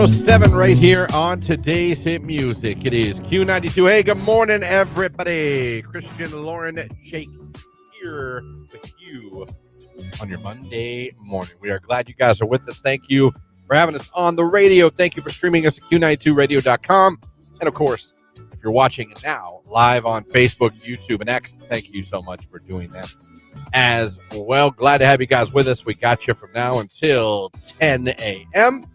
7:07 right here on today's hit music. It is Q92. Hey, good morning, everybody. Christian, Lauren, Jake here with you on your Monday morning. We are glad you guys are with us. Thank you for having us on the radio. Thank you for streaming us at Q92radio.com. And, of course, if you're watching it now live on Facebook, YouTube, and X, thank you so much for doing that as well. Glad to have you guys with us. We got you from now until 10 a.m.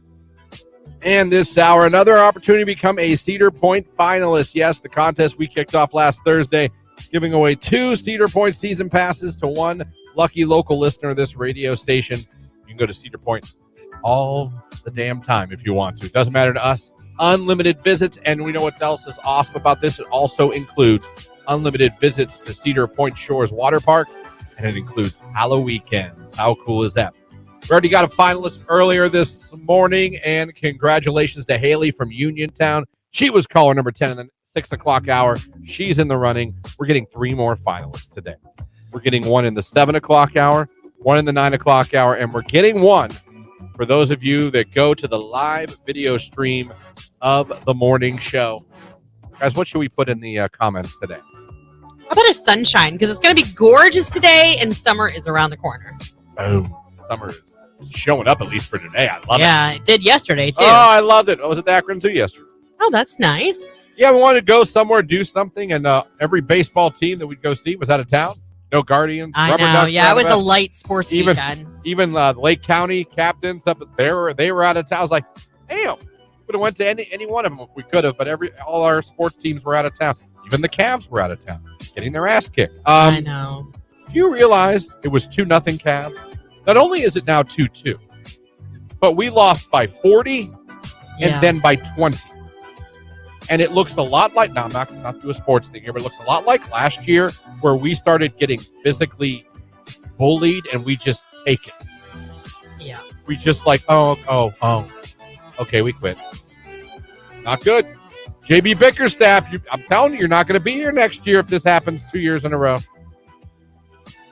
And this hour, another opportunity to become a Cedar Point finalist. Yes, the contest we kicked off last Thursday, giving away 2 Cedar Point season passes to one lucky local listener of this radio station. You can go to Cedar Point all the damn time if you want to. It doesn't matter to us. Unlimited visits, and we know what else is awesome about this. It also includes unlimited visits to Cedar Point Shores Water Park, and it includes Halloween weekends. How cool is that? We already got a finalist earlier this morning, and congratulations to Haley from Uniontown. She was caller number 10 in the 6 o'clock hour. She's in the running. We're getting 3 more finalists today. We're getting one in the 7 o'clock hour, one in the 9 o'clock hour, and we're getting one for those of you that go to the live video stream of the morning show. Guys, what should we put in the comments today? How about a sunshine? Because it's going to be gorgeous today, and summer is around the corner. Boom. Summer is showing up, at least for today. I love it. Yeah, it did yesterday, too. Oh, I loved it. I was at the Akron Zoo yesterday. Oh, that's nice. Yeah, we wanted to go somewhere, do something, and every baseball team that we'd go see was out of town. No Guardians. I Rubber know. Ducks, Yeah, it was a light sports weekend. Even Lake County captains up there, they were out of town. I was like, damn, would have went to any one of them if we could have, but all our sports teams were out of town. Even the Cavs were out of town, getting their ass kicked. I know. Do you realize it was 2-0 Cavs? Not only is it now 2-2, but we lost by 40 and then by 20. And it looks a lot like, now I'm not do a sports thing here, but it looks a lot like last year where we started getting physically bullied and we just take it. Yeah. We just like, oh. Okay, we quit. Not good. JB Bickerstaff, I'm telling you, you're not going to be here next year if this happens 2 years in a row.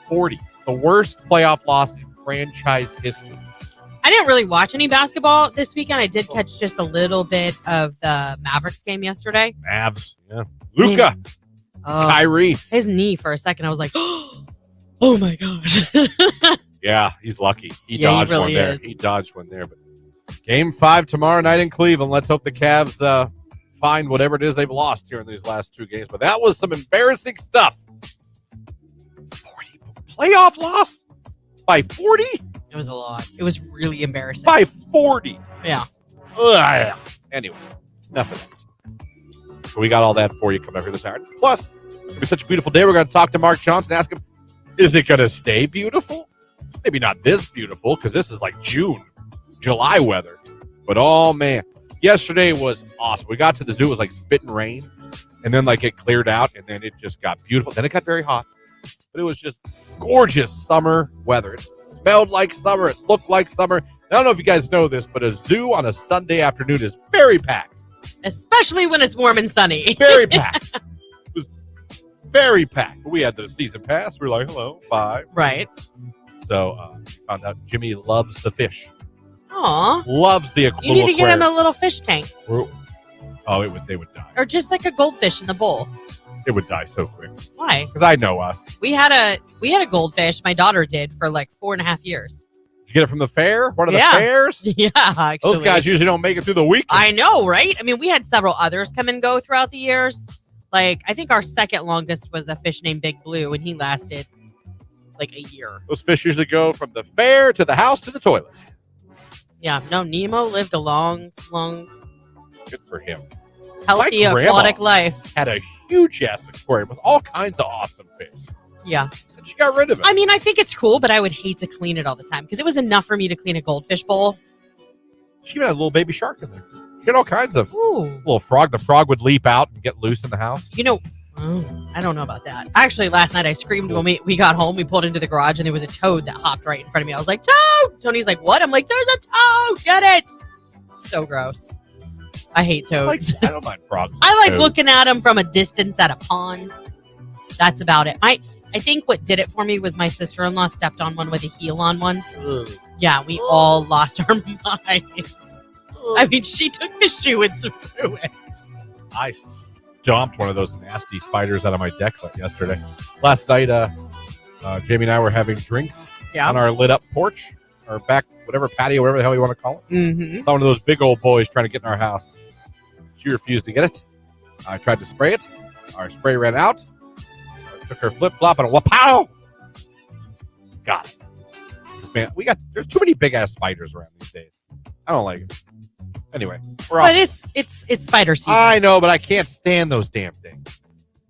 40. The worst playoff loss in franchise history. I didn't really watch any basketball this weekend. I did catch just a little bit of the Mavericks game yesterday. Mavs. Yeah. Luka. Kyrie. His knee for a second. I was like, oh my gosh. Yeah, he's lucky. He dodged really one there. is. He dodged one there. But Game 5 tomorrow night in Cleveland. Let's hope the Cavs find whatever it is they've lost here in these last 2 games. But that was some embarrassing stuff. 40 playoff loss by 40? It was a lot. It was really embarrassing. By 40. Yeah. Ugh. Anyway, enough of that. So we got all that for you coming up here this hour. Plus, it'll be such a beautiful day. We're going to talk to Mark Johnson, ask him, is it going to stay beautiful? Maybe not this beautiful, because this is like July weather. But, oh, man. Yesterday was awesome. We got to the zoo. It was like spitting rain. And then, like, it cleared out. And then it just got beautiful. Then it got very hot. But it was just gorgeous summer weather. It smelled like summer. It looked like summer. I don't know if you guys know this, but a zoo on a Sunday afternoon is very packed. Especially when it's warm and sunny. Very packed. It was very packed. We had the season pass. We were like, hello, bye. Right. So found out Jimmy loves the fish. Aw. Loves the aquarium. You need to get him a little fish tank. They would die. Or just like a goldfish in the bowl. It would die so quick. Why? Because I know us. We had a goldfish. My daughter did for like 4.5 years. Did you get it from the fair? One of the fairs? Yeah, actually. Those guys usually don't make it through the week. I know, right? I mean, we had several others come and go throughout the years. Like, I think our second longest was a fish named Big Blue, and he lasted like a year. Those fish usually go from the fair to the house to the toilet. Yeah, no, Nemo lived a long, good for him. Healthy aquatic life. Had a huge ass aquarium with all kinds of awesome fish. Yeah. And she got rid of it. I mean, I think it's cool, but I would hate to clean it all the time because it was enough for me to clean a goldfish bowl. She even had a little baby shark in there. She had all kinds of Ooh. little frog. The frog would leap out and get loose in the house. You know, I don't know about that. Actually, last night I screamed when we got home. We pulled into the garage and there was a toad that hopped right in front of me. I was like, toad! Tony's like, what? I'm like, there's a toad! Get it! So gross. I hate toads. I don't mind frogs. I like looking at them from a distance at a pond. That's about it. I think what did it for me was my sister-in-law stepped on one with a heel on once. Ugh. Yeah, we all lost our minds. I mean, she took the shoe and threw it. I stomped one of those nasty spiders out of my deck yesterday. Last night, Jamie and I were having drinks on our lit up porch, or back, whatever patio, whatever the hell you want to call it. Mm-hmm. Saw one of those big old boys trying to get in our house. She refused to get it. I tried to spray it. Our spray ran out. I took her flip flop and wapow! Got it. Man, there's too many big ass spiders around these days. I don't like it. Anyway, we're off. But it's spider season. I know, but I can't stand those damn things.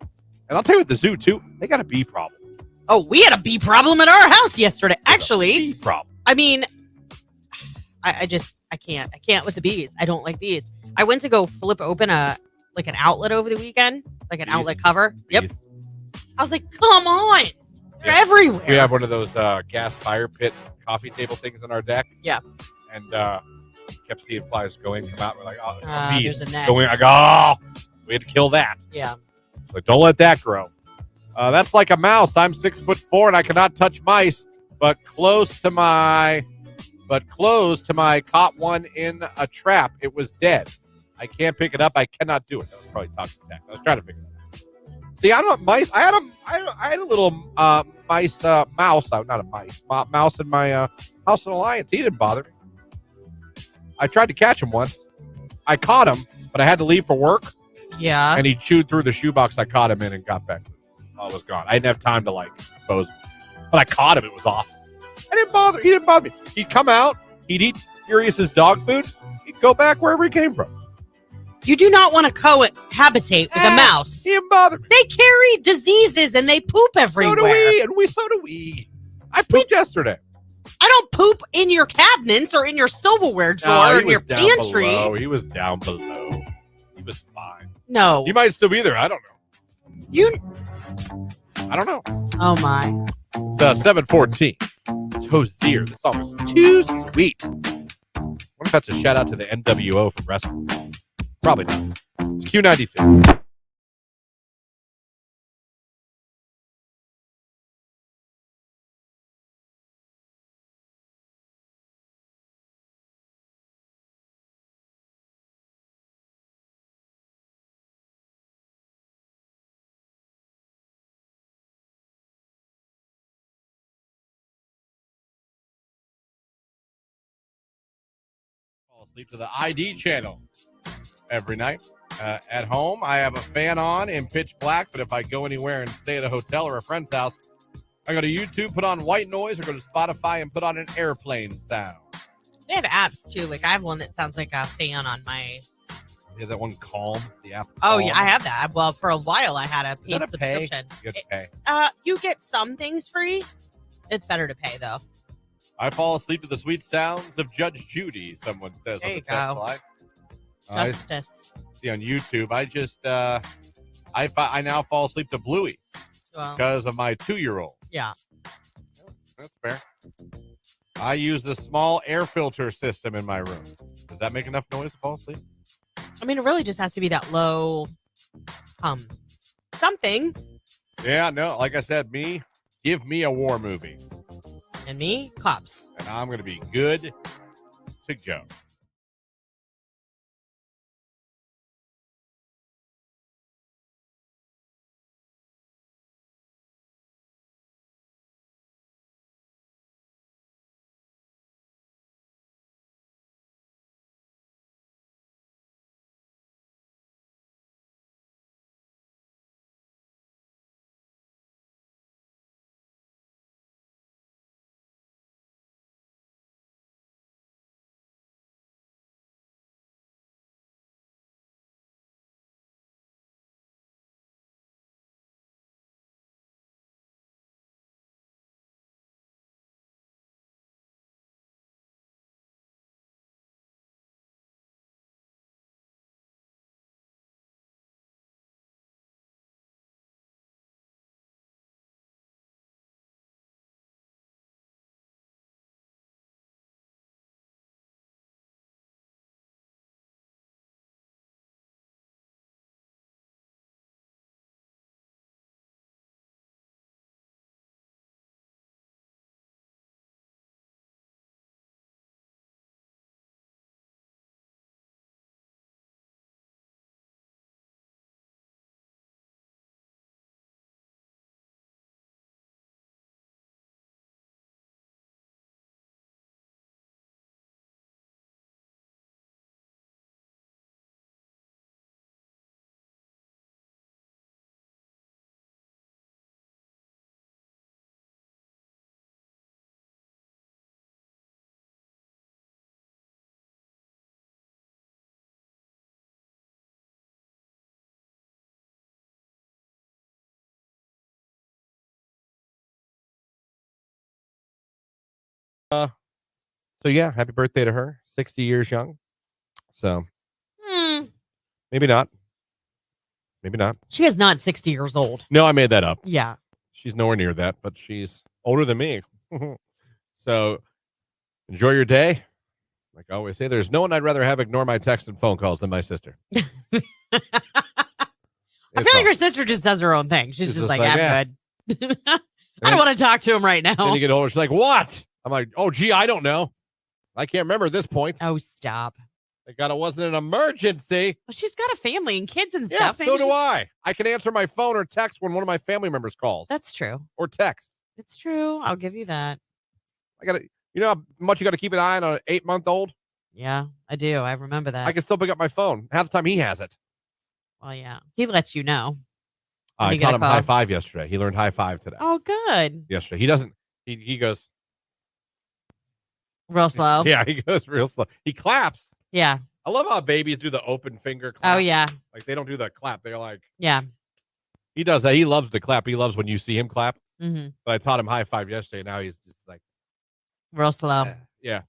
And I'll tell you with the zoo too, they got a bee problem. Oh, we had a bee problem at our house yesterday. Actually, bee problem. I mean, I can't. I can't with the bees. I don't like bees. I went to go flip open an outlet over the weekend, like an outlet cover. Bees. Yep. I was like, come on. They're everywhere. We have one of those gas fire pit coffee table things on our deck. Yeah. And kept seeing flies go in, come out. We're like, bees. There's a nest. Go in. I go, oh. We had to kill that. Yeah. Like, don't let that grow. That's like a mouse. I'm 6'4" and I cannot touch mice, but close to my caught one in a trap. It was dead. I can't pick it up. I cannot do it. That was probably toxic attack. I was trying to figure it out. See, I don't mice. I had a little mouse. Not a mice. Mouse in my house in Alliance. He didn't bother me. I tried to catch him once. I caught him, but I had to leave for work. Yeah. And he chewed through the shoebox I caught him in and got back. Oh, it was gone. I didn't have time to dispose of him. But I caught him. It was awesome. He didn't bother me. He'd come out. He'd eat Furious's dog food. He'd go back wherever he came from. You do not want to cohabitate with a mouse. He didn't bother me. They carry diseases and they poop everywhere. So do we. I pooped yesterday. I don't poop in your cabinets or in your silverware drawer or in your pantry. He was down below. He was fine. No. He might still be there. I don't know. I don't know. Oh, my. It's 7:14. It's Hosier. The song is too sweet. I wonder if that's a shout out to the NWO from wrestling. Probably not. It's Q92. Fall asleep to the ID channel every night. At home, I have a fan on in pitch black, but if I go anywhere and stay at a hotel or a friend's house, I go to YouTube, put on white noise, or go to Spotify and put on an airplane sound. They have apps, too. I have one that sounds like a fan on my... Yeah, that one Calm, the app. Oh, Calm. yeah, I have that. Well, for a while, I had a paid subscription. You have to pay. You get some things free. It's better to pay, though. I fall asleep to the sweet sounds of Judge Judy, someone says there on the you text go. line. Justice. See on YouTube. I just I now fall asleep to Bluey because of my 2-year-old. Yeah. That's fair. I use the small air filter system in my room. Does that make enough noise to fall asleep? I mean, it really just has to be that low something. Yeah, no, like I said, give me a war movie. And me, cops. And I'm going to be good to go. yeah, happy birthday to her. 60 years young. So maybe not. Maybe not. She is not 60 years old. No, I made that up. Yeah. She's nowhere near that, but she's older than me. So enjoy your day. Like I always say, there's no one I'd rather have ignore my texts and phone calls than my sister. I feel like your sister just does her own thing. She's just like, I'm good. I don't want to talk to him right now. Then you get older, she's like, what? I'm like, oh, gee, I don't know. I can't remember at this point. Oh, stop. Thank God it wasn't an emergency. Well, she's got a family and kids and Yeah, stuff. so do I. I can answer my phone or text when one of my family members calls. That's true. Or text. It's true. I'll give you that. You know how much you got to keep an eye on an 8-month-old? Yeah, I do. I remember that. I can still pick up my phone. Half the time he has it. Well, yeah. He lets you know. I taught him high five yesterday. He learned high five today. Oh, good. Yesterday. He doesn't. He goes. Real slow. Yeah, he goes real slow. He claps. Yeah. I love how babies do the open finger clap. Oh, yeah. Like they don't do the clap. They're like. Yeah. He does that. He loves to clap. He loves when you see him clap. Mm-hmm. But I taught him high five yesterday. Now he's just like. Real slow. Yeah.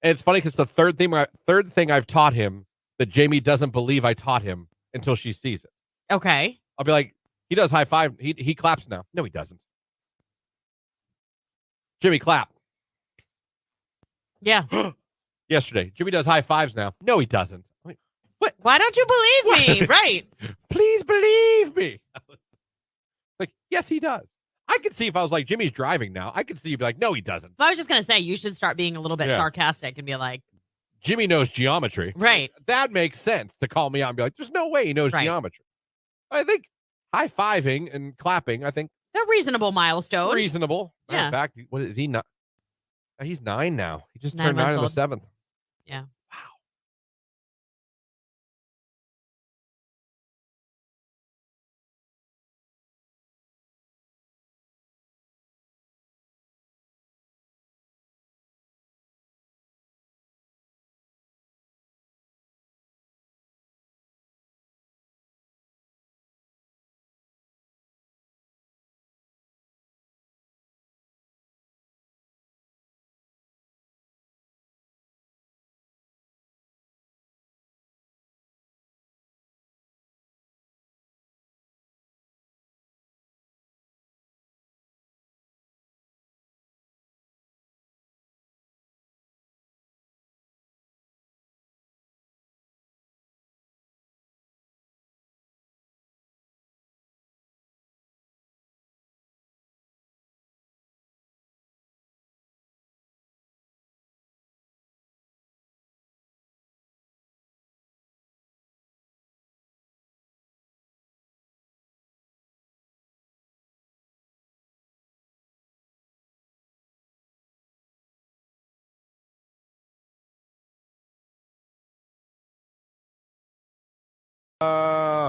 And it's funny because the third thing I've taught him that Jamie doesn't believe I taught him until she sees it. Okay. I'll be like, he does high five. He claps now. No, he doesn't. Jimmy, clap. Yeah. Yesterday, Jimmy does high fives now. No, he doesn't. I'm like, what? Why don't you believe me? Right. Please believe me. Like, yes, he does. I could see if I was like, Jimmy's driving now. I could see you be like, no, he doesn't. I was just going to say, you should start being a little bit sarcastic and be like, Jimmy knows geometry. Right. That makes sense to call me out and be like, there's no way he knows geometry. I think high-fiving and clapping, I think. They're reasonable milestones. Reasonable. Yeah. In fact, what is he not? He's 9 now. He just 9 turned 9 on the months 7th. Yeah. Wow.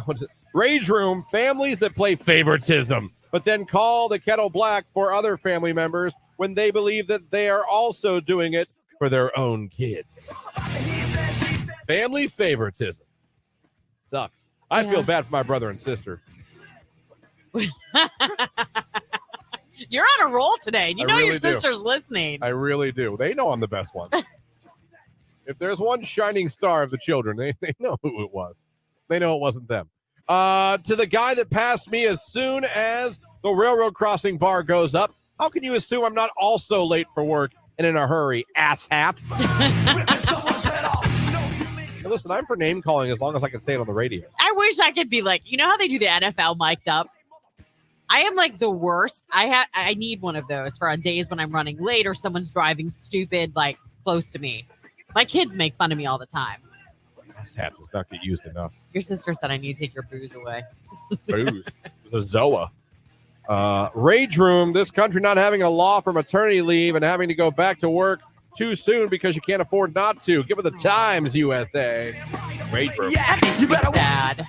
What is it? Rage Room, families that play favoritism, but then call the kettle black for other family members when they believe that they are also doing it for their own kids. Family favoritism. Sucks. I feel bad for my brother and sister. You're on a roll today. You know your sister's listening. I really do. They know I'm the best one. If there's one shining star of the children, they know who it was. They know it wasn't them. To the guy that passed me as soon as the railroad crossing bar goes up, how can you assume I'm not also late for work and in a hurry, asshat? And listen, I'm for name calling as long as I can say it on the radio. I wish I could be like, you know how they do the NFL mic'd up? I am like the worst. I need one of those for on days when I'm running late or someone's driving stupid, like close to me. My kids make fun of me all the time. Asshat does not get used enough. Your sister said I need to take your booze away. Booze. The Zoa. Rage Room, this country not having a law for maternity leave and having to go back to work too soon because you can't afford not to. Give it the times, USA. Rage Room. Yeah, you better sad.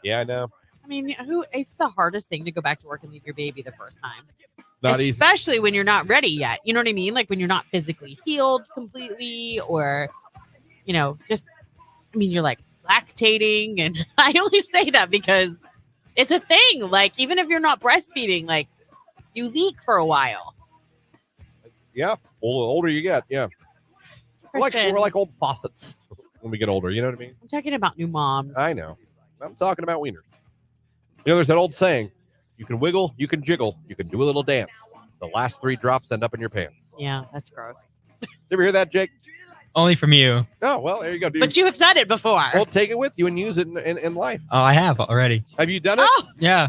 Yeah, I know. I mean, it's the hardest thing to go back to work and leave your baby the first time. It's not easy. Especially when you're not ready yet. You know what I mean? Like when you're not physically healed completely or, you're like lactating. And I only say that because it's a thing. Like, even if you're not breastfeeding, like you leak for a while. Yeah, older you get. Yeah, Kristen, we're like old faucets when we get older. You know what I mean? I'm talking about new moms. I know. I'm talking about wieners. You know, there's that old saying: you can wiggle, you can jiggle, you can do a little dance. The last 3 drops end up in your pants. Yeah, that's gross. You ever hear that, Jake? Only from you. Oh, well, there you go. Dude. But you have said it before. Well, take it with you and use it in life. Oh, I have already. Have you done it? Oh, Yeah.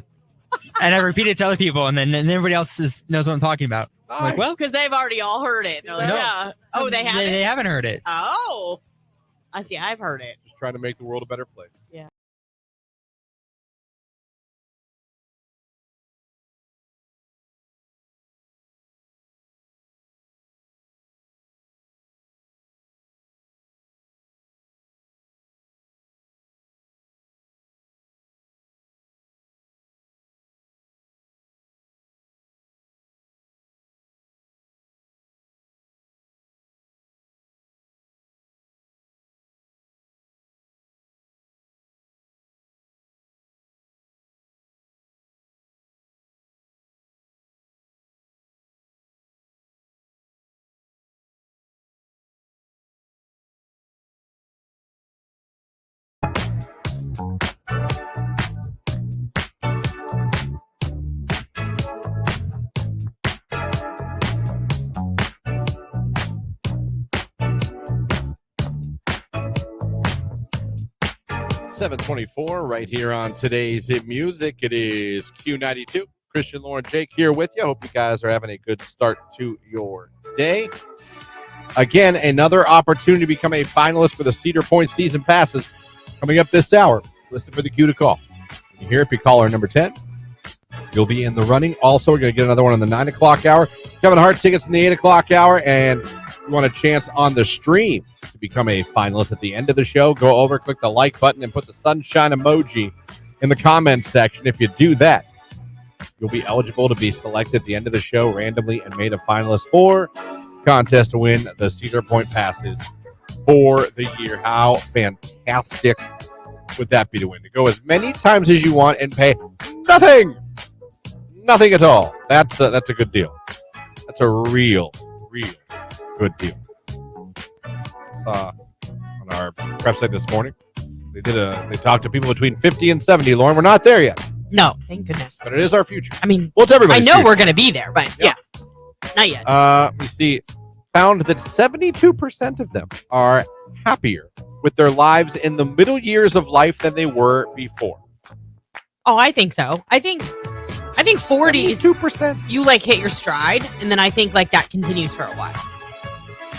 And I repeat it to other people, and then everybody else knows what I'm talking about. I'm like, well, because they've already all heard it. They're like, No. yeah. Oh, they haven't? They haven't heard it. Oh. I see. I've heard it. Just trying to make the world a better place. Yeah. .24 right here on today's Hit Music. It is Q92. Christian, Lauren, Jake here with you. Hope you guys are having a good start to your day. Again, another opportunity to become a finalist for the Cedar Point season passes coming up this hour. Listen for the cue to call. When you hear it, be caller number 10. You'll be in the running. Also, we're going to get another one in the 9 o'clock hour. Kevin Hart tickets in the 8 o'clock hour, and you want a chance on the stream to become a finalist at the end of the show. Go over, click the like button, and put the sunshine emoji in the comments section. If you do that, you'll be eligible to be selected at the end of the show randomly and made a finalist for contest to win the Cedar Point passes for the year. How fantastic would that be to win? To go as many times as you want and pay nothing at all. That's a good deal. That's a real good deal. Saw on our website this morning, they talked to people between 50 and 70. Lauren, we're not there yet, No, thank goodness. but it is our future. I mean, Well, it's everybody's I know future. we're going to be there, but yeah, not yet. We see found that 72% of them are happier with their lives in the middle years of life than they were before. Oh, I think so. I think 40s, 2%. you like hit your stride, and then I think like that continues for a while.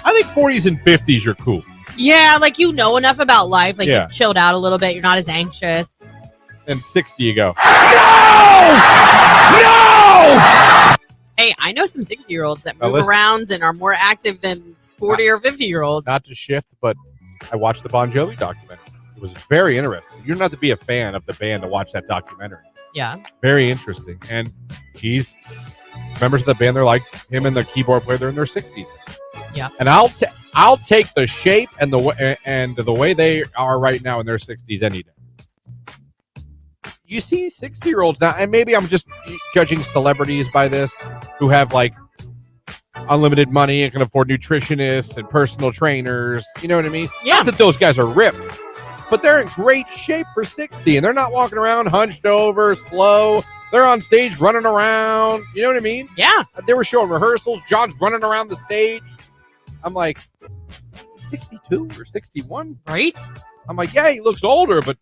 I think 40s and 50s you're cool. Yeah, like you know enough about life, like Yeah. you've chilled out a little bit. You're not as anxious. And 60 you go, Hey, I know some 60-year-olds that Now move listen. around and are more active than 40 or 50-year-olds. Not to shift, but I watched the Bon Jovi documentary. It was very interesting. You don't have to be a fan of the band to watch that documentary. Yeah. Very interesting. And he's members of the band. They're like him and the keyboard player. They're in their 60s. Yeah. And I'll take the shape and the way they are right now in their 60s any day. You see 60-year-olds now, and maybe I'm just judging celebrities by this, who have like unlimited money and can afford nutritionists and personal trainers. You know what I mean? Yeah. Not that those guys are ripped, but they're in great shape for 60, and they're not walking around hunched over, slow. They're on stage running around. You know what I mean? Yeah. They were showing rehearsals. John's running around the stage. I'm like, 62 or 61? Right? I'm like, yeah, he looks older, but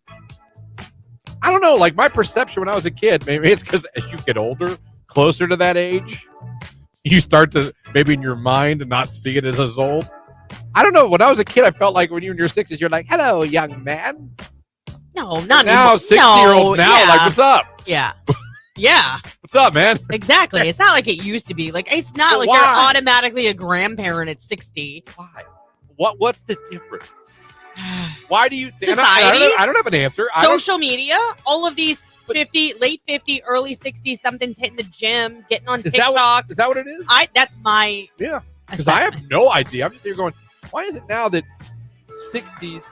I don't know. Like my perception when I was a kid, maybe it's because as you get older, closer to that age, you start to maybe in your mind not see it as old. I don't know. When I was a kid, I felt like when you're in your 60s, you're like, hello, young man. No, not Now, anymore. 60-year-olds now, yeah. like, what's up? Yeah. Yeah, What's up, man? exactly. It's not like it used to be. Like it's not But like why? you're automatically a grandparent at 60. Why? What's the difference? Why do you think? Society? I don't have an answer. Social media, all of these 50, late 50, early 60s, something's hitting the gym, getting on Is TikTok. that what it is? That's my Yeah. Because I have no idea. I'm just here going, why is it now that 60s,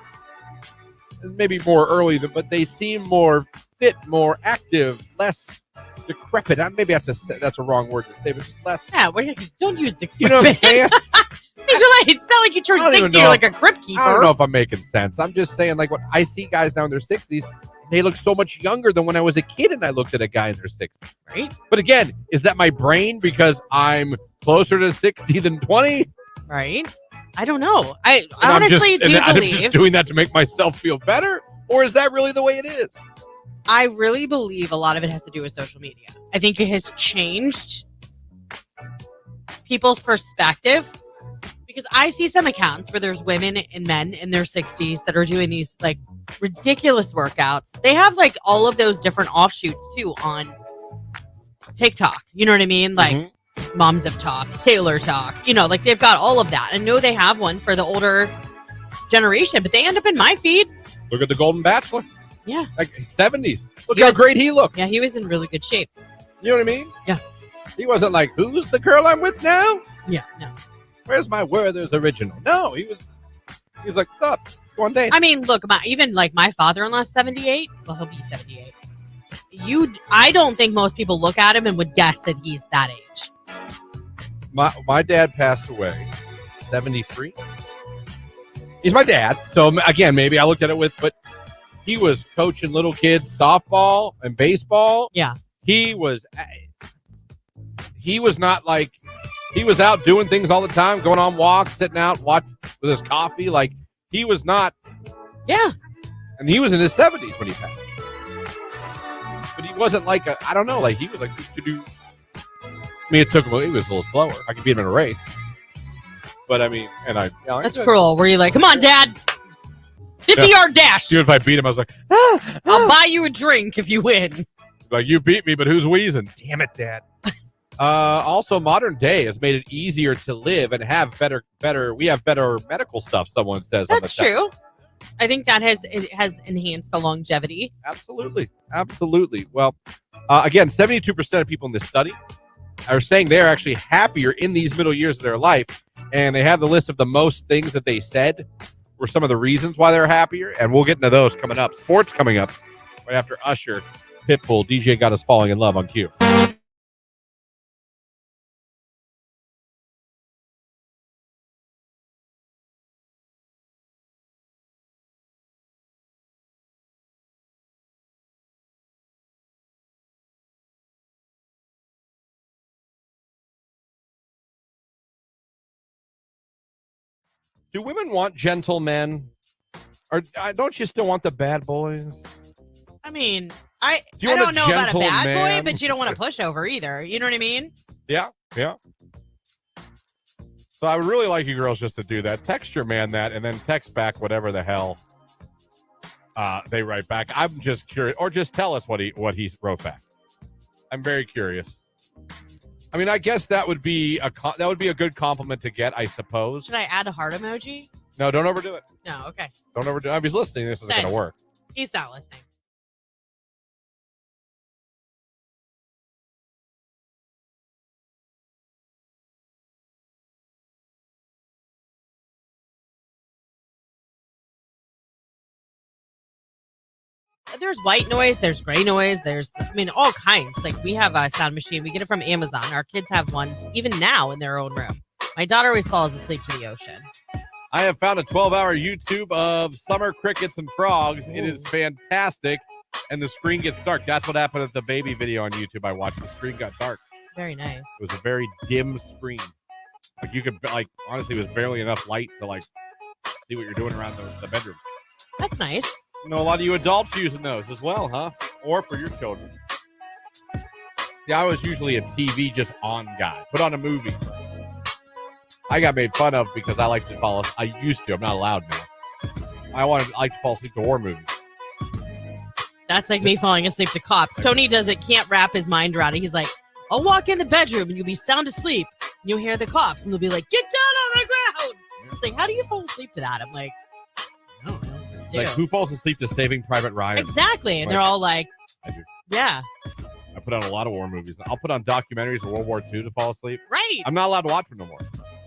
maybe more early, but they seem more fit, more active, less decrepit. Maybe that's a wrong word to say, but just less. Yeah, don't use decrepit. You know what I'm saying? It's not like you turn 60, you're like a crypt keeper. I don't know if I'm making sense. I'm just saying, like, when I see guys now in their 60s, they look so much younger than when I was a kid and I looked at a guy in their 60s. Right. But again, is that my brain because I'm closer to 60 than 20? Right. I don't know. I honestly do I'm believe. just doing that to make myself feel better? Or is that really the way it is? I really believe a lot of it has to do with social media. I think it has changed people's perspective. Because I see some accounts where there's women and men in their 60s that are doing these like ridiculous workouts. They have like all of those different offshoots too on TikTok. You know what I mean? Like Moms of Talk, Taylor Talk. You know, like they've got all of that. I know they have one for the older generation, but they end up in my feed. Look at the Golden Bachelor. Yeah. Like 70s. Look how great he looked. Yeah, he was in really good shape. You know what I mean? Yeah. He wasn't like, who's the girl I'm with now? Yeah, no. Where's my Werther's original? No, he was like, what's up? Let's go on dates. I mean, look, even like my father-in-law's 78. Well, he'll be 78. I don't think most people look at him and would guess that he's that age. My dad passed away, 73. He's my dad. So again, maybe I looked at it but he was coaching little kids softball and baseball. Yeah. He was not like, he was out doing things all the time, going on walks, sitting out, watching with his coffee. Like, he was not. Yeah. And he was in his 70s when he passed. But he wasn't like I don't know, like he was like, I mean, it took him, he was a little slower. I could beat him in a race. But I mean, that's cruel. Were you like, come on, Dad, 50-yard dash? Even if I beat him, I was like, I'll buy you a drink if you win. Like, you beat me, but who's wheezing? Damn it, Dad. Also, modern day has made it easier to live and have better. We have better medical stuff. Someone says that's true. I think that has enhanced the longevity. Absolutely. Well, again, 72% of people in this study are saying they're actually happier in these middle years of their life, and they have the list of the most things that they said were some of the reasons why they're happier, and we'll get into those coming up. Sports coming up right after Usher, Pitbull, DJ Got Us Falling in Love on Q. Do women want gentle men? Or don't you still want the bad boys? I mean, I Do you want don't know about a gentle bad man? boy, but you don't want a pushover either. You know what I mean? Yeah. So I would really like you girls just to do that. Text your man that, and then text back whatever the hell they write back. I'm just curious, or just tell us what he wrote back. I'm very curious. I mean, I guess that would be a good compliment to get, I suppose. Should I add a heart emoji? No, don't overdo it. No, okay. Don't overdo it. If he's listening, this isn't going to work. He's not listening. There's white noise, there's gray noise, there's, all kinds. Like, we have a sound machine. We get it from Amazon. Our kids have ones even now in their own room. My daughter always falls asleep to the ocean. I have found a 12-hour YouTube of summer crickets and frogs. Ooh. It is fantastic, and the screen gets dark. That's what happened at the baby video on YouTube I watched. The screen got dark. Very nice. It was a very dim screen. Like, you could, honestly, it was barely enough light to, see what you're doing around the bedroom. That's nice. A lot of you adults using those as well, huh? Or for your children. See, I was usually a TV just on guy. Put on a movie. I got made fun of because I like to fall asleep. I used to. I'm not allowed now. I like to fall asleep to horror movies. That's like me falling asleep to Cops. Tony can't wrap his mind around it. He's like, I'll walk in the bedroom and you'll be sound asleep. And you'll hear the cops and they'll be like, get down on the ground. It's like, how do you fall asleep to that? I'm like, I don't know. It's like, who falls asleep to Saving Private Ryan? Exactly. And they're all like, I do. Yeah. I put on a lot of war movies. I'll put on documentaries of World War II to fall asleep. Right. I'm not allowed to watch them no more.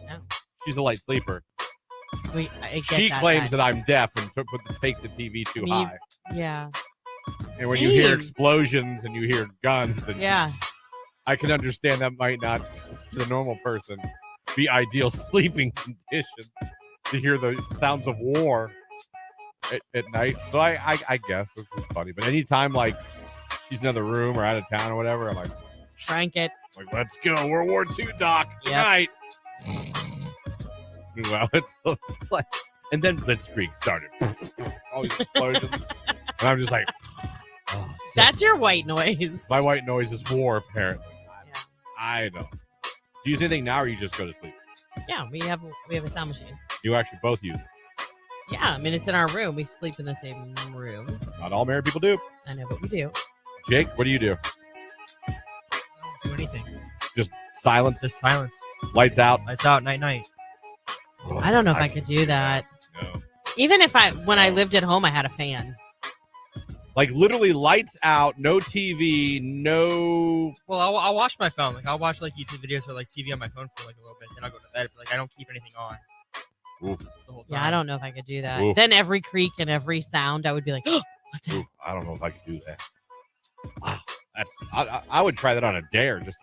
No. She's a light sleeper. I get she claims that I'm deaf and take the TV too high. Yeah. And when you hear Same. explosions and you hear guns, and Yeah. I can understand that might not, to the normal person, be ideal sleeping conditions to hear the sounds of war at night. So I guess this is funny. But anytime like she's in another room or out of town or whatever, I'm like, Crank it. let's go. World War II, Doc. Good Yep. night. Well, it's like, and then Blitzkrieg started. All these explosions. And I'm just like, oh, That's your white noise. my white noise is war, apparently. Yeah. I know. Do you use anything now or you just go to sleep? Yeah, we have a sound machine. You actually both use it. Yeah, I mean it's in our room. We sleep in the same room. Not all married people do. I know, but we do. Jake, what do you do? I don't do anything. Just silence, Just silence. lights out. Lights out, night. I don't know if I could do that. No. Even if when I lived at home, I had a fan. Like literally lights out, no TV, no. Well, I'll watch my phone. Like I'll watch like YouTube videos or like TV on my phone for like a little bit, then I'll go to bed. But like I don't keep anything on Oof. the whole time. Yeah, I don't know if I could do that. Oof. Then every creak and every sound, I would be like, oh, what's that? Ooh, I don't know if I could do that. Wow, I would try that on a dare. Just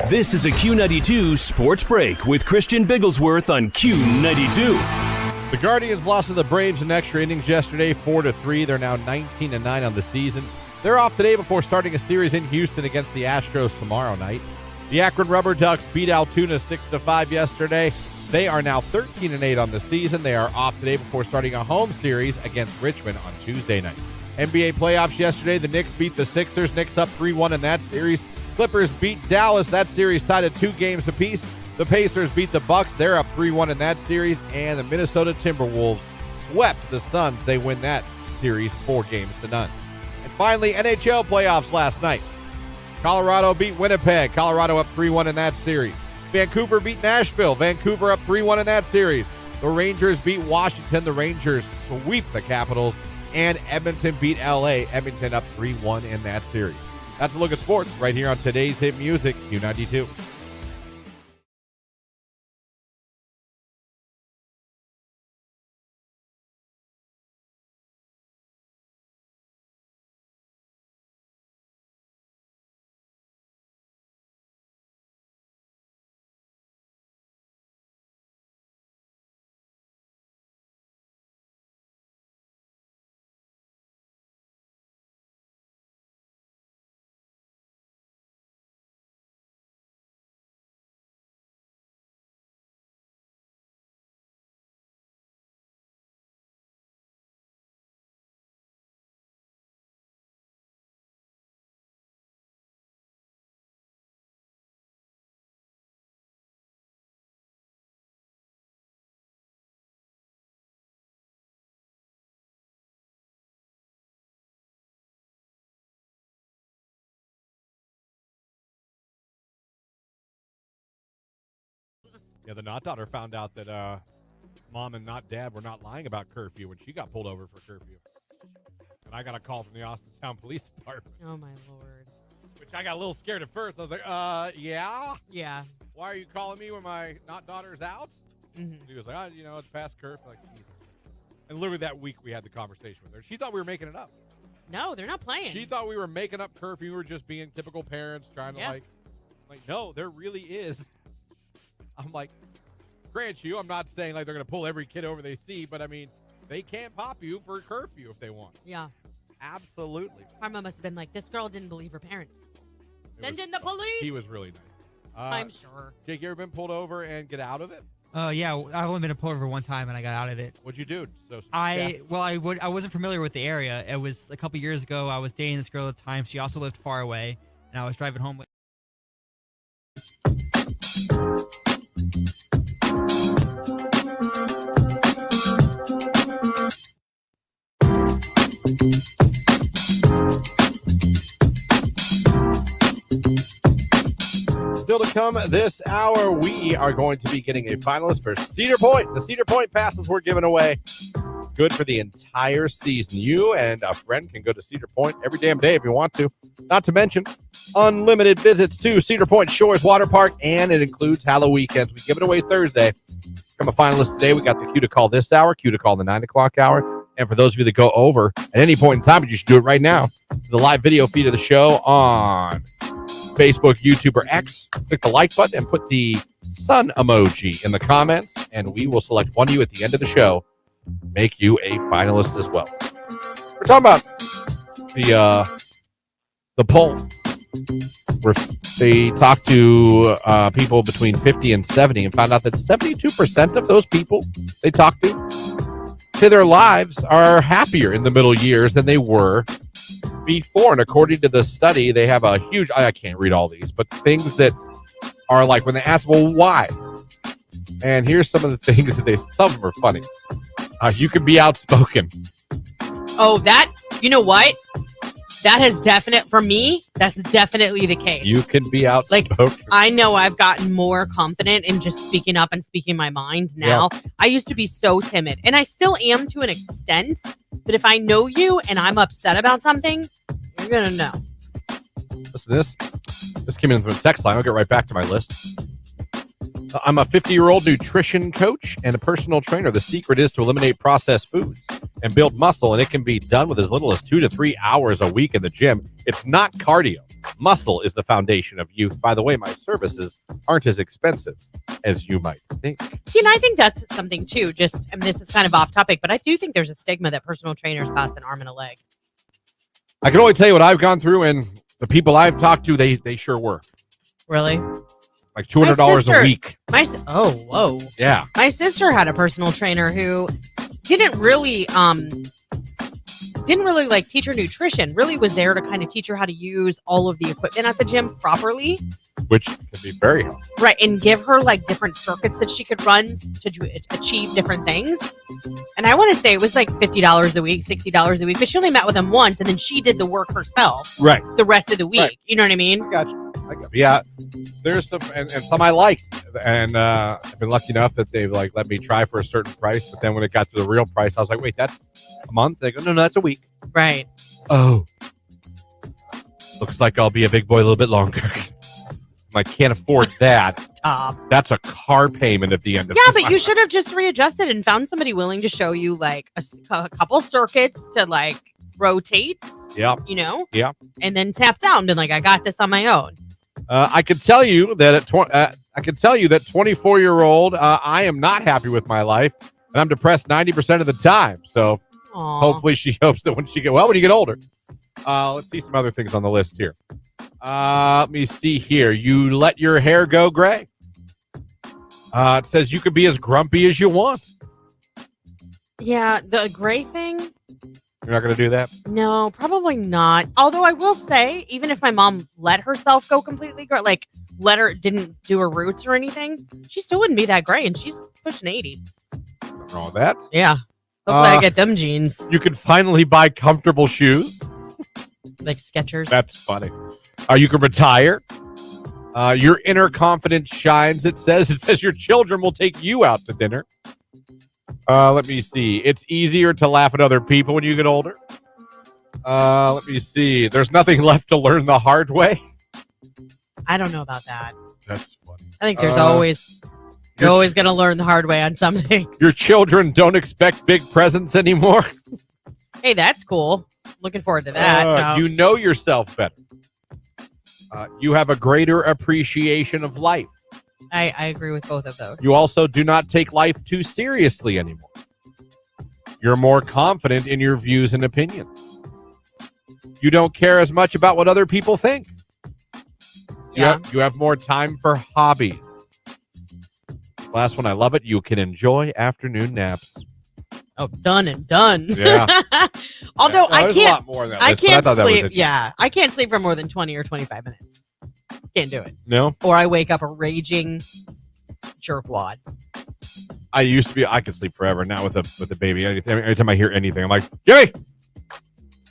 This is a Q92 Sports Break with Christian Bigglesworth on Q92. the Guardians lost to the Braves in extra innings yesterday, 4-3. They're now 19-9 on the season. They're off today before starting a series in Houston against the Astros tomorrow night. The Akron Rubber Ducks beat Altoona 6-5 yesterday. They are now 13-8 on the season. They are off today before starting a home series against Richmond on Tuesday night. NBA playoffs yesterday. The Knicks beat the Sixers. Knicks up 3-1 in that series. Clippers beat Dallas. That series tied at 2 games apiece. The Pacers beat the Bucks. They're up 3-1 in that series. And the Minnesota Timberwolves swept the Suns. They win that series 4-0. And finally, NHL playoffs last night. Colorado beat Winnipeg. Colorado up 3-1 in that series. Vancouver beat Nashville. Vancouver up 3-1 in that series. The Rangers beat Washington. The Rangers sweep the Capitals. And Edmonton beat LA. Edmonton up 3-1 in that series. That's a look at sports right here on today's hit music, Q92. Yeah, the Not daughter found out that mom and not dad were not lying about curfew when she got pulled over for curfew. And I got a call from the Austintown Police Department, Oh, my Lord. which I got a little scared at first. I was like, yeah? Yeah. Why are you calling me when my not daughter's out? Mm-hmm. He was like, it's past curfew. Like, Jesus. And literally that week we had the conversation with her. She thought we were making it up. No, they're not playing. She thought we were making up curfew. We were just being typical parents trying to like, no, there really is. I'm like, grant you, I'm not saying like they're going to pull every kid over they see, but I mean, they can't pop you for curfew if they want. Yeah. Absolutely. Karma must have been like, this girl didn't believe her parents. Send was- in the police. He was really nice. I'm sure. Jake, you ever been pulled over and get out of it? Yeah, I've only been pulled over one time and I got out of it. What'd you do? So I wasn't familiar with the area. It was a couple years ago. I was dating this girl at the time. She also lived far away, and I was driving home with. Still to come this hour, we are going to be getting a finalist for Cedar Point. The Cedar Point passes we're giving away. Good for the entire season. You and a friend can go to Cedar Point every damn day if you want to. Not to mention unlimited visits to Cedar Point Shores Water Park, and it includes Halloween weekends. We give it away Thursday. Become a finalist today. We got the cue to call this hour, cue to call the 9 o'clock hour. And for those of you that go over at any point in time, but you should do it right now, the live video feed of the show on Facebook, YouTube, or X. Click the like button and put the sun emoji in the comments, and we will select one of you at the end of the show, make you a finalist as well. We're talking about the poll where they talked to people between 50 and 70 and found out that 72% of those people they talked to say their lives are happier in the middle years than they were before. And according to the study, they have a huge, I can't read all these, but things that are like when they ask, well, why? And here's some of the things that some of them are funny. You can be outspoken. Oh, that, you know what? That has for me, that's definitely the case. You can be outspoken. Like, I know I've gotten more confident in just speaking up and speaking my mind now. Yeah. I used to be so timid, and I still am to an extent, but if I know you and I'm upset about something, you're going to know. Listen to this came in from a text line. I'll get right back to my list. I'm a 50-year-old nutrition coach and a personal trainer. The secret is to eliminate processed foods and build muscle, and it can be done with as little as 2 to 3 hours a week in the gym. It's not cardio. Muscle is the foundation of youth. By the way, my services aren't as expensive as you might think. See, and I think that's something, too. This is kind of off topic, but I do think there's a stigma that personal trainers cost an arm and a leg. I can only tell you what I've gone through, and the people I've talked to, they sure were. Really? Like $200 a week. Whoa. Yeah. My sister had a personal trainer who didn't really like teach her nutrition, really was there to kind of teach her how to use all of the equipment at the gym properly. Which can be very helpful. Right. And give her like different circuits that she could run to achieve different things. And I want to say it was like $50 a week, $60 a week, but she only met with him once and then she did the work herself. Right. The rest of the week. Right. You know what I mean? I got you. Yeah. There's some, and some I liked. And I've been lucky enough that they've like let me try for a certain price. But then when it got to the real price, I was like, wait, that's a month? They go, no, that's a week. Right. Oh. Looks like I'll be a big boy a little bit longer. I can't afford that. Stop. That's a car payment at the end of it. Yeah, but you should have just readjusted and found somebody willing to show you like a couple circuits to like rotate. Yeah. You know? Yeah. And then tap down and like, I got this on my own. I could tell you that at 24-year-old, I am not happy with my life, and I'm depressed 90% of the time. So hopefully she hopes that when you get older. Let's see some other things on the list here. Let me see here. You let your hair go gray. It says you can be as grumpy as you want. Yeah, the gray thing. You're not going to do that? No, probably not. Although I will say, even if my mom let herself go completely gray, like didn't do her roots or anything, she still wouldn't be that gray, and she's pushing 80. Nothing wrong with that. Yeah. Hopefully I get them jeans. You can finally buy comfortable shoes. Like Skechers. That's funny. You can retire. Your inner confidence shines, it says. It says your children will take you out to dinner. Let me see. It's easier to laugh at other people when you get older. Let me see. There's nothing left to learn the hard way. I don't know about that. That's funny. I think there's always... You're always going to learn the hard way on something. Your children don't expect big presents anymore. Hey, that's cool. Looking forward to that. You know yourself better. You have a greater appreciation of life. I agree with both of those. You also do not take life too seriously anymore. You're more confident in your views and opinions. You don't care as much about what other people think. Yeah. You have more time for hobbies. Last one, I love it. You can enjoy afternoon naps. Oh, done and done. Yeah. Although I can't. A lot more on that list, I can't sleep. Yeah, I can't sleep for more than 20 or 25 minutes. Can't do it. No. Or I wake up a raging jerkwad. I could sleep forever. Now with a baby, every time I hear anything, I'm like, Jimmy,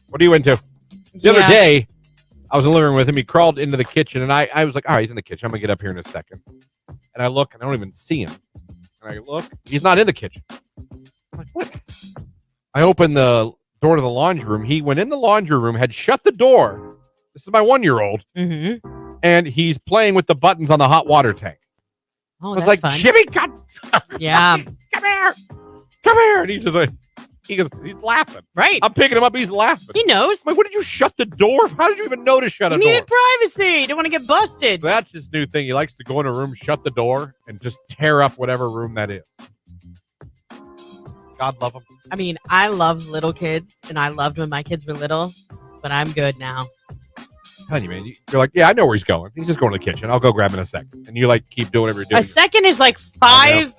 what are you into? The other day, I was in the living room with him. He crawled into the kitchen, and I was like, all right, he's in the kitchen. I'm gonna get up here in a second. And I look, and I don't even see him. And I look, he's not in the kitchen. I'm like, what? I opened the door to the laundry room. He went in the laundry room, had shut the door. This is my 1-year-old. Mm-hmm. And he's playing with the buttons on the hot water tank. Oh, I was like, fun. Jimmy, God. Yeah. Come here. And he's just like, He's laughing. Right. I'm picking him up. He's laughing. He knows. I'm like, what did you shut the door? How did you even know to shut a He door? needed privacy. Don't want to get busted. So that's his new thing. He likes to go in a room, shut the door, and just tear up whatever room that is. God love him. I mean, I love little kids, and I loved when my kids were little, but I'm good now. I'm telling you, man. You're like, yeah, I know where he's going. He's just going to the kitchen. I'll go grab him in a second. And you like keep doing whatever you're doing. A second is like 5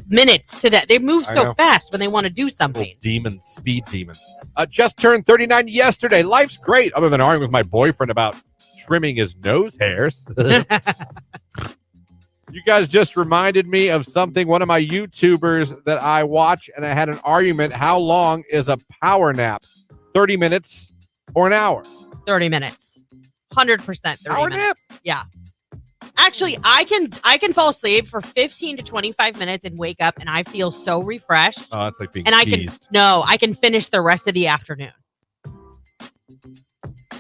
minutes to that. They move I so know. fast when they want to do Little something. demon, speed demon. Just turned 39 yesterday. Life's great, other than arguing with my boyfriend about trimming his nose hairs. You guys just reminded me of something. One of my YouTubers that I watch, and I had an argument. How long is a power nap? 30 minutes or an hour? 30 minutes. 100% 30 Hour minutes. Yeah. Actually, I can fall asleep for 15 to 25 minutes and wake up, and I feel so refreshed. Oh, it's like being And teased. I can finish the rest of the afternoon.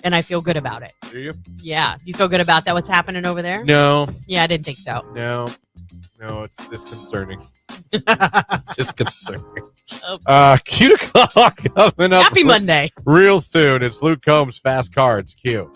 And I feel good about it. Do you? Yeah. You feel good about that? What's happening over there? No. Yeah, I didn't think so. No, it's disconcerting. It's disconcerting. Oh. Cute o'clock coming up. Happy Monday. Real soon. It's Luke Combs, Fast Cards, Q.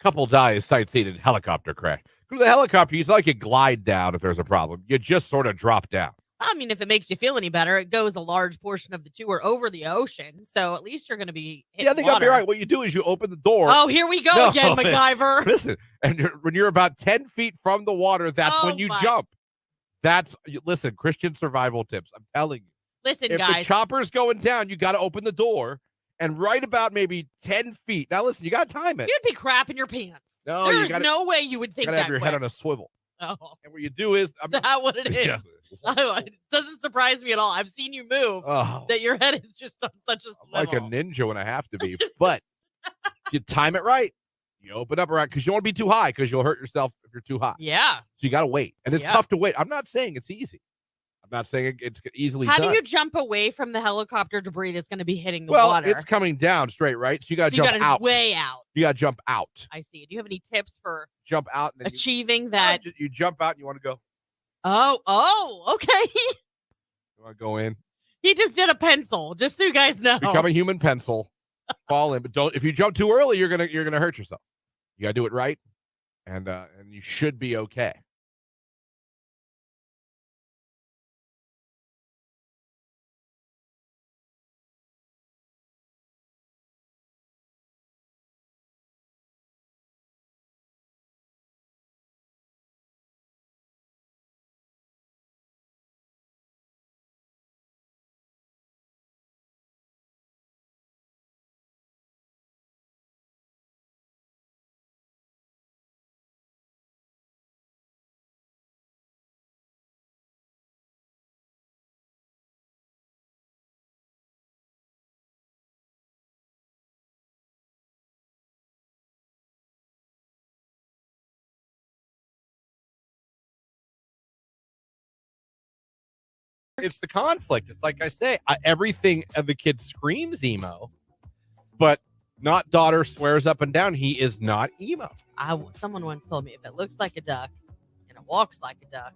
Couple dies sightseeing in helicopter crash. Go to the helicopter, you like you glide down if there's a problem. You just sort of drop down. I mean, if it makes you feel any better, it goes a large portion of the tour over the ocean. So at least you're going to be hitting Yeah, I think I'll be water. all right. What you do is you open the door. Oh, here we go No, again, MacGyver. Listen, and when you're about 10 feet from the water, that's Oh when you my- jump. Listen, Christian survival tips. I'm telling you. Listen, If the guys. chopper's going down, you got to open the door. And right about maybe 10 feet. Now, listen, you got to time it. You'd be crapping your pants. No, There's you got no way you would think to that have your quick. head on a swivel. Oh, And what you do is... is that what it is? Yeah. Oh, it doesn't surprise me at all. I've seen you move. Oh, That your head is just on such a I'm like a swivel. ninja when I have to be. But you time it right. You open up right because you don't want to be too high because you'll hurt yourself if you're too high. Yeah. So you got to wait. And it's Yeah. tough to wait. I'm not saying it's easy. I'm not saying it's easily How done. do you jump away from the helicopter debris that's going to be hitting the well, water? it's coming down straight, right? So you got to So you jump got out. way out. You got to jump out. I see. Do you have any tips for Jump out. And then achieving that? you jump out and you want to go. Oh, okay. You want to go in. He just did a pencil, just so you guys know. Become a human pencil. Fall in. But don't. If you jump too early, you're gonna hurt yourself. You got to do it right. And you should be okay. It's the conflict. It's like I say, everything of the kid screams emo, but not daughter swears up and down he is not emo. Someone once told me if it looks like a duck and it walks like a duck,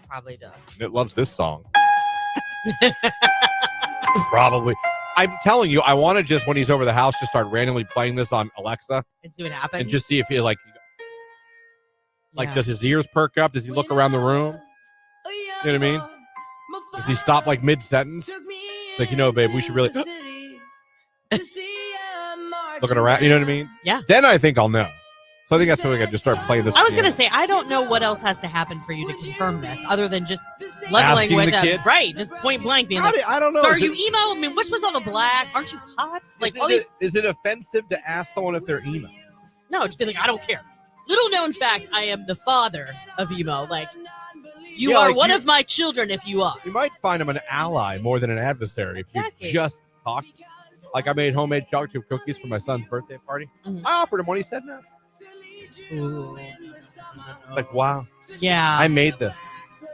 probably a duck. And it loves this song. Probably. I'm telling you, I want to just, when he's over the house, just start randomly playing this on Alexa And see what happens. and just see if he like, Yeah. does his ears perk up? Does he look around the room? You know what I mean? Does he stop like mid-sentence? Like, babe, we should really looking around. You know what I mean? Yeah. Then I think I'll know. So I think that's something I just start playing this. I was going to piano. say, I don't know what else has to happen for you to confirm this other than just leveling Asking with the him. kid? Right. Just point blank being like, I don't know. so are Is you it- emo? I mean, what's with all the black? Aren't you hot? Like, all these. Is it offensive to ask someone if they're emo? No, just be like, I don't care. Little known fact, I am the father of emo. Like, you Yeah, are like one you- of my children if you are. You might find him an ally more than an adversary if Exactly. you just talk. Like I made homemade chocolate chip cookies for my son's birthday party. Mhm. I offered him one. He said no. Ooh. Like, wow, Yeah. I made this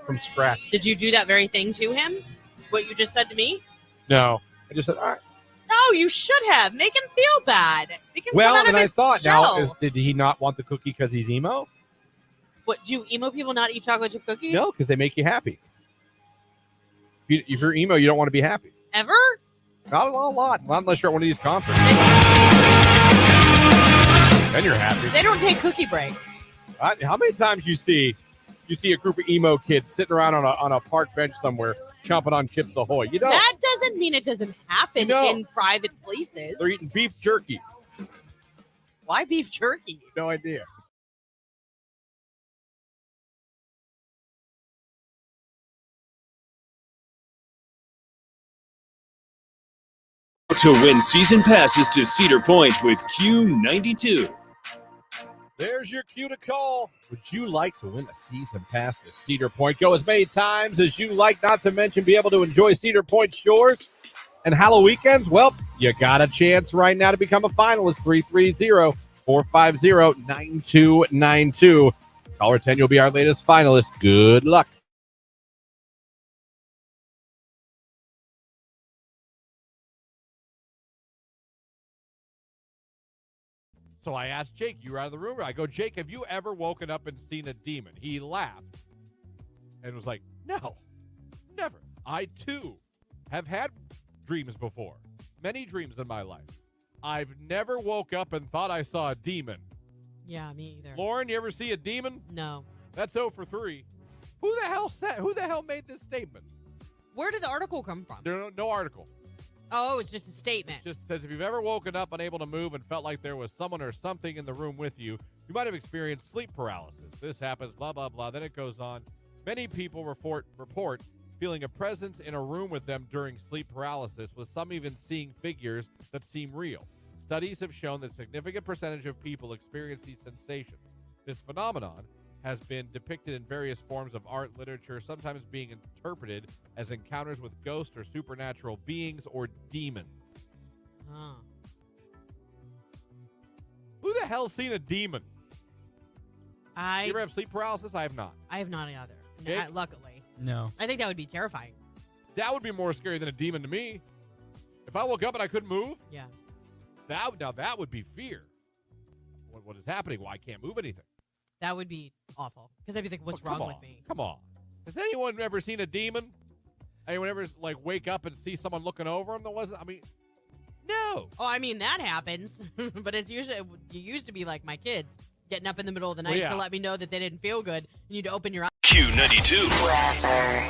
from scratch. Did you do that very thing to him? What you just said to me? No, I just said, all right. No, you should have. Make him feel bad. Make him come Well, out of and I his thought shell. did he not want the cookie because he's emo? What, do emo people not eat chocolate chip cookies? No, because they make you happy. If you're emo, you don't want to be happy. Ever? Not a lot. Not unless you're at one of these concerts. Then you're happy. They don't take cookie breaks. How many times you see a group of emo kids sitting around on a park bench somewhere chomping on Chips Ahoy? You don't. That doesn't mean it doesn't happen in private places. They're eating beef jerky. Why beef jerky? No idea. To win season passes to Cedar Point with Q92. There's your cue to call. Would you like to win a season pass to Cedar Point? Go as many times as you like, not to mention be able to enjoy Cedar Point shores and Halloween weekends. Well, you got a chance right now to become a finalist. 330-450-9292. Caller 10, you'll be our latest finalist. Good luck. So I asked Jake, you were out of the room. I go, Jake, have you ever woken up and seen a demon? He laughed and was like, no, never. I, too, have had dreams before. Many dreams in my life. I've never woke up and thought I saw a demon. Yeah, me either. Lauren, you ever see a demon? No. That's 0 for 3. Who the hell made this statement? Where did the article come from? There's no article. Oh, it's just a statement. It just says if you've ever woken up unable to move and felt like there was someone or something in the room with you, you might have experienced sleep paralysis. This happens, blah, blah, blah. Then it goes on. Many people report feeling a presence in a room with them during sleep paralysis, with some even seeing figures that seem real. Studies have shown that a significant percentage of people experience these sensations. This phenomenon has been depicted in various forms of art, literature, sometimes being interpreted as encounters with ghosts or supernatural beings or demons. Huh. Who the hell's seen a demon? You ever have sleep paralysis? I have not. I have not either. Jake? Luckily. No. I think that would be terrifying. That would be more scary than a demon to me. If I woke up and I couldn't move, Yeah. that would be fear. What is happening? Well, I can't move anything. That would be awful. Because I'd be thinking, what's Come wrong on. with me? Come on. Has anyone ever seen a demon? Anyone ever wake up and see someone looking over them that wasn't? I mean, no. Oh, I mean, that happens. But it's usually, you used to be like my kids, getting up in the middle of the night to let me know that they didn't feel good. You need to open your eyes. Q92.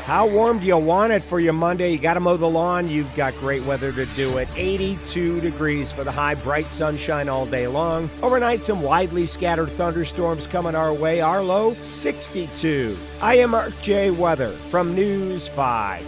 How warm do you want it for your Monday? You got to mow the lawn. You've got great weather to do it. 82 degrees for the high, bright sunshine all day long. Overnight, some widely scattered thunderstorms coming our way. Our low, 62. I am Mark J. Weather from News 5.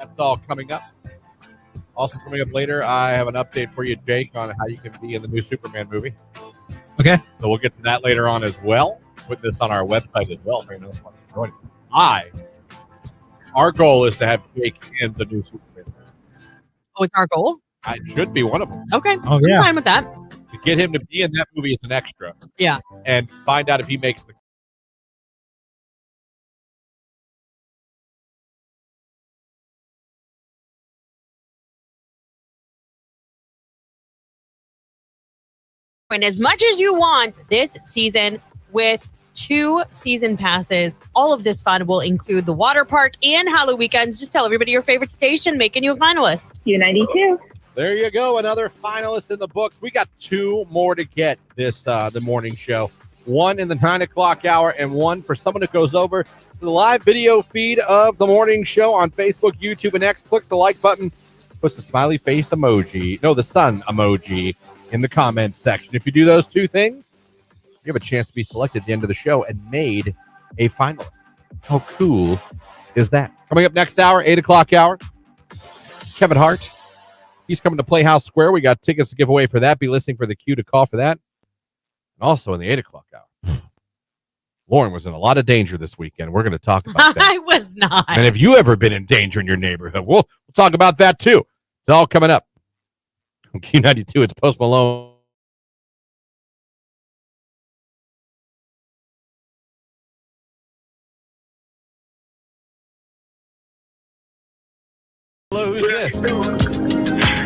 That's all coming up. Also coming up later, I have an update for you, Jake, on how you can be in the new Superman movie. Okay. So we'll get to that later on as well. Put this on our website as well. If anyone else wants to join it. Our goal is to have Jake in the new Superman movie. Oh, it's our goal? It should be one of them. Okay. Oh, I'm fine with that. To get him to be in that movie as an extra. Yeah. And find out if he makes the And as much as you want this season with 2 season passes, all of this fun will include the water park and Halloween weekends. Just tell everybody your favorite station, making you a finalist. Q92. There you go. Another finalist in the books. We got 2 more to get this the morning show. 1 in the 9 o'clock hour and 1 for someone who goes over to the live video feed of the morning show on Facebook, YouTube, and X. Clicks the like button, puts the smiley face emoji, no, the sun emoji in the comments section. If you do those 2 things, you have a chance to be selected at the end of the show and made a finalist. How cool is that? Coming up next hour, 8 o'clock hour, Kevin Hart. He's coming to Playhouse Square. We got tickets to give away for that. Be listening for the cue to call for that. And also in the 8 o'clock hour, Lauren was in a lot of danger this weekend. We're going to talk about that. I was not. And have you ever been in danger in your neighborhood? We'll talk about that too. It's all coming up. On Q92, it's Post Malone. Hello, who's this?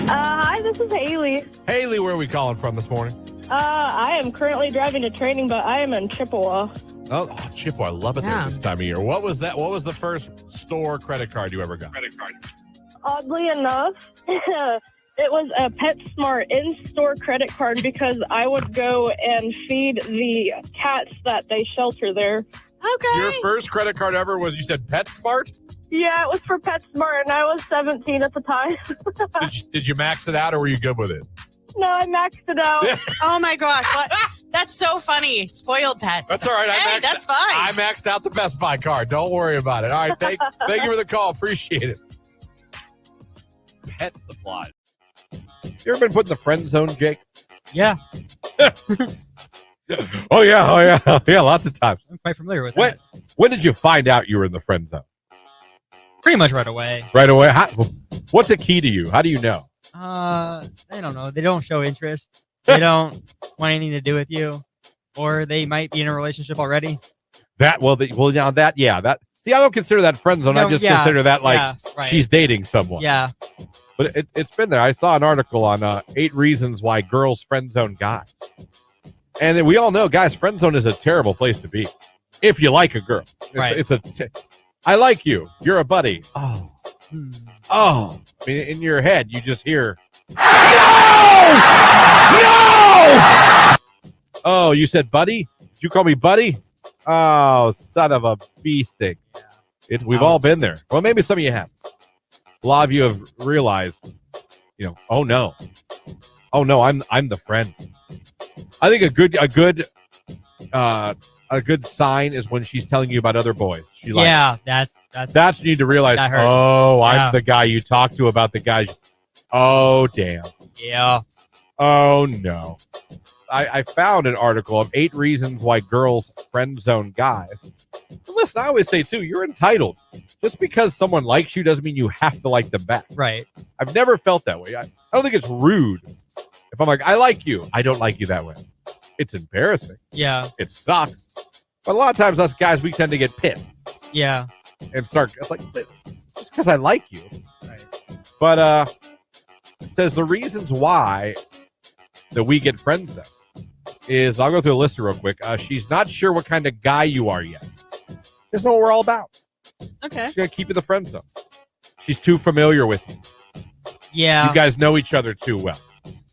Hi, this is Haley. Haley, where are we calling from this morning? I am currently driving to training, but I am in Chippewa. Oh, Chippewa, I love it there this time of year. What was that? What was the first store credit card you ever got? Oddly enough, it was a PetSmart in-store credit card because I would go and feed the cats that they shelter there. Okay. Your first credit card ever was, you said PetSmart? Yeah, it was for PetSmart, and I was 17 at the time. Did you max it out, or were you good with it? No, I maxed it out. Oh my gosh. That's so funny. Spoiled pets. That's all right. That's fine. I maxed out the Best Buy card. Don't worry about it. All right. Thank you for the call. Appreciate it. Pet supplies. You ever been put in the friend zone, Jake? Yeah. Oh, yeah. Lots of times. I'm quite familiar with that. When did you find out you were in the friend zone? Pretty much right away. Right away? What's a key to you? How do you know? I don't know. They don't show interest. They don't want anything to do with you, or they might be in a relationship already. See, I don't consider that friend zone. I just consider that like she's dating someone. Yeah. But it's been there. I saw an article on 8 reasons why girls friend zone guys. And we all know, guys, friend zone is a terrible place to be if you like a girl. I like you. You're a buddy. Oh. I mean, in your head, you just hear, no! Oh, you said buddy? Did you call me buddy? Oh, son of a bee stick. We've all been there. Well, maybe some of you have. A lot of you have realized, oh no, I'm the friend. I think a good sign is when she's telling you about other boys. That's you need to realize. That hurts. Oh, I'm the guy you talk to about the guys. Oh, damn. Yeah. Oh no. I found an article of 8 reasons why girls friend zone guys. Listen, I always say too, you're entitled. Just because someone likes you doesn't mean you have to like them back. Right. I've never felt that way. I don't think it's rude. If I'm like, I like you, I don't like you that way. It's embarrassing. Yeah. It sucks. But a lot of times us guys, we tend to get pissed. Yeah. And start, it's like, just because I like you. Right. But it says the reasons why that we get friend zoned is, I'll go through the list real quick. She's not sure what kind of guy you are yet. Doesn't know what we're all about. Okay. She's going to keep you the friend zone. She's too familiar with you. Yeah. You guys know each other too well.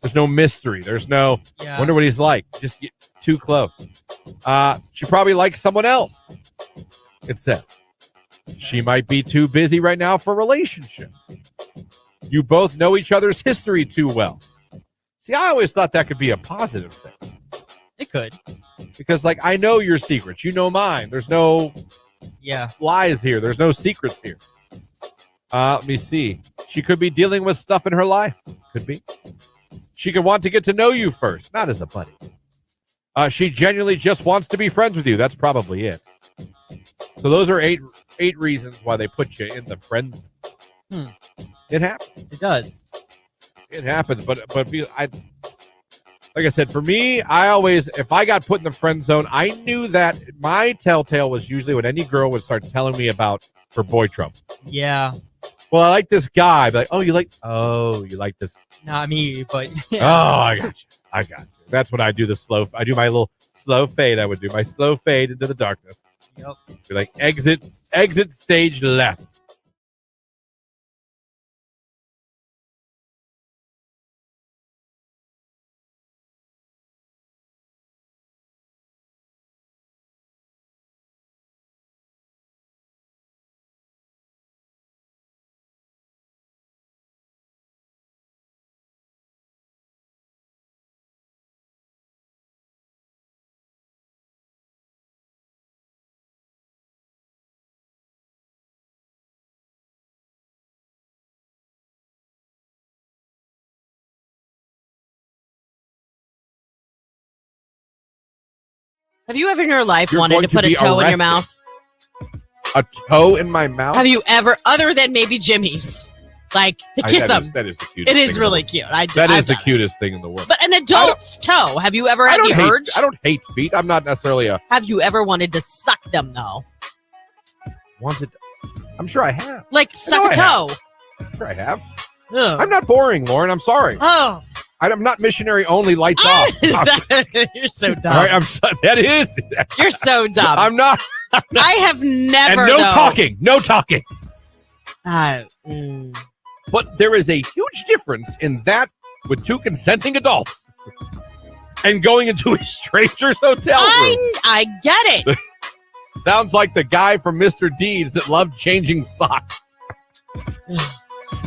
There's no mystery. There's no, wonder what he's like. Just get too close. She probably likes someone else. It says. She might be too busy right now for a relationship. You both know each other's history too well. See, I always thought that could be a positive thing. It could. Because, like, I know your secrets. You know mine. There's no lies here. There's no secrets here. Let me see. She could be dealing with stuff in her life. Could be. She could want to get to know you first, not as a buddy. She genuinely just wants to be friends with you. That's probably it. So those are eight reasons why they put you in the friend zone. It happens. It does. It happens, but like I said, for me, I always, if I got put in the friend zone, I knew that my telltale was usually when any girl would start telling me about her boy trouble. Yeah. Well, I like this guy. But you like this. Not me, but Oh, I got you. That's when I do I do my little slow fade. I would do my slow fade into the darkness. Yep. Be like, exit stage left. Have you ever in your life You're wanted going to to put a be toe in your arrested. mouth? A toe in my mouth? Have you ever, other than maybe Jimmy's, like to kiss them? That is the cutest It is thing really in the cute. world. That is the cutest thing in the world. But an adult's toe, have you ever had the urge? I don't hate feet. I'm not necessarily Have you ever wanted to suck them though? wanted. I'm sure I have. Like suck a I have. toe? I'm sure I have. Ugh. I'm not boring, Lauren. I'm sorry. Oh, I'm not missionary only. Lights off. you're so dumb. All right, that is. You're so dumb. I'm not. I have never. And no though. talking. No talking. Mm. But there is a huge difference in that with two consenting adults and going into a stranger's hotel room. I get it. Sounds like the guy from Mr. Deeds that loved changing socks.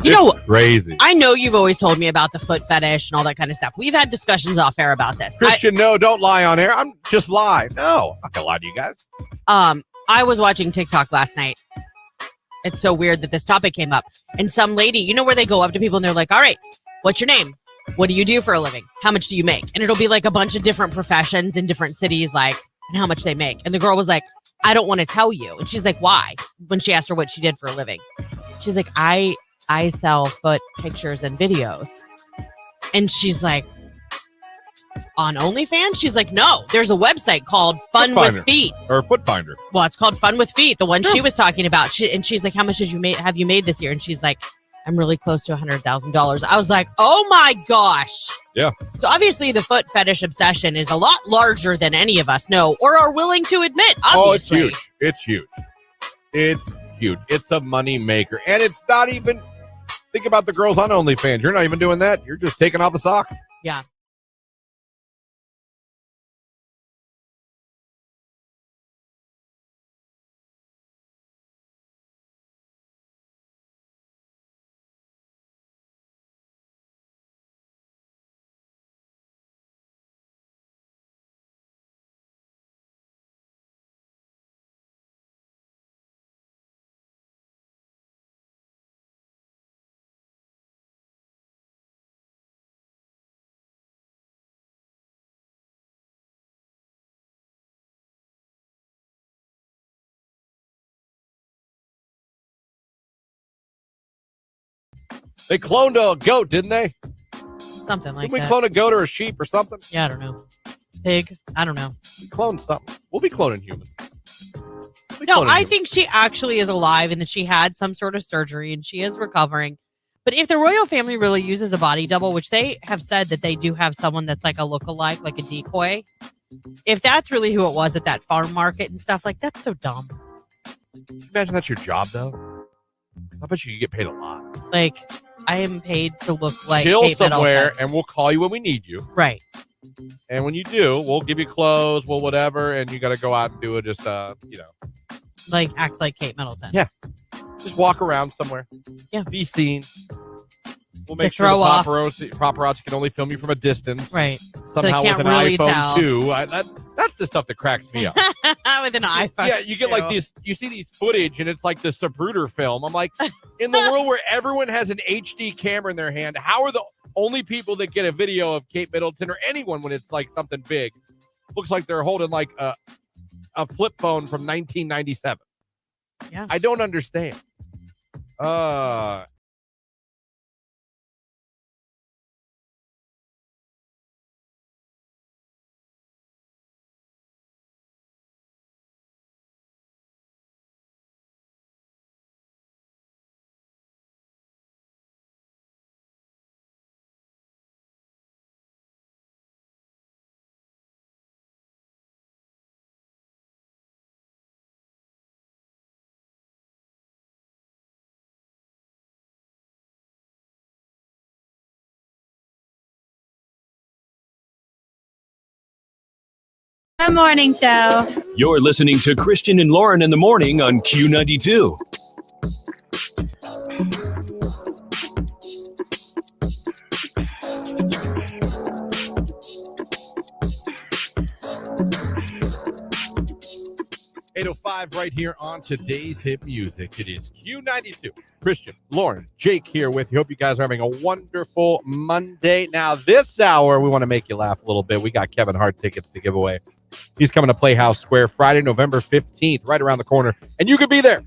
You know, crazy. I know you've always told me about the foot fetish and all that kind of stuff. We've had discussions off air about this. Christian, no, don't lie on air. I'm just lie. No, I'm not gonna lie to you guys. I was watching TikTok last night. It's so weird that this topic came up. And some lady, you know where they go up to people and they're like, all right, what's your name? What do you do for a living? How much do you make? And it'll be like a bunch of different professions in different cities, like, and how much they make. And the girl was like, I don't want to tell you. And she's like, why? When she asked her what she did for a living. She's like, I sell foot pictures and videos. And she's like, on OnlyFans? She's like, no, there's a website called Fun with Feet. Or Foot Finder. Well, it's called Fun with Feet, the one she was talking about. She's like, how much have you made this year? And she's like, I'm really close to $100,000. I was like, oh my gosh. Yeah. So obviously the foot fetish obsession is a lot larger than any of us know or are willing to admit, obviously. Oh, it's huge. It's huge. It's huge. It's a money maker. And it's not even, think about the girls on OnlyFans. You're not even doing that. You're just taking off a sock. Yeah. They cloned a goat, didn't they? Something like Didn't we that. clone a goat or a sheep or something? Yeah, I don't know. Pig. I don't know. We cloned something. We'll be cloning humans. No, I think she actually is alive and that she had some sort of surgery and she is recovering. But if the royal family really uses a body double, which they have said that they do have someone that's like a lookalike, like a decoy, if that's really who it was at that farm market and stuff, like that's so dumb. Imagine that's your job, though. I bet you get paid a lot. Like, I am paid to look like Chill Kate somewhere, Middleton. and we'll call you when we need you. Right. And when you do, we'll give you clothes, we'll whatever, and you got to go out and do it. Just Like, act like Kate Middleton. Yeah. Just walk around somewhere. Yeah. Be seen. We'll make To sure the throw off. paparazzi can only film you from a distance. Right. Somehow can't with an really iPhone tell. 2. That's the stuff that cracks me up. With an iPhone. Yeah, you get like these. You see these footage, and it's like the Zapruder film. I'm like, in the world where everyone has an HD camera in their hand, how are the only people that get a video of Kate Middleton or anyone when it's like something big? Looks like they're holding like a flip phone from 1997. Yeah. I don't understand. The morning show. You're listening to Christian and Lauren in the morning on Q92. .805 right here on today's hit music. It is Q92. Christian, Lauren, Jake here with you. Hope you guys are having a wonderful Monday. Now, this hour, we want to make you laugh a little bit. We got Kevin Hart tickets to give away. He's coming to Playhouse Square Friday, November 15th, right around the corner. And you could be there.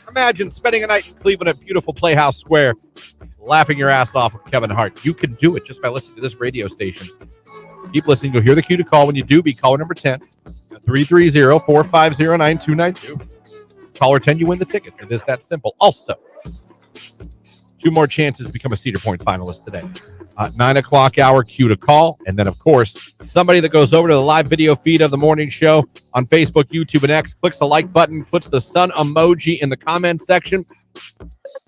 Imagine spending a night in Cleveland at beautiful Playhouse Square, laughing your ass off with Kevin Hart. You can do it just by listening to this radio station. Keep listening. You'll hear the cue to call. When you do, be caller number 10. 330-450-9292. Caller 10, you win the tickets. It is that simple. Also, 2 more chances to become a Cedar Point finalist today. 9 o'clock hour, cue to call. And then, of course, somebody that goes over to the live video feed of the morning show on Facebook, YouTube, and X, clicks the like button, puts the sun emoji in the comment section.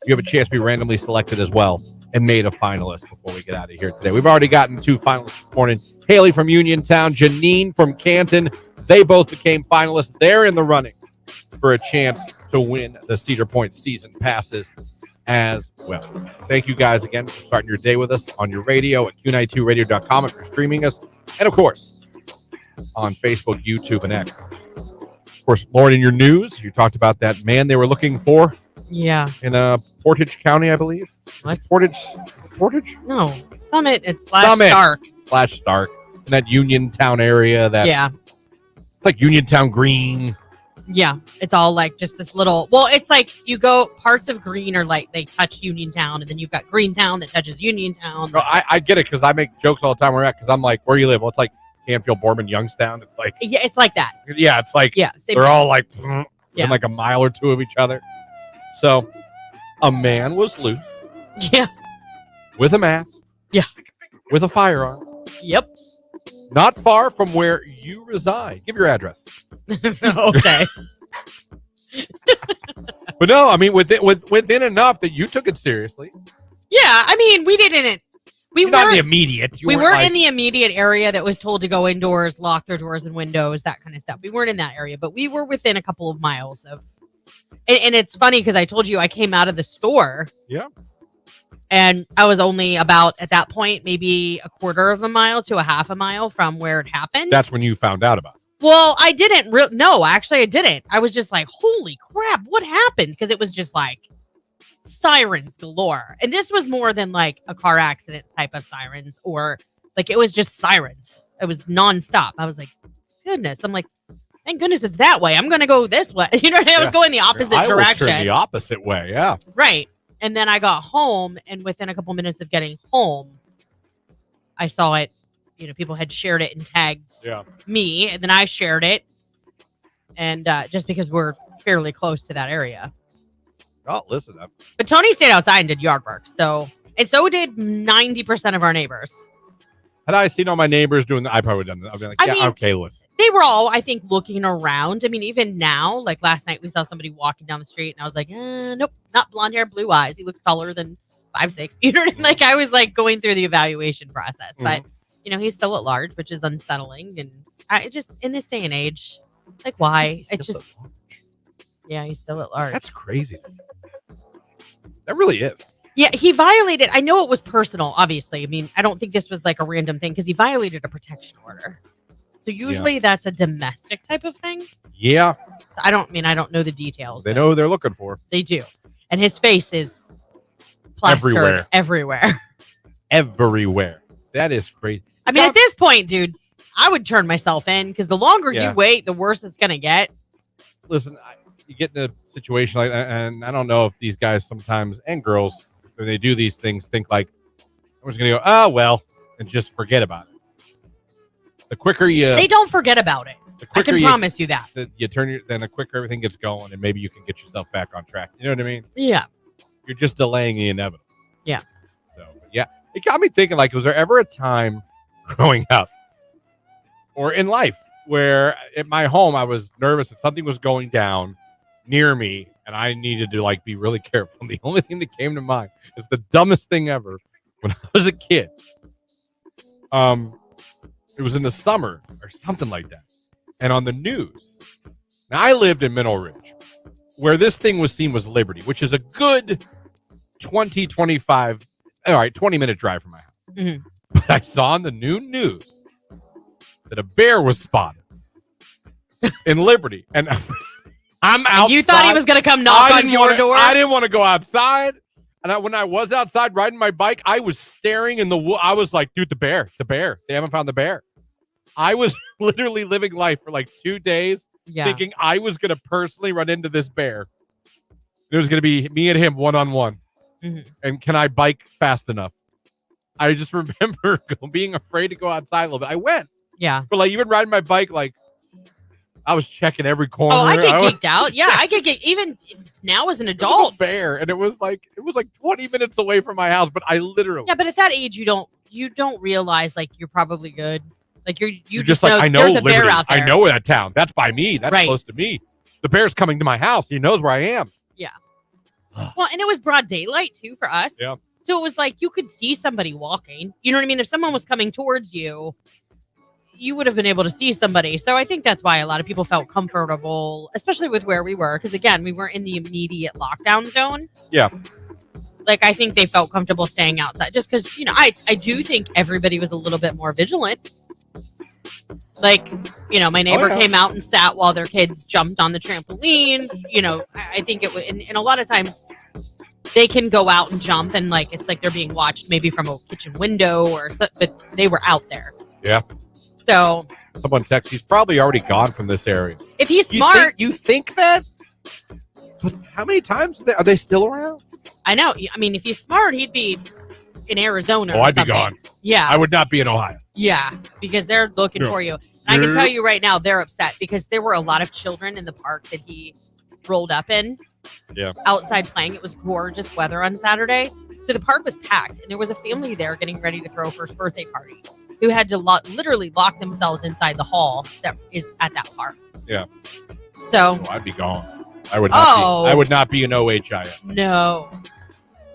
You have a chance to be randomly selected as well and made a finalist before we get out of here today. We've already gotten 2 finalists this morning. Haley from Uniontown, Janine from Canton. They both became finalists. They're in the running for a chance to win the Cedar Point season passes as well. Thank you guys again for starting your day with us on your radio at Q92radio.com if you're streaming us. And, of course, on Facebook, YouTube, and X. Of course, Lauren, in your news, you talked about that man they were looking for. Yeah. In Portage County, I believe. What? Portage? No. Summit. It's Summit. Stark. In that Uniontown area. Yeah. It's like Uniontown Green. Yeah. It's all like just this little. Well, it's like you go. Parts of Green are like they touch Uniontown, and then you've got Greentown that touches Uniontown. No, I get it because I make jokes all the time where I'm at because I'm like, where you live? Well, it's like Canfield, Boardman, Youngstown. It's like. Yeah, it's like that. Yeah, it's like. Yeah. They're all like. Yeah. Within like a mile or 2 of each other. So, a man was loose. Yeah. With a mask. Yeah. With a firearm. Yep. Not far from where you reside. Give your address. Okay. But no, I mean, within enough that you took it seriously. Yeah, I mean, we didn't. We not in weren't the immediate. We weren't in the immediate area that was told to go indoors, lock their doors and windows, that kind of stuff. We weren't in that area, but we were within a couple of miles of. And it's funny because I told you I came out of the store. Yeah. And I was only about, at that point, maybe a quarter of a mile to a half a mile from where it happened. That's when you found out about it. Well, I didn't. No, actually, I didn't. I was just like, holy crap, what happened? Because it was just like sirens galore. And this was more than like a car accident type of sirens, or like it was just sirens. It was nonstop. I was like, goodness. I'm like, thank goodness it's that way. I'm going to go this way. You know, I was going the opposite I direction. turn the opposite way, yeah. Right. And then I got home, and within a couple minutes of getting home, I saw it. You know, people had shared it and tagged me, and then I shared it. And just because we're fairly close to that area. Oh, listen up. But Tony stayed outside and did yard work. So did 90% of our neighbors. Had I seen all my neighbors doing that, I probably would have done that. I'd be like, yeah, okay, listen. They were all, I think, looking around. I mean, even now, like last night, we saw somebody walking down the street, and I was like, nope, not blonde hair, blue eyes. He looks taller than 5'6". You know what I mean? Like, I was like going through the evaluation process. But, you know, he's still at large, which is unsettling. And I just, in this day and age, like, why? It just, yeah, he's still at large. That's crazy. That really is. Yeah, he violated. I know it was personal, obviously. I mean, I don't think this was like a random thing because he violated a protection order. So usually that's a domestic type of thing. Yeah. So I don't know the details. They but know who they're looking for. They do. And his face is plastered everywhere. Everywhere. That is crazy. I mean, at this point, dude, I would turn myself in because the longer Yeah. you wait, the worse it's going to get. Listen, you get in a situation like that, and I don't know if these guys sometimes, and girls, when they do these things, think like, I'm just going to go, oh, well, and just forget about it. The quicker you... They don't forget about it. The I can quicker promise you that. You then the quicker everything gets going, and maybe you can get yourself back on track. You know what I mean? Yeah. You're just delaying the inevitable. Yeah. So, yeah. It got me thinking, like, was there ever a time growing up or in life where at my home I was nervous that something was going down near me and I needed to, like, be really careful? And the only thing that came to mind is the dumbest thing ever when I was a kid. It was in the summer or something like that. And on the news, now I lived in Mineral Ridge, where this thing was seen was Liberty, which is a good 20 minute drive from my house. Mm-hmm. But I saw on the new news that a bear was spotted in Liberty. And I'm outside. And you thought he was going to come knock on your door? I didn't want to go outside. And when I was outside riding my bike, I was staring in the woods. I was like, dude, the bear. They haven't found the bear. I was literally living life for like 2 days thinking I was going to personally run into this bear. It was going to be me and him one-on-one. Mm-hmm. And can I bike fast enough? I just remember being afraid to go outside a little bit. I went. Yeah. But like even riding my bike, like I was checking every corner. Oh, I get geeked out. Yeah, I get geeked. Even now as an adult. Bear. And it was like 20 minutes away from my house. But I literally. Yeah, but at that age, you don't realize like you're probably good. Like you're just like, know I know there's a Liberty. bear out there. I know that town. That's by me. That's close to me. The bear's coming to my house. He knows where I am. Yeah. Well, and it was broad daylight too for us. Yeah. So it was like you could see somebody walking. You know what I mean? If someone was coming towards you, you would have been able to see somebody. So I think that's why a lot of people felt comfortable, especially with where we were. Because again, we weren't in the immediate lockdown zone. Yeah. Like I think they felt comfortable staying outside just because, I do think everybody was a little bit more vigilant. Like, my neighbor came out and sat while their kids jumped on the trampoline. I think it would, and a lot of times they can go out and jump and like, it's like they're being watched maybe from a kitchen window or something, but they were out there. Yeah. So someone texts, he's probably already gone from this area. If he's smart. You think that? But how many times are they still around? I know. I mean, if he's smart, he'd be in Arizona. I'd something. be gone. Yeah. I would not be in Ohio. Yeah, because they're looking for you. And I can tell you right now, they're upset because there were a lot of children in the park that he rolled up in. Yeah. Outside playing. It was gorgeous weather on Saturday. So the park was packed. And there was a family there getting ready to throw a first birthday party who had to literally lock themselves inside the hall that is at that park. Yeah. So. Oh, I'd be gone. I would not be an OHIM. No.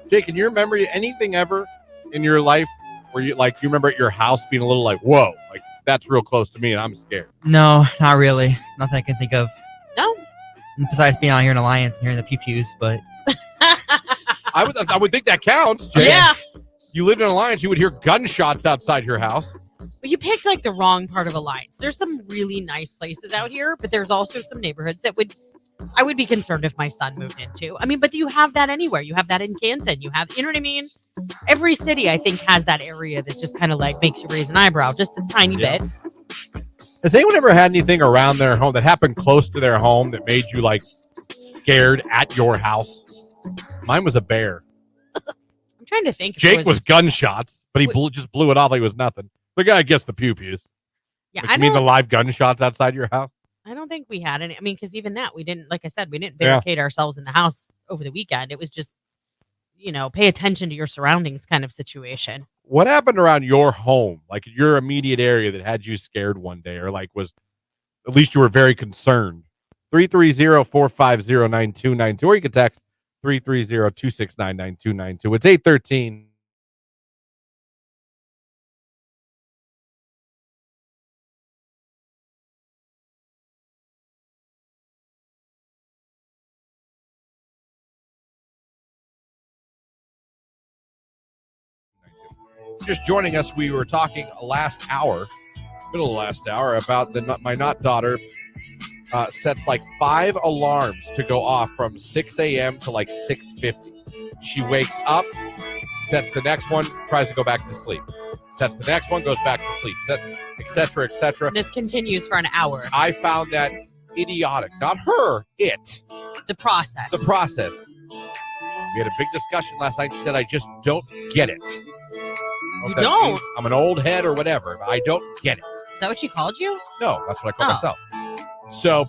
Jake, can you remember anything ever in your life where you remember at your house being a little like, whoa, like that's real close to me and I'm scared? No, not really. Nothing I can think of. No. Besides being out here in Alliance and hearing the pew-pews, but I would think that counts, Jake. Yeah. You lived in Alliance, you would hear gunshots outside your house. But you picked like the wrong part of Alliance. There's some really nice places out here, but there's also some neighborhoods that I would be concerned if my son moved into. I mean, but you have that anywhere. You have that in Canton. You have, you know what I mean? Every city, I think, has that area that's just kind of like makes you raise an eyebrow just a tiny bit. Has anyone ever had anything around their home that happened close to their home that made you like scared at your house? Mine was a bear. I'm trying to think. Jake was gunshots, but he just blew it off like it was nothing. But I guess the pew-pews. Yeah, I mean the live gunshots outside your house? I don't think we had any. I mean, because even that, we didn't, like I said, we didn't barricade ourselves in the house over the weekend. It was just, pay attention to your surroundings kind of situation. What happened around your home, like your immediate area that had you scared one day or like was, at least you were very concerned? 330-450-9292 or you can text 330-269-9292. It's 8:13. just joining us, we were talking middle of last hour, about my not daughter sets like 5 alarms to go off from 6 a.m. to like 6:50. She wakes up, sets the next one, tries to go back to sleep. Sets the next one, goes back to sleep, etc., etc. This continues for an hour. I found that idiotic. Not her, it. The process. The process. We had a big discussion last night. She said, I just don't get it. You don't? I'm an old head or whatever, but I don't get it. Is that what she called you? No, that's what I call myself. So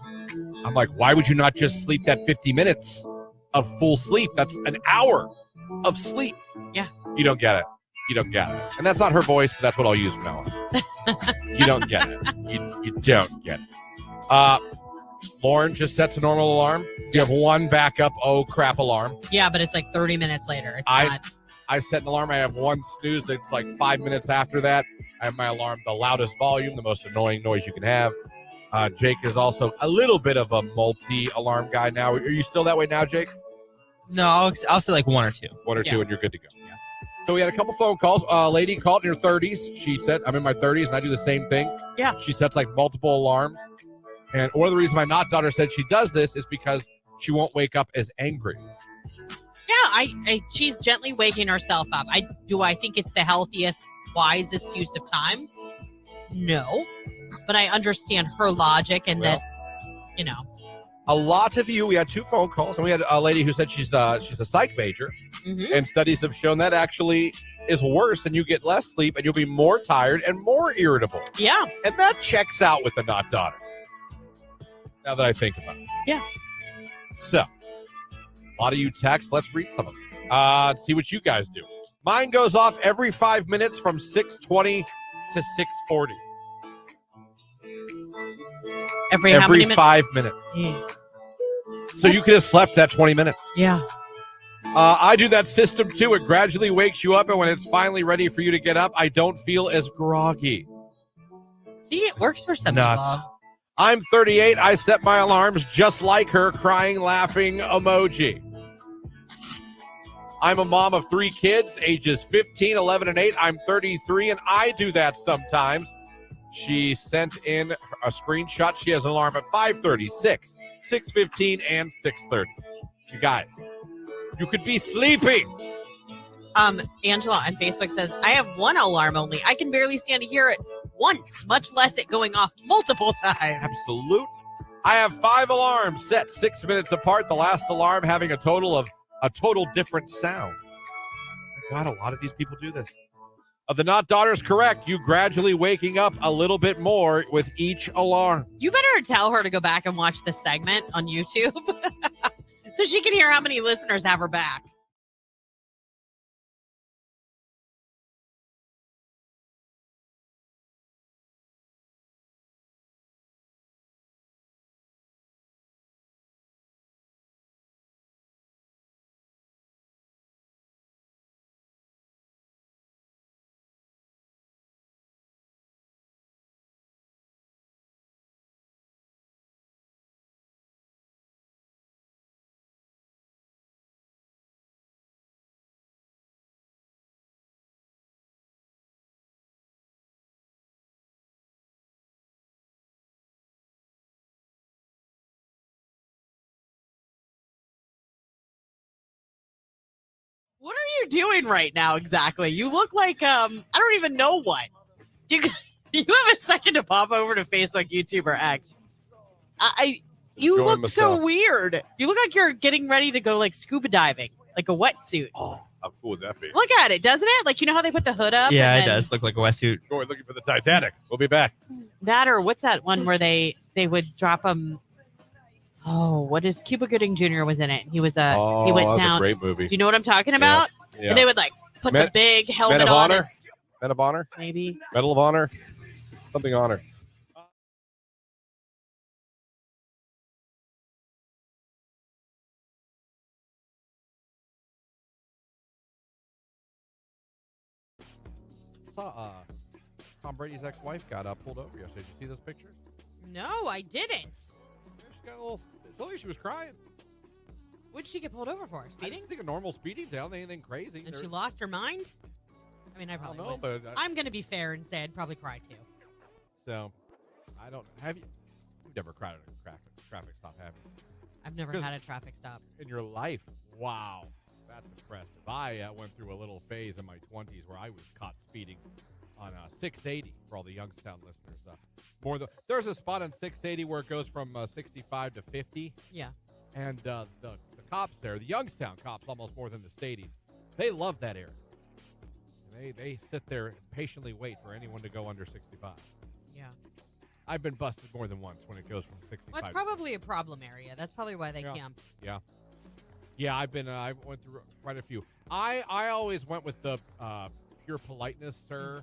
I'm like, why would you not just sleep that 50 minutes of full sleep? That's an hour of sleep. Yeah. You don't get it. You don't get it. And that's not her voice, but that's what I'll use from now on. You don't get it. You don't get it. Lauren just sets a normal alarm. You have one backup, oh crap alarm. Yeah, but it's like 30 minutes later. I set an alarm. I have one snooze that's like 5 minutes after that. I have my alarm, the loudest volume, the most annoying noise you can have. Jake is also a little bit of a multi-alarm guy now. Are you still that way now, Jake? No, I'll say like 1 or 2. 1 or 2 and you're good to go. Yeah. So we had a couple phone calls. A lady called in her 30s. She said, I'm in my 30s and I do the same thing. Yeah. She sets like multiple alarms. And one of the reasons my not daughter said she does this is because she won't wake up as angry. Yeah, she's gently waking herself up. I think it's the healthiest, wisest use of time? No. But I understand her logic and that, A lot of you, we had 2 phone calls, and we had a lady who said she's a psych major, and studies have shown that actually is worse, and you get less sleep, and you'll be more tired and more irritable. Yeah. And that checks out with the not daughter, now that I think about it. Yeah. So, a lot of you text. Let's read some of them. See what you guys do. Mine goes off every 5 minutes from 6:20 to 6:40. Every how many 5 minutes. Yeah. So you could have slept that 20 minutes. Yeah. I do that system too. It gradually wakes you up, and when it's finally ready for you to get up, I don't feel as groggy. See, it works for some Nuts. people. I'm 38. I set my alarms just like her, crying, laughing emoji. I'm a mom of 3 kids, ages 15, 11, and 8. I'm 33, and I do that sometimes. She sent in a screenshot. She has an alarm at 5:30, 6, 6:15, and 6:30. You guys, you could be sleeping. Angela on Facebook says, I have 1 alarm only. I can barely stand to hear it once, much less it going off multiple times. Absolutely. I have 5 alarms set 6 minutes apart. The last alarm having a total different sound. My God, a lot of these people do this. The not daughter's correct. You gradually waking up a little bit more with each alarm. You better tell her to go back and watch this segment on YouTube so she can hear how many listeners have her back. What are you doing right now exactly? You look like I don't even know what. You have a second to pop over to Facebook, YouTube, or X. You look so weird. You look like you're getting ready to go like scuba diving, like a wetsuit. Oh, how cool would that be? Look at it, doesn't it? Like, you know how they put the hood up? Yeah, it does look like a wetsuit. We're looking for the Titanic. We'll be back. That, or what's that one where they would drop them? Oh, what is Cuba Gooding Jr. was in it? He was he went down. A great movie. Do you know what I'm talking about? Yeah. And they would like put the big helmet Men of on. Honor? Men of Honor? Maybe. Medal of Honor? Something honor. Saw Tom Brady's ex-wife got pulled over yesterday. Did you see those pictures? No, I didn't. She got a little. It looked like she was crying. What did she get pulled over for? I Speeding? just think a normal speeding down, anything crazy. And she lost her mind? I mean, I probably know, would. but I'm going to be fair and say I'd probably cry too. so I don't have you. You've never cried at a traffic stop, have you? I've never had a traffic stop. In your life? Wow, that's impressive. I went through a little phase in my 20s where I was caught speeding on 680 for all the Youngstown listeners. There's a spot on 680 where it goes from 65 to 50. Yeah. And the cops there, the Youngstown cops, almost more than the Stadies, they love that area. They sit there and patiently wait for anyone to go under 65. Yeah. I've been busted more than once when it goes from 65. Well, it's probably a problem area. That's probably why they camp. Yeah. Yeah, I went through quite a few. I always went with the pure politeness, sir,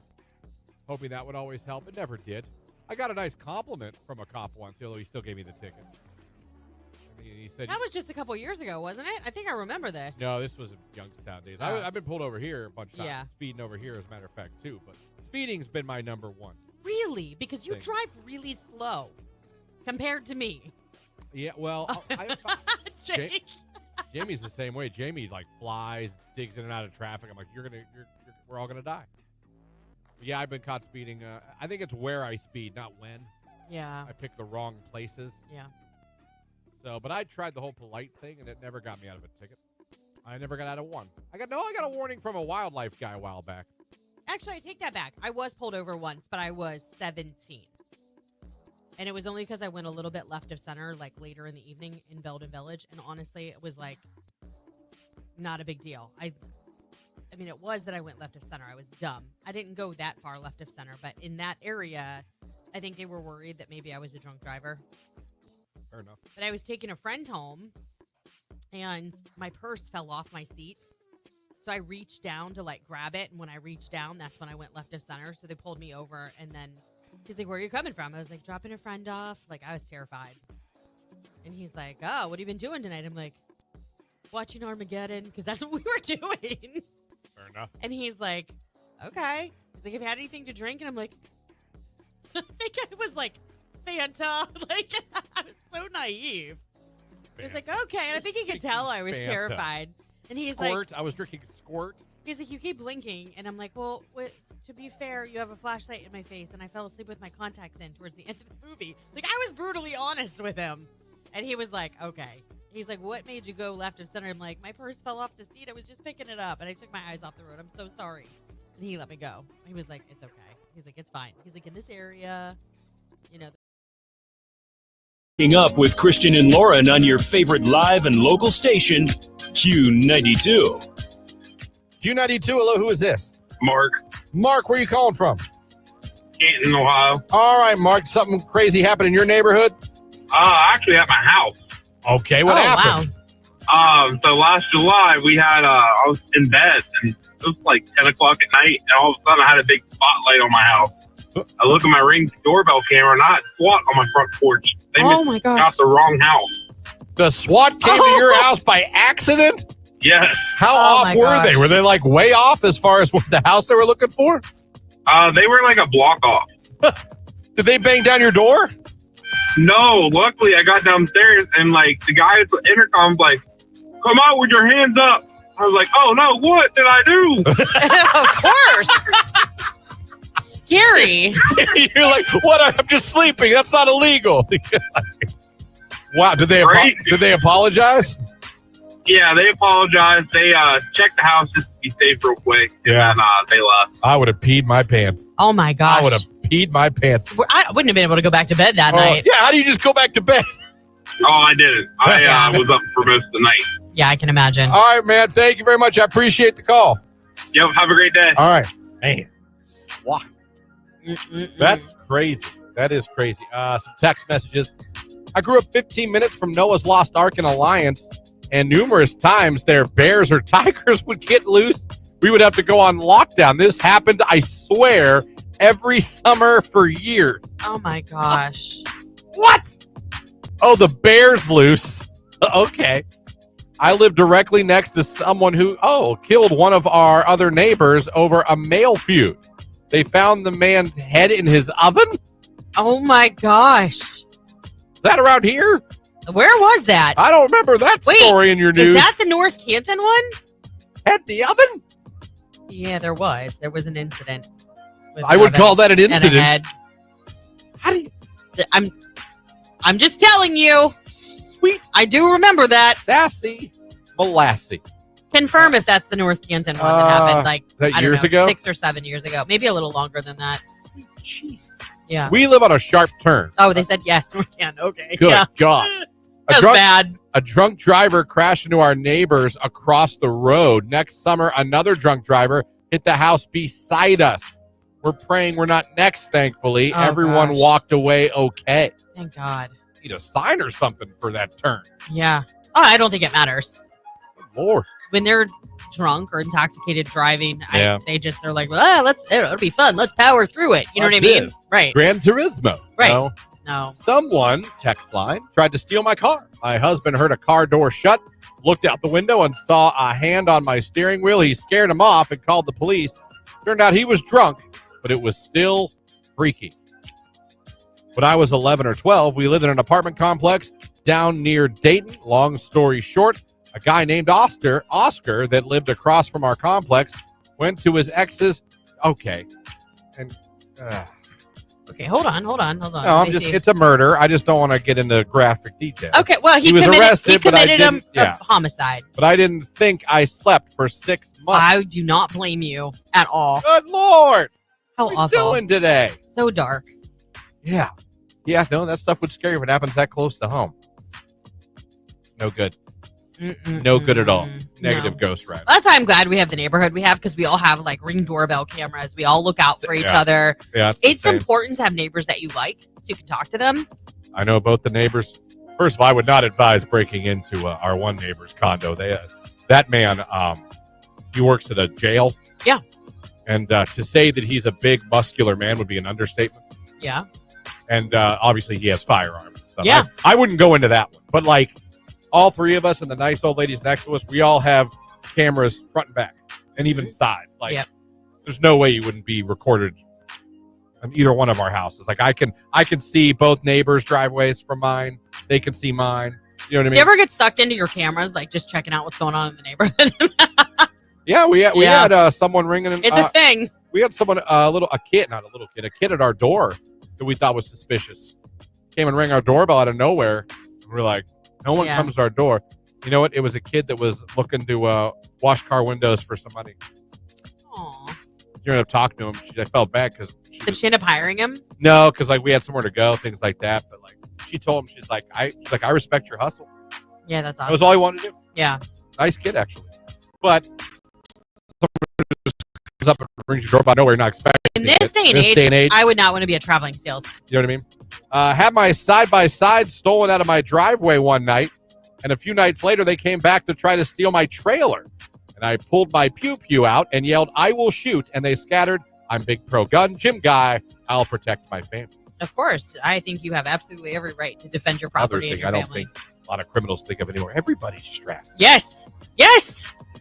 hoping that would always help. It never did. I got a nice compliment from a cop once, although he still gave me the ticket. He said that was just a couple years ago, wasn't it? I think I remember this. No, this was Youngstown days. I've been pulled over here a bunch of times. Yeah. Speeding over here, as a matter of fact, too. But speeding's been my number one. Really? Because you drive really slow compared to me. Yeah, well, Jake. Jamie's the same way. Jamie flies, digs in and out of traffic. I'm like, we're all gonna die. But yeah, I've been caught speeding. I think it's where I speed, not when. Yeah. I pick the wrong places. Yeah. So, but I tried the whole polite thing, and it never got me out of a ticket. I never got out of one. I got a warning from a wildlife guy a while back. Actually, I take that back. I was pulled over once, but I was 17. And it was only because I went a little bit left of center, later in the evening in Belden Village. And honestly, it was not a big deal. I mean, it was that I went left of center. I was dumb. I didn't go that far left of center, but in that area, I think they were worried that maybe I was a drunk driver. Fair enough. But I was taking a friend home, and my purse fell off my seat. So I reached down to grab it, and when I reached down, that's when I went left of center. So they pulled me over, and then he's like, "Where are you coming from?" I was like, "Dropping a friend off." I was terrified. And he's like, "Oh, what have you been doing tonight?" I'm like, "Watching Armageddon," because that's what we were doing. Fair enough. And he's like, "Okay." He's like, "Have you had anything to drink?" And I'm like, I think I was Fanta. I was so naive. He was like, "Okay." And I think he could tell I was terrified. And he's Squirt. I was drinking Squirt. He's like, "You keep blinking." And I'm like, "Well, to be fair, you have a flashlight in my face, and I fell asleep with my contacts in towards the end of the movie." I was brutally honest with him. And he was like, "Okay." He's like, "What made you go left of center?" I'm like, "My purse fell off the seat. I was just picking it up, and I took my eyes off the road. I'm so sorry." And he let me go. He was like, "It's okay." He's like, "It's fine." He's like, "In this area, Up with Christian and Lauren on your favorite live and local station, Q92. Q92, hello, who is this? Mark. Mark, where are you calling from? Canton, Ohio. All right, Mark, something crazy happened in your neighborhood? Actually at my house. Okay, what happened? Wow. So last July we had, I was in bed and it was 10 o'clock at night and all of a sudden I had a big spotlight on my house. I look at my Ring doorbell camera and I had SWAT on my front porch. They my gosh. got the wrong house. The SWAT came to your house by accident? Yes. How off were they? Were they way off as far as what the house they were looking for? They were a block off. Did they bang down your door? No, luckily I got downstairs and the guy at the intercom's like, "Come out with your hands up." I was like, "Oh no, what did I do?" Of course. Scary. You're like, "What? I'm just sleeping. That's not illegal." Wow. Did they apologize? Yeah, they apologized. They checked the house just to be safe real quick. Yeah. And they left. I would have peed my pants. Oh my gosh. I would have peed my pants. I wouldn't have been able to go back to bed that night. Yeah, how do you just go back to bed? Oh, I didn't. I was up for most of the night. Yeah, I can imagine. All right, man. Thank you very much. I appreciate the call. Yep, have a great day. All right. Man. Wow. That's crazy. That is crazy. Some text messages. I grew up 15 minutes from Noah's Lost Ark and Alliance, and numerous times their bears or tigers would get loose. We would have to go on lockdown. This happened, I swear, every summer for years. Oh my gosh. What? Oh, the bear's loose. Okay. I live directly next to someone who, killed one of our other neighbors over a mail feud. They found the man's head in his oven? Oh my gosh. Is that around here? Where was that? I don't remember that story in your news. Is that the North Canton one? At the oven? Yeah, there was. There was an incident. With I would Evan call that an and a incident. head. How do you? I'm just telling you. Sweet. I do remember that. Sassy. Molassy. Confirm if that's the North Canton one that happened like that I don't years know, ago? 6 or 7 years ago. Maybe a little longer than that. Sweet Jesus. Yeah. We live on a sharp turn. Oh, they said yes, North Canton. Okay. Good Yeah. God. That was bad. A drunk driver crashed into our neighbors across the road. Next summer, another drunk driver hit the house beside us. We're praying we're not next, thankfully. Oh, Everyone gosh. walked away okay. Thank God. Need a sign or something for that turn. Yeah. Oh, I don't think it matters. Lord. When they're drunk or intoxicated driving, Yeah. they're like, well, it'll be fun. Let's power through it. You know what I mean? This. Right. Gran Turismo. Right. No. No. Someone, text line, tried to steal my car. My husband heard a car door shut, looked out the window and saw a hand on my steering wheel. He scared him off and called the police. Turned out he was drunk, but it was still freaky. When I was 11 or 12, we lived in an apartment complex down near Dayton. Long story short, a guy named Oscar that lived across from our complex went to his ex's. Okay. And Okay, hold on. no, Let me see. it's a murder. I just don't want to get into graphic details. Okay, well, he was committed, arrested, he but I committed didn't- a homicide. But I didn't think I slept for 6 months. I do not blame you at all. Good Lord. How What are awful. we doing today? So dark. Yeah. Yeah, no, that stuff would scare you if it happens that close to home. No good. No good at all. Negative No. ghost ride. That's why I'm glad we have the neighborhood we have, because we all have like Ring doorbell cameras. We all look out for each Yeah. other. Yeah, it's the It's same. important to have neighbors that you like so you can talk to them. I know both the neighbors. First of all, I would not advise breaking into our one neighbor's condo. That man, he works at a jail. Yeah. And to say that he's a big, muscular man would be an understatement. Yeah. And obviously he has firearms and stuff. Yeah. I wouldn't go into that one. But like all three of us and the nice old ladies next to us, we all have cameras front and back and even sides. Like Yep. there's no way you wouldn't be recorded on either one of our houses. Like I can see both neighbors' driveways from mine. They can see mine. You know what I mean? You ever get sucked into your cameras, like just checking out what's going on in the neighborhood? Yeah, we Yeah. had someone ringing. It's a thing. We had someone, a kid at our door that we thought was suspicious. Came and rang our doorbell out of nowhere. And we're like, no one Yeah. comes to our door. You know what? It was a kid that was looking to wash car windows for some money. Aw. You ended up talking to him. I felt bad because Did she end up hiring him? no, because like we had somewhere to go, things like that. But like she told him, she's like, I respect your hustle. Yeah, that's That awesome. was all he wanted to do. Yeah. Nice kid, actually. But someone just comes up and rings your doorbell out of nowhere, you're not expecting. In this it. day and This age, day and age, I would not want to be a traveling salesman. you know what I mean? Had my side-by-side stolen out of my driveway one night, and a few nights later, they came back to try to steal my trailer. And I pulled my pew-pew out and yelled, I will shoot, and they scattered. I'm big pro-gun, gym guy. I'll protect my family. Of course, I think you have absolutely every right to defend your Other property and thing your I don't family. think a lot of criminals think of anymore. Everybody's strapped. Yes,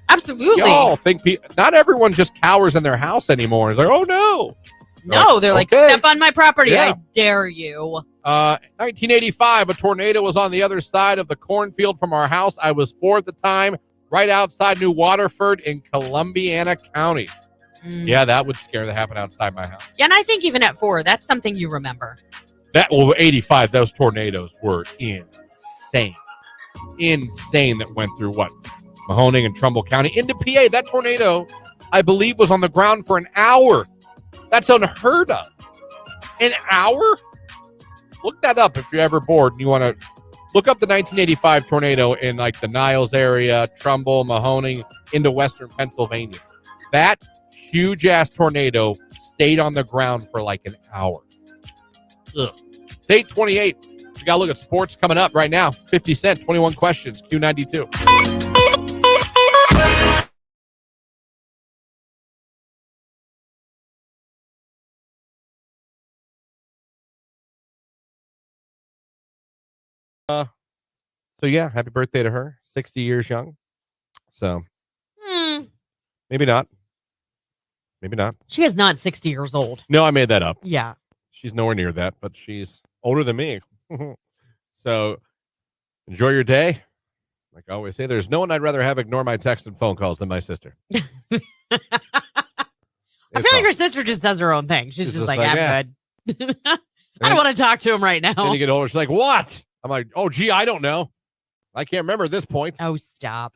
absolutely. Y'all think not everyone just cowers in their house anymore. It's like, oh no. No, they're like, okay. step on my property. Yeah. I dare you. 1985, a tornado was on the other side of the cornfield from our house. I was 4 at the time, right outside New Waterford in Columbiana County. Yeah, that would scare the happen outside my house. Yeah, and I think even at 4, that's something you remember. 85, those tornadoes were insane. Insane that went through what? Mahoning and Trumbull County into PA. That tornado, I believe, was on the ground for an hour. That's unheard of. An hour? Look that up if you're ever bored and you want to look up the 1985 tornado in like the Niles area, Trumbull, Mahoning, into western Pennsylvania. That huge ass tornado stayed on the ground for like an hour. Ugh. It's 8:28. We got to look at sports coming up right now. 50 Cent, 21 questions, Q92. So yeah, happy birthday to her. 60 years young. So maybe not. Maybe not. She is not 60 years old. No, I made that up. Yeah. She's nowhere near that, but she's older than me. So enjoy your day. Like I always say, there's no one I'd rather have ignore my texts and phone calls than my sister. I feel like your sister just does her own thing. She's just like, I'm good. I don't want to talk to him right now. Then you get older, she's like, what? I'm like, oh, gee, I don't know. I can't remember at this point. Oh, stop.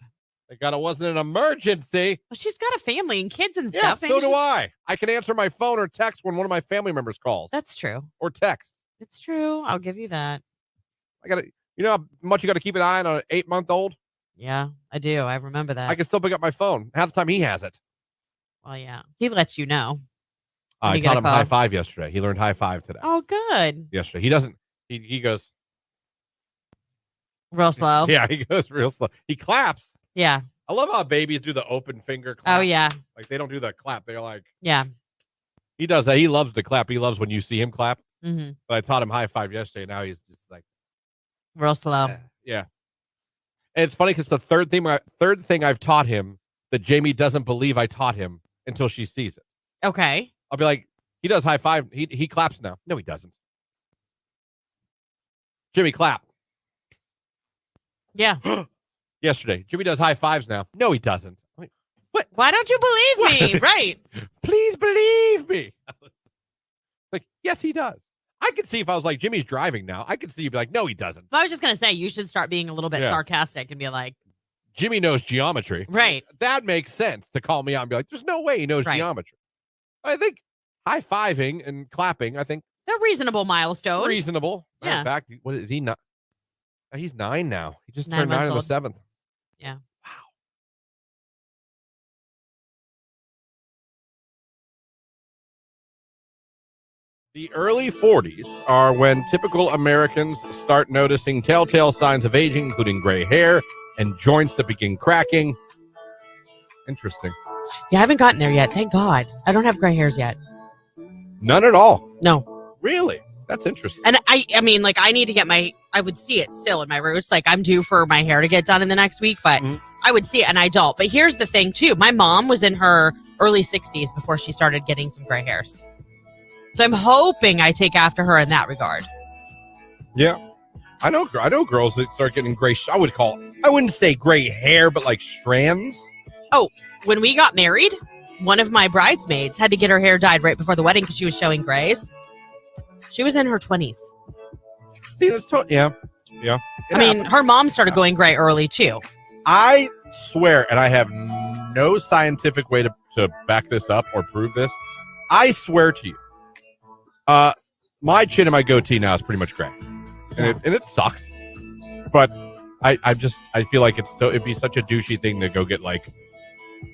Thank God it wasn't an emergency. Well, she's got a family and kids and Yeah, stuff. so do I. I can answer my phone or text when one of my family members calls. That's true. Or text. It's true. I'll give you that. You know how much you got to keep an eye on an 8-month-old? Yeah, I do. I remember that. I can still pick up my phone. Half the time he has it. Well, yeah. He lets you know. I you taught get a him call. high five yesterday. He learned high five today. Oh, good. Yesterday. He doesn't. He goes. Real slow. Yeah, he goes real slow. He claps. Yeah. I love how babies do the open finger clap. Oh, yeah. Like they don't do the clap. They're like. Yeah. He does that. He loves to clap. He loves when you see him clap. Mm-hmm. But I taught him high five yesterday. Now he's just like. Real slow. Yeah. And it's funny because the third thing I've taught him that Jamie doesn't believe I taught him until she sees it. Okay. I'll be like, he does high five. He claps now. No, he doesn't. Jimmy, clap. Yeah. Yesterday, Jimmy does high fives now. No, he doesn't. I'm like, what? Why don't you believe me? Right. Please believe me. Like, yes, he does. I could see if I was like, Jimmy's driving now. I could see you be like, no, he doesn't. I was just going to say, you should start being a little bit sarcastic and be like, Jimmy knows geometry. Right. That makes sense to call me out and be like, there's no way he knows geometry. I think high fiving and clapping, I think they're reasonable milestones. Reasonable. Yeah. In fact, what is he not? He's 9 now. He just 9 turned 9 on the months 7th. Yeah. Wow. The early 40s are when typical Americans start noticing telltale signs of aging, including gray hair and joints that begin cracking. Interesting. Yeah, I haven't gotten there yet. Thank God. I don't have gray hairs yet. None at all. No. Really? That's interesting. And I mean, like, I need to get I would see it still in my roots. Like, I'm due for my hair to get done in the next week, but I would see it and I don't. But here's the thing, too. My mom was in her early 60s before she started getting some gray hairs. So I'm hoping I take after her in that regard. Yeah. I know girls that start getting gray. I wouldn't say gray hair, but like strands. Oh, when we got married, one of my bridesmaids had to get her hair dyed right before the wedding because she was showing grays. She was in her 20s. See, that's yeah. I mean, her mom started going gray early too. I swear, and I have no scientific way to back this up or prove this. I swear to you, my chin and my goatee now is pretty much gray, and it sucks. But I feel like it'd be such a douchey thing to go get like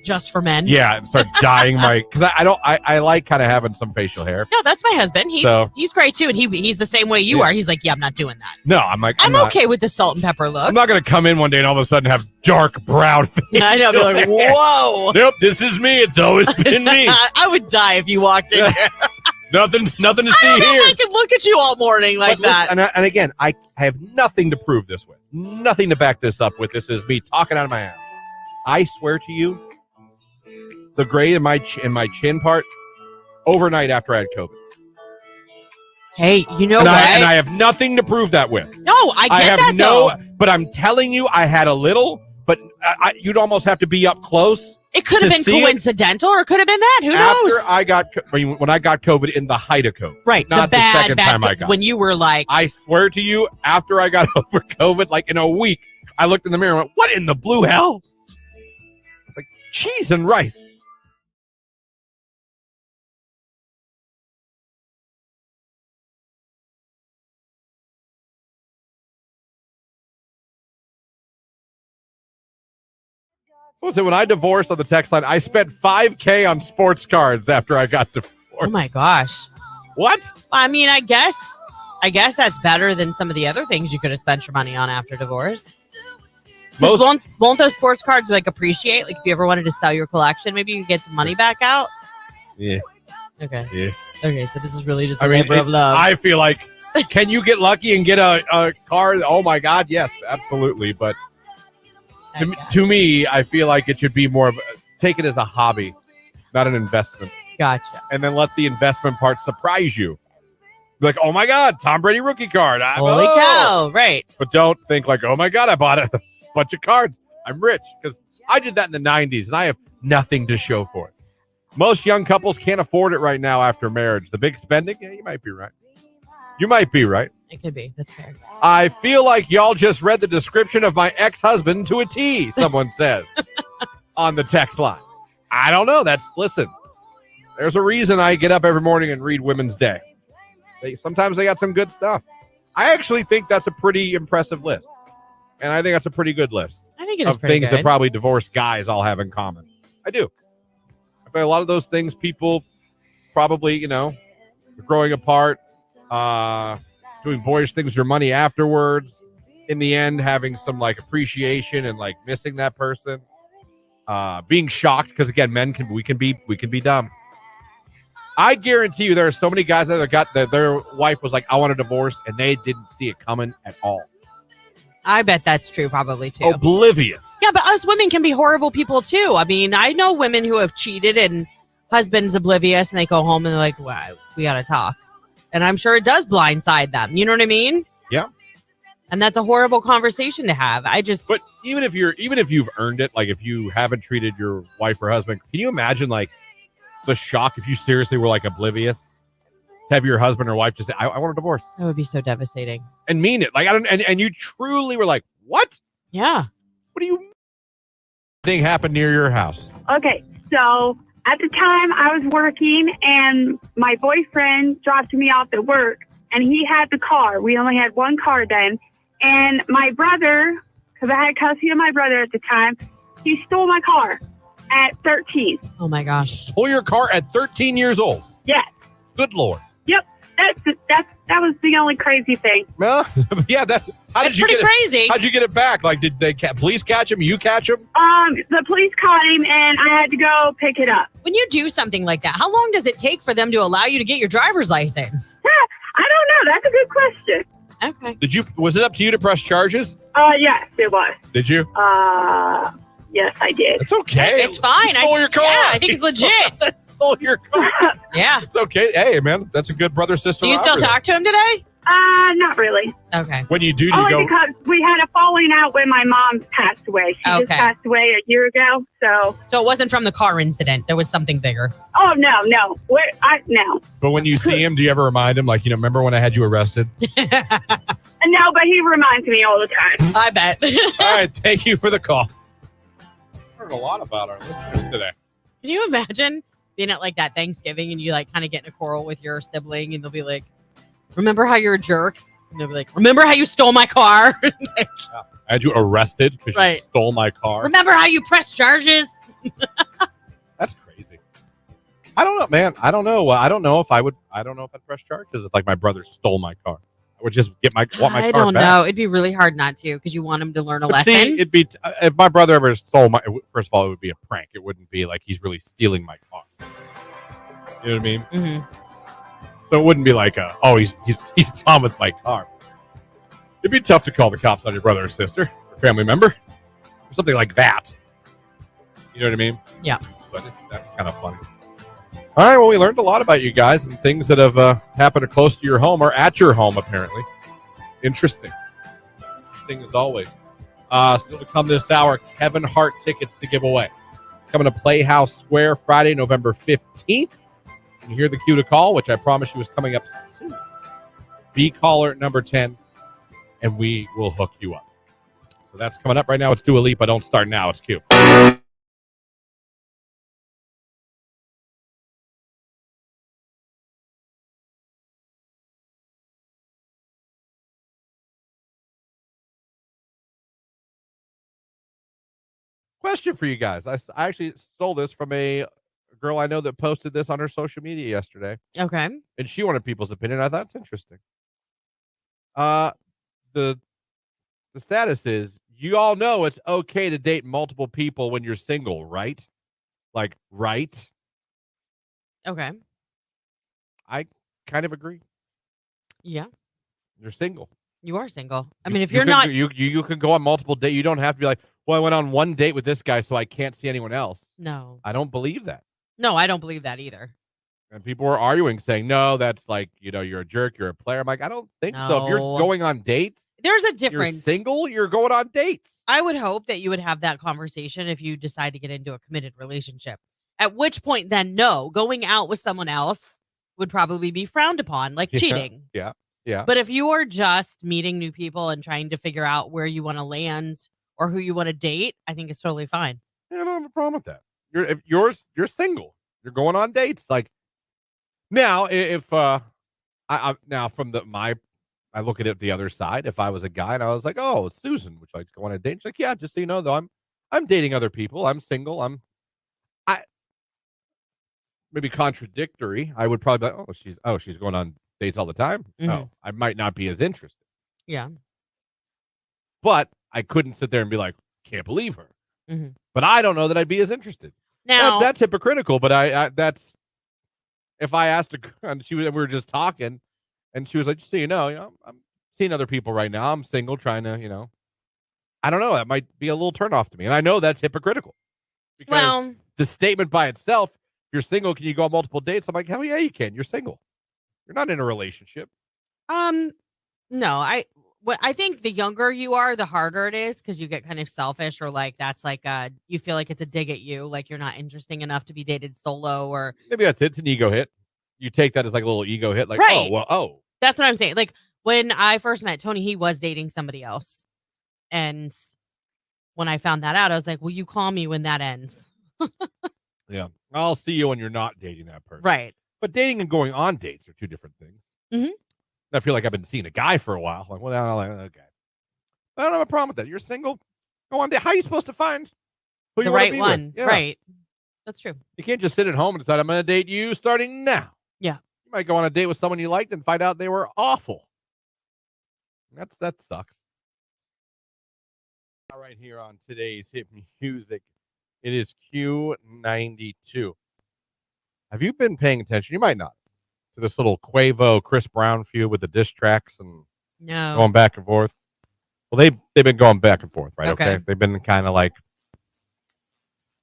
just for men. Yeah, and start dyeing my because I like kind of having some facial hair. No, that's my husband. He's great too, and he's the same way you are. He's like, yeah, I'm not doing that. No, I'm like, I'm okay with the salt and pepper look. I'm not gonna come in one day and all of a sudden have dark brown face. I know, be like, whoa. Nope, this is me. It's always been me. I would die if you walked in here. Nothing to see I don't know here. if I could look at you all morning like that. And again, I have nothing to prove this with. Nothing to back this up with. This is me talking out of my ass. I swear to you, the gray in my chin part overnight after I had COVID. Hey, you know what? And I have nothing to prove that with. No, I get that though. But I'm telling you, I had a little, but you'd almost have to be up close. It could have been coincidental or it could have been that. Who knows? When I got COVID in the height of COVID. Right. Not the second time I got when you were like. I swear to you, after I got over COVID, like in a week, I looked in the mirror and went, what in the blue hell? Like cheese and rice. What was it when I divorced on the text line? I spent $5,000 on sports cards after I got divorced. Oh my gosh! What? I mean, I guess that's better than some of the other things you could have spent your money on after divorce. Won't those sports cards like appreciate? Like if you ever wanted to sell your collection, maybe you could get some money back out. Yeah. Okay. Yeah. Okay. So this is really just a labor of love. I feel like, can you get lucky and get a card? Oh my God, yes, absolutely. But to me, I feel like it should be more of take it as a hobby, not an investment. Gotcha. And then let the investment part surprise you. Be like, oh my God, Tom Brady rookie card. Holy cow! Right. But don't think like, oh my God, I bought a bunch of cards. I'm rich because I did that in the 90s, and I have nothing to show for it. Most young couples can't afford it right now after marriage. The big spending? Yeah, you might be right. You might be right. It could be. That's fair. I feel like y'all just read the description of my ex-husband to a T, someone says on the text line. I don't know. Listen, there's a reason I get up every morning and read Women's Day. Sometimes they got some good stuff. I actually think that's a pretty impressive list. And I think that's a pretty good list. I think it is of pretty things good. that probably divorced guys all have in common. I do. I bet a lot of those things people probably, growing apart, doing boyish things with your money afterwards, in the end having some like appreciation and like missing that person, being shocked because again, men we can be dumb. I guarantee you there are so many guys that got their wife was like, I want a divorce, and they didn't see it coming at all. I bet that's true probably too. Oblivious. Yeah, but us women can be horrible people too. I mean, I know women who have cheated and husband's oblivious and they go home and they're like, wow, we got to talk. And I'm sure it does blindside them. You know what I mean? Yeah. And that's a horrible conversation to have. But even if you've earned it, like if you haven't treated your wife or husband, can you imagine like the shock if you seriously were like oblivious to have your husband or wife just say, I want a divorce. That would be so devastating. And mean it. Like, and you truly were like, what? Yeah. What do you think happened near your house? Okay, so at the time I was working and my boyfriend dropped me off at work and he had the car. We only had one car then. And my brother, because I had custody of my brother at the time, he stole my car at 13. Oh my gosh. Stole your car at 13 years old? Yes. Good Lord. Yep. That was the only crazy thing. Well, yeah, how did you get crazy. How'd you get it back? Like, did police catch him? You catch him? The police caught him and I had to go pick it up. When you do something like that, how long does it take for them to allow you to get your driver's license? I don't know. That's a good question. Okay. Was it up to you to press charges? Yes, it was. Did you? Yes, I did. It's okay. It's fine. He stole your car. Yeah, I think it's legit. Stole your car. Yeah. It's okay. Hey, man, that's a good brother-sister. Do you still talk to him today? Not really. Okay. When you do, Only go because we had a falling out when my mom passed away. She just passed away a year ago. So it wasn't from the car incident. There was something bigger. Oh no. No. But when you see him, do you ever remind him, like, remember when I had you arrested? No, but he reminds me all the time. I bet. All right, thank you for the call. Heard a lot about our listeners today. Can you imagine being at like that Thanksgiving and you like kind of get in a quarrel with your sibling and they'll be like, remember how you're a jerk? And they'll be like, remember how you stole my car? I had you arrested because you stole my car. Remember how you pressed charges? That's crazy. I don't know, man. I don't know. I don't know if I'd press charges if like my brother stole my car. I would just want my car back. I don't know. It'd be really hard not to because you want him to learn a lesson. See, it'd be if my brother ever stole my. First of all, it would be a prank. It wouldn't be like he's really stealing my car. You know what I mean? Mm-hmm. So it wouldn't be like he's gone with my car. It'd be tough to call the cops on your brother or sister or family member or something like that. You know what I mean? Yeah. But that's kind of funny. All right, well, we learned a lot about you guys and things that have happened close to your home or at your home, apparently. Interesting as always. Still to come this hour, Kevin Hart tickets to give away. Coming to Playhouse Square Friday, November 15th. You hear the cue to call, which I promise you is coming up soon. Be caller number 10, and we will hook you up. So that's coming up right now. It's Dua Lipa. Don't start now. It's Q. Question for you guys. I actually stole this from a girl I know that posted this on her social media yesterday. Okay. And she wanted people's opinion. I thought it's interesting. The status is you all know it's okay to date multiple people when you're single, right? Like, right? Okay. I kind of agree. Yeah. You're single. You are single. I mean, if you're not, you can go on multiple dates. You don't have to be like, well, I went on one date with this guy, so I can't see anyone else. No. I don't believe that. No, I don't believe that either. And people were arguing, saying, no, that's like, you're a jerk, you're a player. I'm like, I don't think so. If you're No. going on dates, There's a You're difference. single, you're going on dates. I would hope that you would have that conversation if you decide to get into a committed relationship. At which point, then, no, going out with someone else would probably be frowned upon, like cheating. Yeah. But if you are just meeting new people and trying to figure out where you want to land or who you want to date, I think it's totally fine. I don't have a problem with that. You're single. You're going on dates. Like now, if I now from I look at it the other side. If I was a guy and I was like, oh, it's Susan, which likes to go on a date. She's like, yeah, just so you know, though, I'm dating other people. I'm single. I maybe contradictory. I would probably be like, she's going on dates all the time. Oh, I might not be as interested. Yeah. But I couldn't sit there and be like, can't believe her. Mm-hmm. But I don't know that I'd be as interested. Now that's hypocritical. But I that's if I asked her, and we were just talking, and she was like, just so you know, I'm seeing other people right now. I'm single, trying to, I don't know. That might be a little turnoff to me, and I know that's hypocritical. Because the statement by itself, if you're single, can you go on multiple dates? I'm like, hell yeah, you can. You're single. You're not in a relationship. No, I think the younger you are, the harder it is because you get kind of selfish or like that's like you feel like it's a dig at you, like you're not interesting enough to be dated solo or maybe that's it. It's an ego hit. You take that as like a little ego hit, like right. That's what I'm saying. Like when I first met Tony, he was dating somebody else, and when I found that out, I was like, "Will you call me when that ends?" Yeah, I'll see you when you're not dating that person, right? But dating and going on dates are two different things. Mm-hmm. I feel like I've been seeing a guy for a while. Like, well, okay. I don't have a problem with that. You're single. Go on date. How are you supposed to find who the you right be one? Yeah. Right. That's true. You can't just sit at home and decide I'm going to date you starting now. Yeah. You might go on a date with someone you liked and find out they were awful. That sucks. All right, here on today's hit music, it is Q92. Have you been paying attention? You might not. To this little Quavo Chris Brown feud with the diss tracks and going back and forth. Well, they've been going back and forth, right? Okay. They've been kind of like.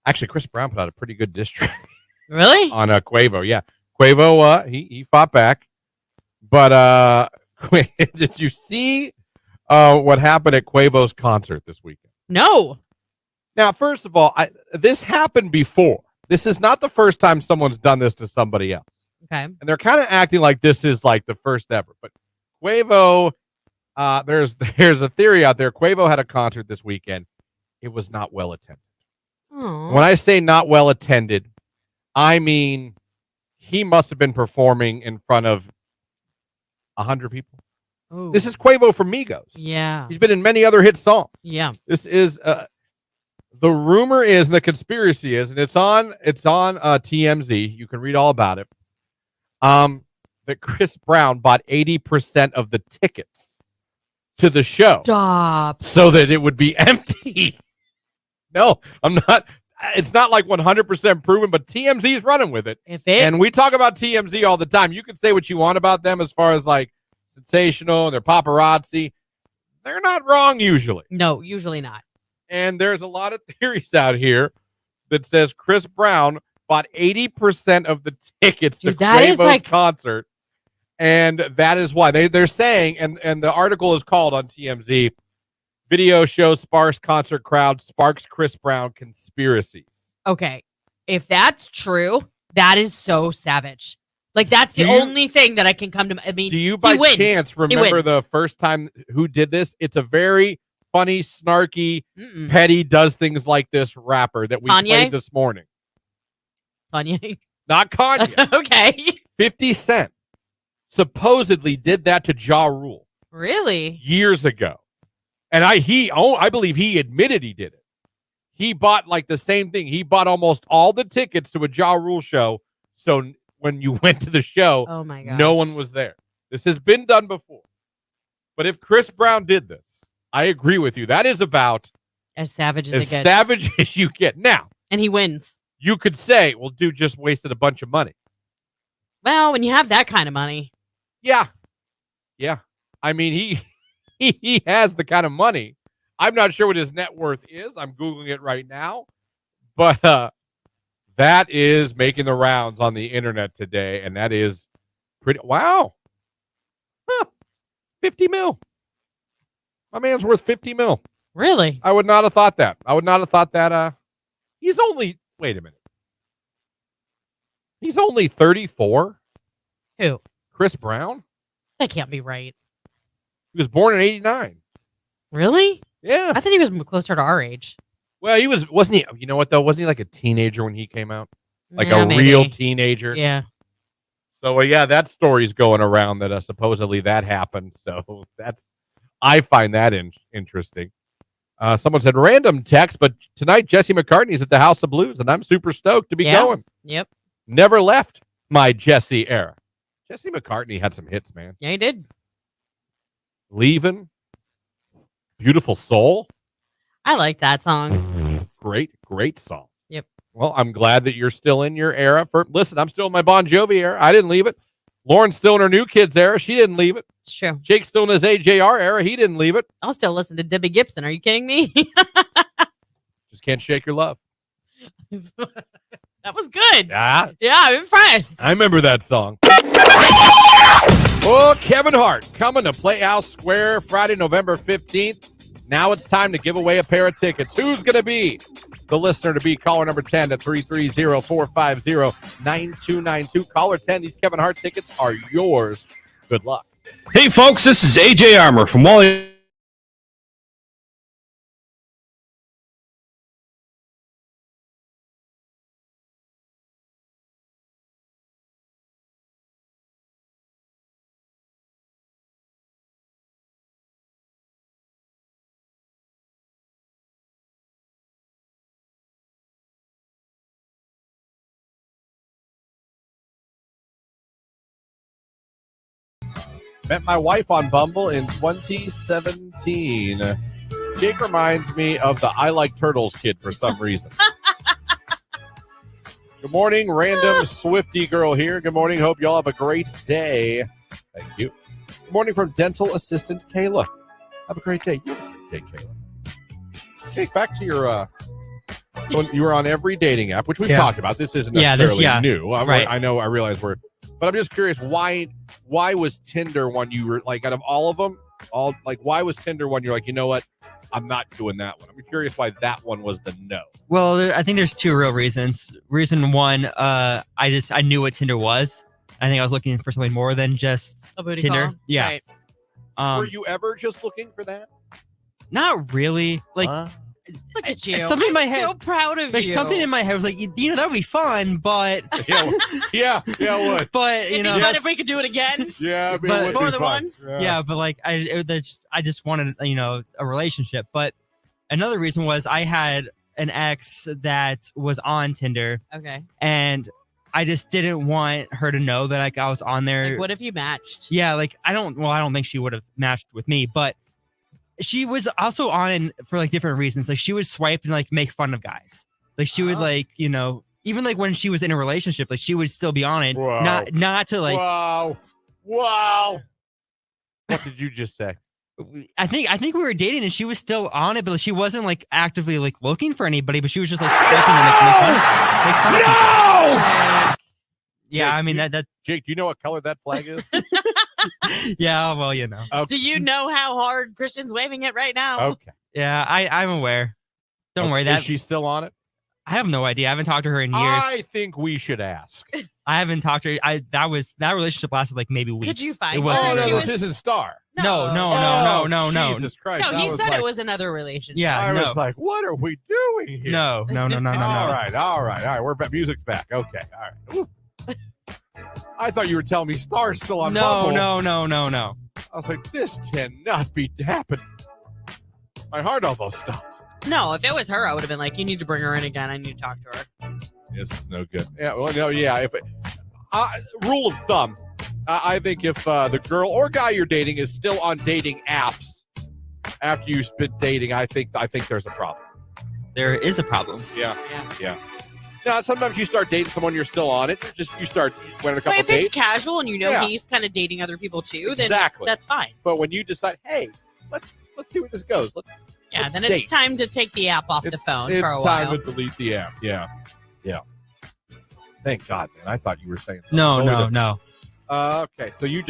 Actually, Chris Brown put out a pretty good diss track. Really? On Quavo, yeah. Quavo, he fought back, but did you see what happened at Quavo's concert this weekend? No. Now, first of all, this happened before. This is not the first time someone's done this to somebody else. Okay. And they're kind of acting like this is like the first ever. But Quavo, there's a theory out there. Quavo had a concert this weekend. It was not well attended. Aww. When I say not well attended, I mean he must have been performing in front of 100 people. Ooh. This is Quavo from Migos. Yeah. He's been in many other hit songs. Yeah. This is the rumor is, and the conspiracy is, and it's on TMZ. You can read all about it. That Chris Brown bought 80% of the tickets to the show. Stop. So that it would be empty. No, I'm not. It's not like 100% proven, but TMZ is running with it. And we talk about TMZ all the time. You can say what you want about them as far as like sensational and their paparazzi. They're not wrong usually. No, usually not. And there's a lot of theories out here that says Chris Brown bought 80% of the tickets to Quavo's concert. And that is why they're saying, and the article is called on TMZ, video shows sparse concert crowd, sparks Chris Brown conspiracies. Okay. If that's true, that is so savage. Like, that's the only thing that I can come to. I mean, do you by chance remember the first time who did this? It's a very funny, snarky, petty, does things like this rapper that we played this morning. Kanye? Not Kanye. Okay. 50 Cent supposedly did that to Ja Rule. Really? Years ago. And I believe he admitted he did it. He bought like the same thing. He bought almost all the tickets to a Ja Rule show. So when you went to the show, oh my God, no one was there. This has been done before. But if Chris Brown did this, I agree with you. That is about as savage as it gets. Savage as you get. Now. And he wins. You could say, well, dude just wasted a bunch of money. Well, when you have that kind of money. Yeah. Yeah. I mean, he has the kind of money. I'm not sure what his net worth is. I'm Googling it right now. But that is making the rounds on the internet today. And that is pretty, wow. Huh. 50 mil. My man's worth 50 mil. Really? I would not have thought that. He's only, wait a minute. He's only 34? Who? Chris Brown? That can't be right. He was born in 89. Really? Yeah. I thought he was closer to our age. Well, wasn't he, you know what though? Wasn't he like a teenager when he came out? Like Yeah, a maybe. real teenager? Yeah. So yeah, that story's going around that supposedly that happened. So I find that interesting. Someone said random text, but tonight Jesse McCartney's at the House of Blues, and I'm super stoked to be going. Yep. Never left my Jesse era. Jesse McCartney had some hits, man. Yeah, he did. Leaving, Beautiful Soul. I like that song. Great song. Yep. Well, I'm glad that you're still in your era. Listen, I'm still in my Bon Jovi era. I didn't leave it. Lauren's still in her New Kids era. She didn't leave it. It's true. Jake's still in his AJR era. He didn't leave it. I'll still listen to Debbie Gibson. Are you kidding me? Just can't shake your love. That was good. Yeah. Yeah, I'm impressed. I remember that song. Oh, Kevin Hart coming to Playhouse Square Friday, November 15th. Now it's time to give away a pair of tickets. Who's going to be the listener to be caller number 10 at 330-450-9292. Caller 10, these Kevin Hart tickets are yours. Good luck. Hey, folks, this is AJ Armour from Wally. Met my wife on Bumble in 2017. Jake reminds me of the I Like Turtles kid for some reason. Good morning, random Swifty girl here. Good morning. Hope y'all have a great day. Thank you. Good morning from dental assistant Kayla. Have a great day. You have a great day, Kayla. Jake, back to your so you were on every dating app, which we've talked about. This isn't necessarily new. Right. I realize but I'm just curious, why was Tinder one you were like, out of all of them, why was Tinder one you're like, you know what, I'm not doing that one? I'm curious why that one was the no. Well, I think there's two real reasons. Reason one, I knew what Tinder was. I think I was looking for something more than just A booty Tinder. call? Yeah. Right. Were you ever just looking for that? Not really. Like, Look at you. something in my head. So proud of like you. something in my head was like, you know, that would be fun, but yeah, it would. but It'd you be know, fun if we could do it again. Yeah, but it would more be than fun. once. yeah, but like I just wanted, you know, a relationship. But another reason was I had an ex that was on Tinder, Okay. and I just didn't want her to know that like I was on there. Like, what if you matched? Yeah, like I don't think she would have matched with me, but she was also on for like different reasons. Like she would swipe and like make fun of guys. Like she would like, you know, even like when she was in a relationship, like she would still be on it. Wow. Not to like Wow. What did you just say? I think we were dating and she was still on it, but she wasn't like actively like looking for anybody, but she was just like swiping and like make fun of people. Yeah, Jake, I mean that Jake, do you know what color that flag is? yeah, well, you know. Do you know how hard Christian's waving it right now? Okay. Yeah, I'm aware. Don't worry. That Is she still on it? I have no idea. I haven't talked to her in years. I think we should ask. I haven't talked to her. That relationship lasted like maybe weeks. Could you find it her? wasn't Oh, that really- was his star. No. Jesus Christ. No, I he was said like, it was another relationship. Yeah, I no. was like, what are we doing here? No. All right. We're back. Music's back. Okay. All right. Ooh. I thought you were telling me Star's still on Bumble. No. I was like, this cannot be happening. My heart almost stopped. No, if it was her, I would have been like, you need to bring her in again. I need to talk to her. This is no good. Yeah, well, no, yeah. If rule of thumb, I think if the girl or guy you're dating is still on dating apps after you've been dating, I think there's a problem. There is a problem. Yeah. Now, sometimes you start dating someone, you're still on it. You start went on a couple But if dates. it's casual and you know Yeah. he's kind of dating other people too, then Exactly. that's fine. But when you decide, hey, let's see where this goes. Let's Then date. it's time to take the app off the phone It's for a time while. to delete the app. Yeah. Thank God, man. I thought you were saying something. No. Okay, so you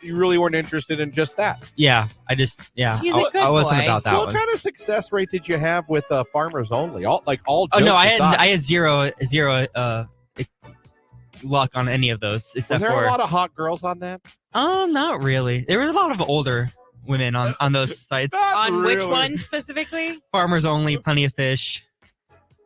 really weren't interested in just that. Yeah, He's a good I wasn't boy. about that What one. kind of success rate did you have with Farmers Only? All Oh jokes no, I aside, had zero luck on any of those were except there for a lot of hot girls on that? not really. There was a lot of older women on those sites. On which Really? one specifically? Farmers Only, Plenty of Fish.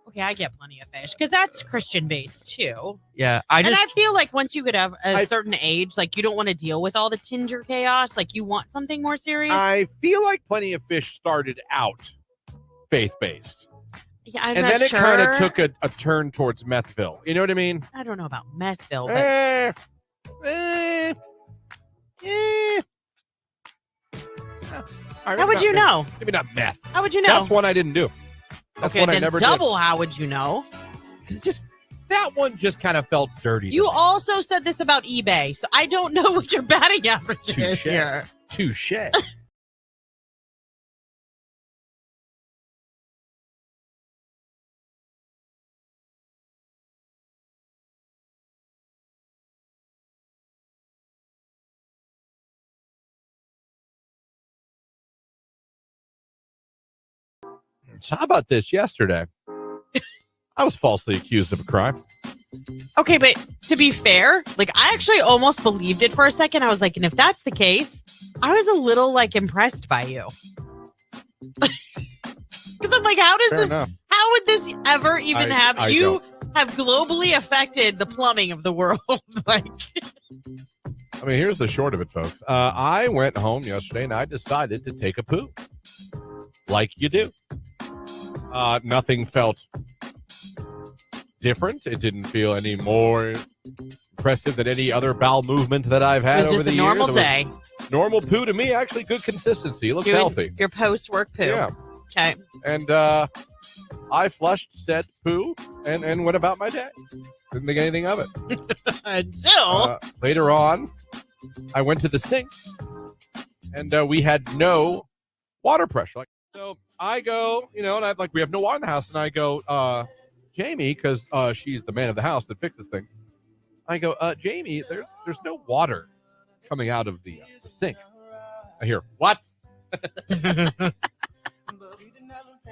Okay, I get Plenty of Fish because that's Christian based too. Yeah, And I feel like once you get of a certain age, like you don't want to deal with all the Tinder chaos. Like you want something more serious. I feel like Plenty of Fish started out faith-based. Yeah, I'm And not then it sure. kind of took a turn towards Methville. You know what I mean? I don't know about Methville, but Eh, eh, eh. All right, how would not you meth. know? Maybe not meth. How would you know? That's one I didn't do. That's Okay, one I then never double. How would you know? did. It's just that one just kind of felt dirty. to You me. also said this about eBay, so I don't know what your batting average is Touche. here. Touche. So how about this? Yesterday, I was falsely accused of a crime. Okay, but to be fair, like I actually almost believed it for a second. I was like, and if that's the case, I was a little like impressed by you. Because I'm like, how Fair enough. how would this ever even happen? I You have globally affected the plumbing of the world. Like, I mean, here's the short of it, folks. I went home yesterday and I decided to take a poo. Like you do. Nothing felt different. It didn't feel any more impressive than any other bowel movement that I've it had was over just the a years. normal It was day. Normal poo to me, actually good consistency. It looks Doing healthy. Your post-work poo. Yeah. Okay. And I flushed said poo and went about my day. Didn't think anything of it. Until Later on, I went to the sink and we had no water pressure. So I go, and we have no water in the house. And I go, Jamie, because she's the man of the house that fixes things. I go, Jamie, there's no water coming out of the sink. I hear, what?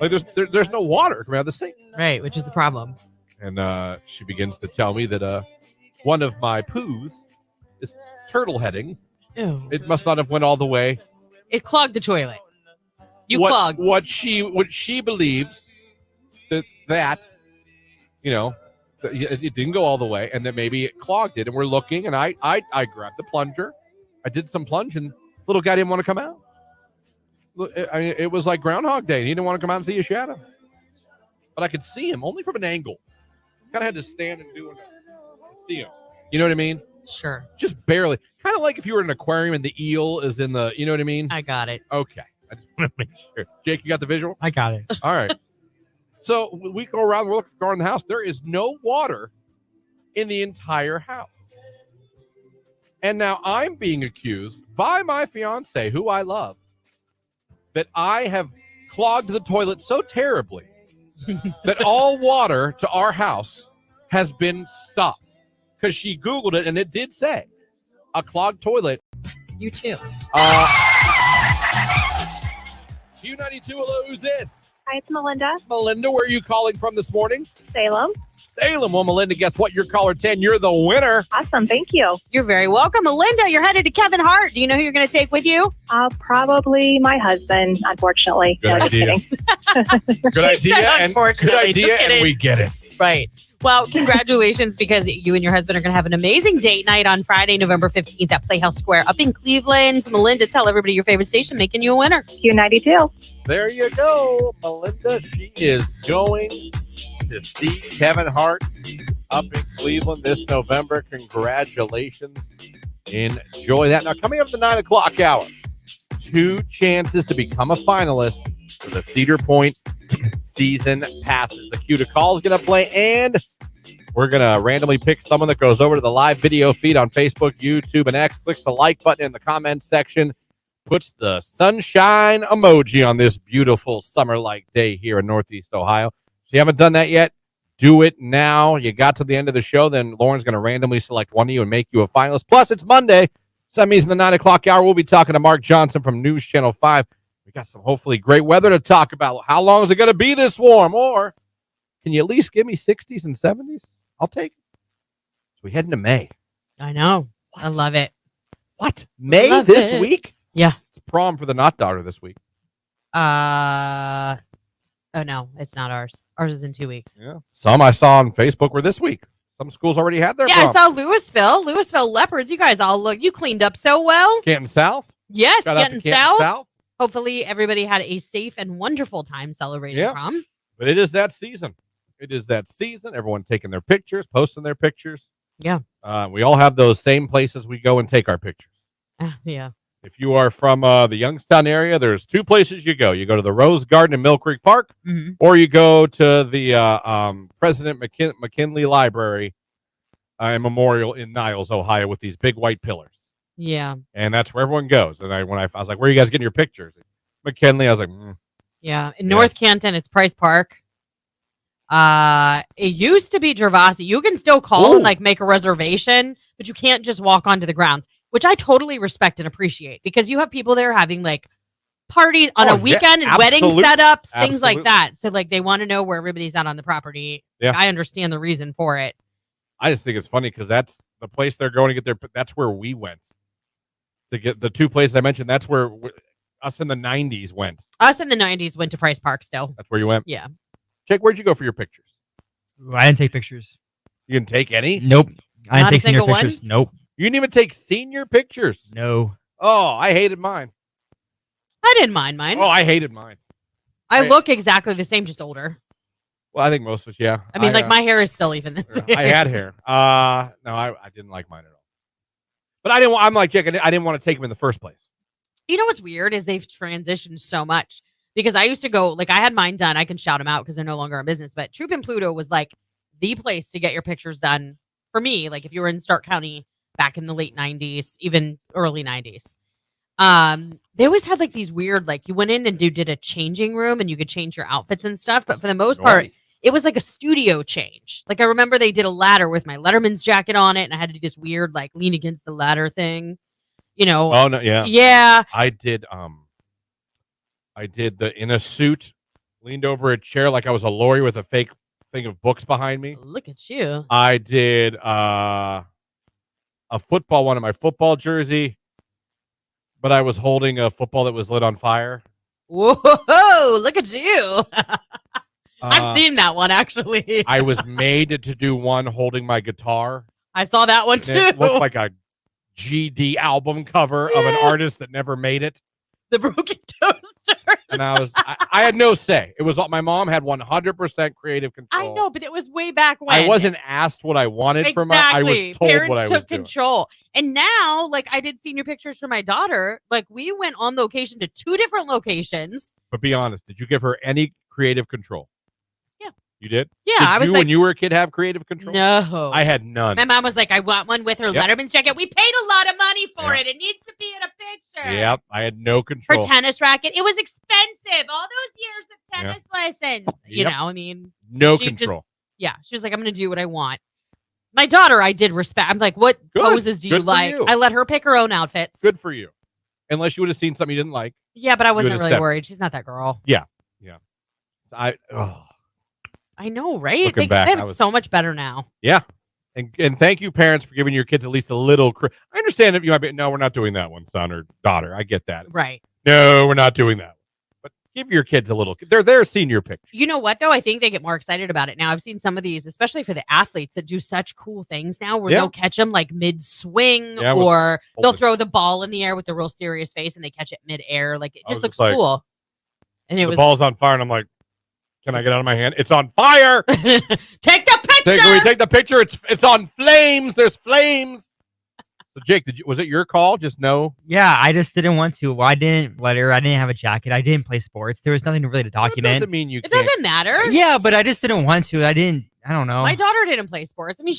Like there's no water coming out of the sink. right, which is the problem. And she begins to tell me that one of my poos is turtle heading. Ew. It must not have went all the way. It clogged the toilet. Clogged. What she believes that it didn't go all the way, and that maybe it clogged it. And we're looking, and I grabbed the plunger. I did some plunging. Little guy didn't want to come out. Look, I mean, it was like Groundhog Day. He didn't want to come out and see a shadow. But I could see him only from an angle. Kind of had to stand and do it to see him. You know what I mean? Sure. Just barely. Kind of like if you were in an aquarium and the eel is in the, you know what I mean? I got it. Okay. I just want to make sure. Jake, you got the visual? I got it. All right. So we go around, we're looking around the house. There is no water in the entire house. And now I'm being accused by my fiance, who I love, that I have clogged the toilet so terribly that all water to our house has been stopped. Because she Googled it and it did say a clogged toilet. You too. Q92, hello, who's this? Hi, it's Melinda. Melinda, where are you calling from this morning? Salem. Salem. Well, Melinda, guess what? You're caller 10. You're the winner. Awesome. Thank you. You're very welcome. Melinda, you're headed to Kevin Hart. Do you know who you're going to take with you? Probably my husband, unfortunately. Good No, just idea. kidding. Good idea. And Unfortunately, good idea, just and kidding. we get it. Right. Well, congratulations, because you and your husband are going to have an amazing date night on Friday, November 15th at Playhouse Square up in Cleveland. Melinda, tell everybody your favorite station, making you a winner. Q92. There you go, Melinda. She is going to see Kevin Hart up in Cleveland this November. Congratulations. Enjoy that. Now, coming up at the 9 o'clock hour, 2 chances to become a finalist for the Cedar Point season passes. The Q to Call is going to play, and we're going to randomly pick someone that goes over to the live video feed on Facebook, YouTube, and X, clicks the like button in the comments section, puts the sunshine emoji on this beautiful summer-like day here in Northeast Ohio. If you haven't done that yet, do it now. You got to the end of the show, then Lauren's going to randomly select one of you and make you a finalist. Plus, it's Monday. So that means in the 9 o'clock hour, we'll be talking to Mark Johnson from News Channel 5. We got some hopefully great weather to talk about. How long is it going to be this warm? Or can you at least give me 60s and 70s? I'll take it. So we head into May. I know. What? I love it. What? May Love this it. week? Yeah. It's prom for the not daughter this week. Oh no, it's not ours. Ours is in 2 weeks. Yeah. Some I saw on Facebook were this week. Some schools already had their Yeah, prom. I saw Louisville Leopards. You guys all look. You cleaned up so well. Canton South. Yes, Shout out to Canton Canton South. Hopefully, everybody had a safe and wonderful time celebrating Yeah. prom. But it is that season. It is that season. Everyone taking their pictures, posting their pictures. Yeah. We all have those same places we go and take our pictures. Yeah. If you are from the Youngstown area, there's two places you go. You go to the Rose Garden in Mill Creek Park, or you go to the President McKinley Library and Memorial in Niles, Ohio, with these big white pillars. Yeah. And that's where everyone goes. And I was like, where are you guys getting your pictures? McKinley. I was like, Yeah. In North Canton, it's Price Park. It used to be Gervasi. You can still call and like make a reservation, but you can't just walk onto the grounds, which I totally respect and appreciate, because you have people there having like parties on a weekend and wedding setups, things like that. So like they want to know where everybody's at on the property. Yeah. I understand the reason for it. I just think it's funny because that's the place they're going to get that's where we went to get the two places I mentioned. That's where us in the 90s went. Us in the 90s went to Price Park still. That's where you went? Yeah. Jake, where'd you go for your pictures? I didn't take pictures. You didn't take any? Nope. I Not didn't a take senior single pictures. one? Nope. You didn't even take senior pictures? No. Oh, I hated mine. I didn't mind mine. Oh, I hated mine. I look exactly the same, just older. Well, I think most of us, yeah. I mean, like my hair is still even this. I had hair. No, I didn't like mine at all. But I didn't. I'm like Jake. I didn't want to take them in the first place. You know what's weird is they've transitioned so much, because I used to go, like I had mine done. I can shout them out because they're no longer in business. But Troop and Pluto was like the place to get your pictures done for me. Like if you were in Stark County back in the late 90s, even early 90s. They always had like these weird, like you went in and did a changing room and you could change your outfits and stuff. But for the most part, it was like a studio change. Like I remember they did a ladder with my Letterman's jacket on it, and I had to do this weird like lean against the ladder thing. You know. Oh no, yeah. Yeah. I did the in a suit, leaned over a chair like I was a lawyer with a fake thing of books behind me. Look at you. I did a football one in my football jersey, but I was holding a football that was lit on fire. Whoa, look at you. I've seen that one, actually. I was made to do one holding my guitar. I saw that one, too. And it looked like a GD album cover of an artist that never made it. The Broken Toaster. And I had no say. It was my mom had 100% creative control. I know, but it was way back when. I wasn't asked what I wanted for I was told Parents what I was took doing. control. And now, like I did senior pictures for my daughter. Like we went on location to 2 different locations. But be honest, did you give her any creative control? Yeah. You did? Yeah, Did I was you, like, when you were a kid, have creative control? No. I had none. My mom was like, I want one with her Yep. Letterman's jacket. We paid a lot of money for Yeah. it. It needs to be in a picture. Yep, I had no Her control. tennis racket. It was expensive. All those years of tennis lessons. You Yep. know, I mean. No she just- control. Yeah. She was like, I'm going to do what I want. My daughter, I did respect. I'm like, what Good. poses do you Good for like? you. I let her pick her own outfits. Good for you. Unless you would have seen something you didn't like. Yeah, but I wasn't would've really stepped- worried. She's not that girl. Yeah. I know, right? Looking They back, have I it was- so much better now. Yeah. And thank you, parents, for giving your kids at least a little. I understand if you might be, no, we're not doing that one, son or daughter. I get that. Right. No, we're not doing that. But give your kids a little. They're their senior picture. You know what, though? I think they get more excited about it now. I've seen some of these, especially for the athletes that do such cool things now where Yeah. they'll catch them like mid-swing Yeah, with or they'll Opus. throw the ball in the air with a real serious face and they catch it mid-air. Like, it I just was looks just like, cool. And it The was ball's on fire, and I'm like, can I get out of my hand? It's on fire. take the picture. Can we take the picture? It's on flames. There's flames. So Jake, was it your call? Just no. Yeah, I just didn't want to. Well, I didn't let her. I didn't have a jacket. I didn't play sports. There was nothing really to That document. doesn't mean you It can't. doesn't matter. Yeah, but I just didn't want to. I don't know. My daughter didn't play sports. I mean,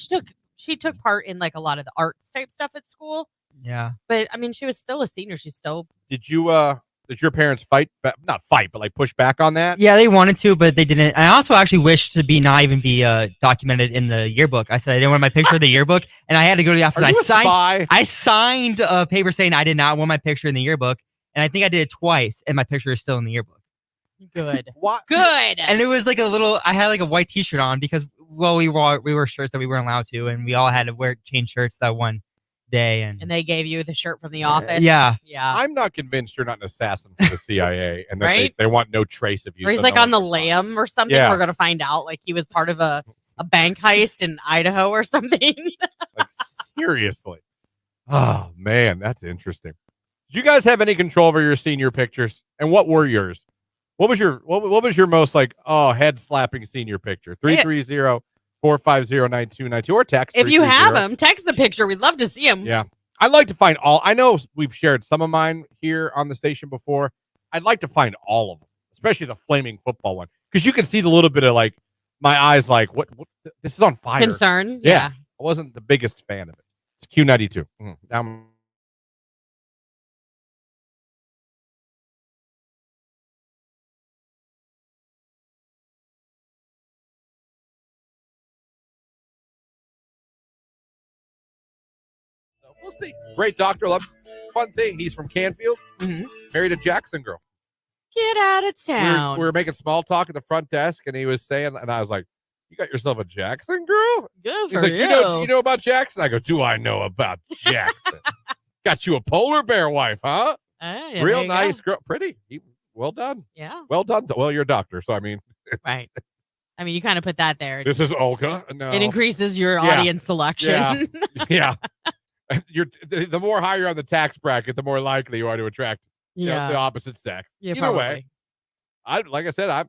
she took part in like a lot of the arts type stuff at school. Yeah. But I mean, she was still a senior. She's still Did you Did your parents not fight, but like push back on that? Yeah, they wanted to, but they didn't. I also actually wished to not even be documented in the yearbook. I said I didn't want my picture in the yearbook, and I had to go to the office. Are you a spy? I signed a paper saying I did not want my picture in the yearbook, and I think I did it twice, and my picture is still in the yearbook. Good. What? Good. And it was like I had like a white T-shirt on because we wore shirts that we weren't allowed to, and we all had to change shirts that one day, and they gave you the shirt from the office. Yeah. I'm not convinced you're not an assassin for the CIA, and that Right? they want no trace of you. Or he's so like no on the one can find lam or something. Yeah. We're gonna find out like he was part of a bank heist in Idaho or something. you. Like, seriously. Oh man, that's interesting. Did you guys have any control over your senior pictures? And what were yours? What was your most like head slapping senior picture? 330-450-9292 or text. If you have 330. him, text the picture. We'd love to see him. Yeah. I'd like to find all. I know we've shared some of mine here on the station before. I'd like to find all of them, especially the flaming football one, because you can see the little bit of like my eyes, like what this is on fire. Concern. Yeah. I wasn't the biggest fan of it. It's Q92. We'll see. Great doctor. Love. Fun thing. He's from Canfield. Married a Jackson girl. Get out of town. We were making small talk at the front desk, and he was saying, and I was like, "You got yourself a Jackson girl?" Good He's for like, you. You know about Jackson? I go, "Do I know about Jackson?" Got you a polar bear wife, huh? Yeah, there Real you nice go. girl, pretty. Well done. Yeah. Well done. Well, you're a doctor, so I mean, Right. I mean, you kind of put that there. this is Olga. No, It increases your audience selection. yeah. You're the more higher on the tax bracket, the more likely you are to attract the opposite sex. Yeah, Either probably. way, like I said,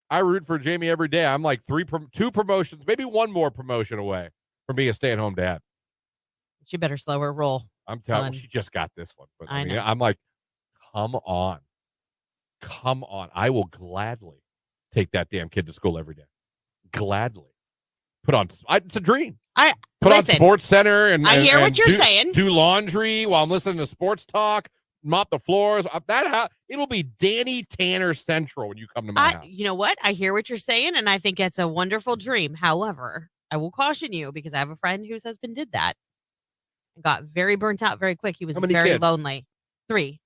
I root for Jamie every day. I'm like two promotions, maybe one more promotion away from being a stay-at-home dad. She better slow her roll. I'm telling Son. you, she just got this one. But I know. I'm like, come on. I will gladly take that damn kid to school every day. Gladly. It's a dream. Put on Sports Center and I hear and what you're saying. Do laundry while I'm listening to sports talk. Mop the floors. It'll be Danny Tanner Central when you come to my house. You know what? I hear what you're saying, and I think it's a wonderful dream. However, I will caution you because I have a friend whose husband did that and got very burnt out very quick. He was How many very kids? lonely. 3.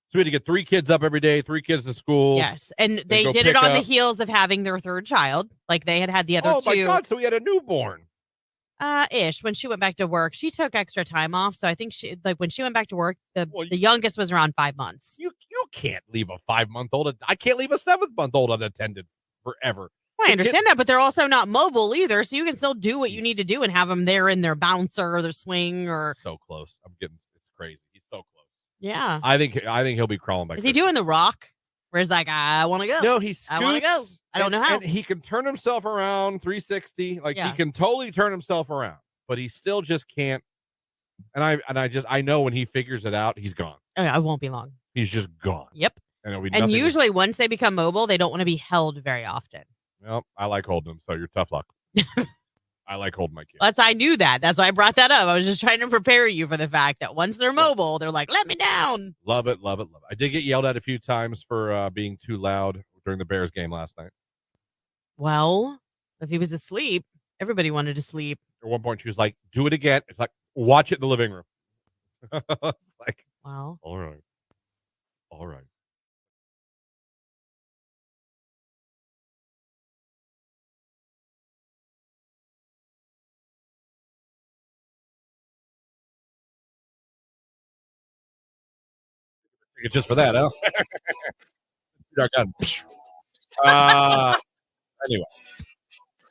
So we had to get 3 kids up every day, 3 kids to school. Yes, and they go did it pick on the up. heels of having their 3rd child. Like they had the other Oh 2. my God! So we had a newborn. Ish. When she went back to work, she took extra time off. So I think when she went back to work, the Well, youngest was around 5 months. You can't leave a 5-month-old. I can't leave a 7-month-old unattended forever. Well, I understand that, but they're also not mobile either. So you can still do what you need to do and have them there in their bouncer or their swing or. So close. It's crazy. He's so close. Yeah. I think he'll be crawling back. Is he doing the rock? Where he's like, I want to go. No, he scoots. I want to go. I don't know how. And he can turn himself around 360. Like Yeah. he can totally turn himself around, but he still just can't. And I know when he figures it out, he's gone. Oh, yeah, I won't be long. He's just gone. Yep. And it'll be And nothing. usually once they become mobile, they don't want to be held very often. Well, I like holding him, so you're tough luck. I like holding my kids. I knew that. That's why I brought that up. I was just trying to prepare you for the fact that once they're mobile, they're like, let me down. Love it, love it, love it. I did get yelled at a few times for being too loud during the Bears game last night. Well, if he was asleep, everybody wanted to sleep. At one point, she was like, "Do it again." It's like, watch it in the living room. It's like, Wow. all right. Take it just for that, huh? Anyway,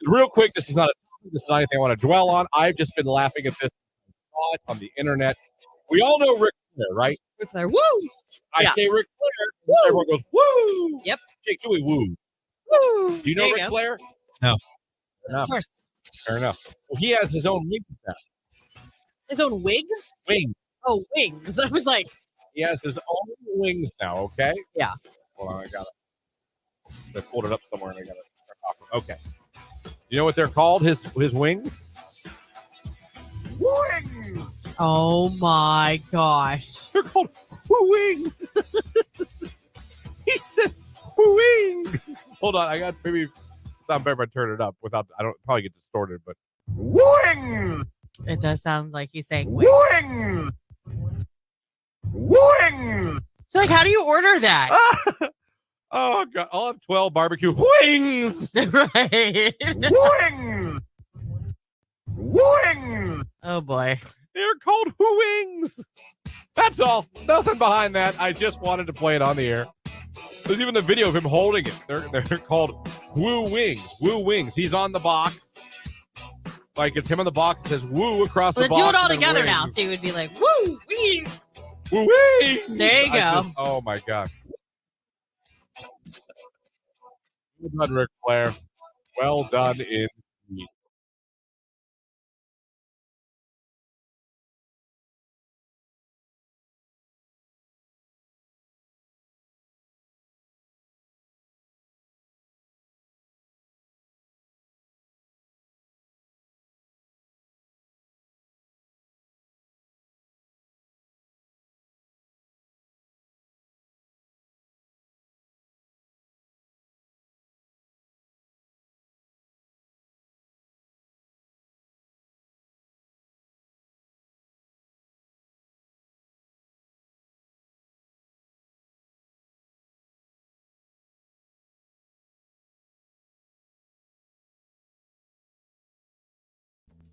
real quick, this is not anything I want to dwell on. I've just been laughing at this on the internet. We all know Ric Flair, right? Ric Flair, woo! I say Ric Flair, woo! Everyone goes, woo! Yep. Jake, do we woo? Woo! Do you know There Ric go. Flair? No. Fair enough. Of course. Fair enough. Well, he has his own wings now. His own wigs? Wings. Oh, wings. I was like, He has his own wings now, okay? Yeah. Hold on, I pulled it up somewhere and I got it. Okay. You know what they're called? His wings? Wings! oh my gosh. They're called wings. Hold on, I got maybe sound better if I turn it up without. I don't probably get distorted, but wing. It does sound like he's saying Wing. Wing. So, like, how do you order that? Oh God! I'll have 12 barbecue wings. Right. Wing. Wing. Oh boy. They're called wings. That's all. Nothing behind that. I just wanted to play it on the air. There's even the video of him holding it. They're called Woo Wings. Woo Wings. He's on the box. Like it's him on the box. It says Woo across the box. Do it all together now. So you would be like, Woo Wings. Woo Wings. There you go. Oh my God. Well done, Ric Flair. Well done indeed.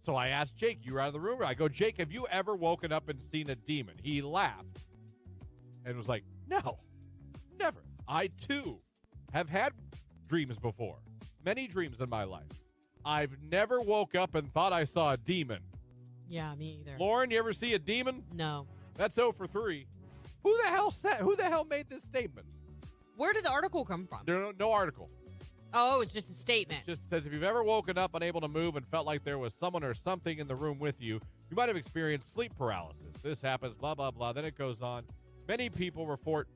So I asked Jake, you were out of the room? I go, Jake, have you ever woken up and seen a demon? He laughed and was like, no, never. I, too, have had dreams before. Many dreams in my life. I've never woke up and thought I saw a demon. Yeah, me either. Lauren, you ever see a demon? No. That's 0 for 3. Who the hell made this statement? Where did the article come from? There's no article. Oh, it's just a statement. Just says if you've ever woken up unable to move and felt like there was someone or something in the room with you, you might have experienced sleep paralysis. This happens, blah, blah, blah. Then it goes on. Many people report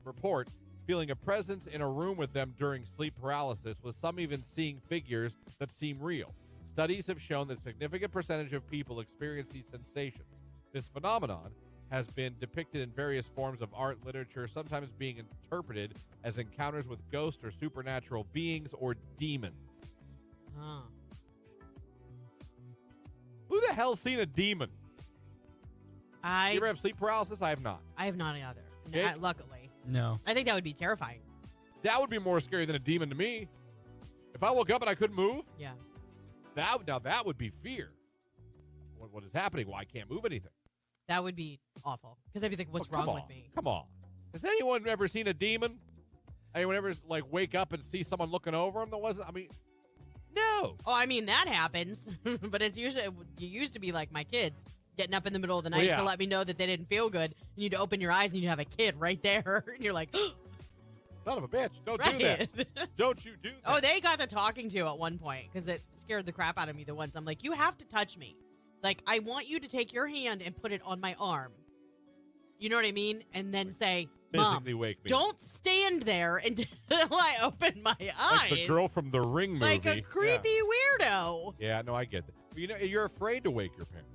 feeling a presence in a room with them during sleep paralysis, with some even seeing figures that seem real. Studies have shown that a significant percentage of people experience these sensations. This phenomenon has been depicted in various forms of art, literature, sometimes being interpreted as encounters with ghosts or supernatural beings or demons. Huh. Who the hell's seen a demon? You ever have sleep paralysis? I have not. I have not either. Okay. Luckily. No. I think that would be terrifying. That would be more scary than a demon to me. If I woke up and I couldn't move, Yeah. that would be fear. What is happening? Well, I can't move anything. That would be awful. Because I'd be like, what's Come wrong on. with me? Come on. Has anyone ever seen a demon? Anyone ever wake up and see someone looking over them that wasn't? I mean, no. Oh, I mean, that happens. But it's usually, you used to be like my kids, getting up in the middle of the night to let me know that they didn't feel good. And you'd open your eyes and you'd have a kid right there. And you're like, son of a bitch. Don't do that. Don't you do that. Oh, they got the talking to at one point because it scared the crap out of me the once. I'm like, you have to touch me. Like, I want you to take your hand and put it on my arm. You know what I mean? And then say, Mom, wake me. don't stand there until I open my eyes. Like the girl from the Ring movie. Like a creepy weirdo. Yeah, no, I get that. But you're afraid to wake your parents.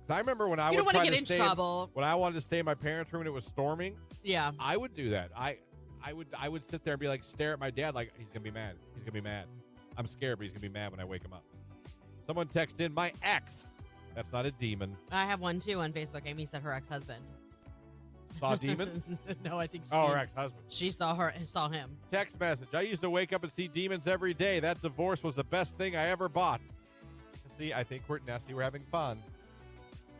Because I remember when I You would don't try want to to get in stay trouble. when I wanted to stay in my parents' room and it was storming. Yeah. I would do that. I would sit there and be like, stare at my dad like he's gonna be mad. He's gonna be mad. I'm scared, but he's gonna be mad when I wake him up. Someone texted in my ex. That's not a demon. I have one too on Facebook. Amy said her ex-husband. Saw demons? No, I think she her ex-husband. She saw him. Text message. I used to wake up and see demons every day. That divorce was the best thing I ever bought. See, I think we're having fun.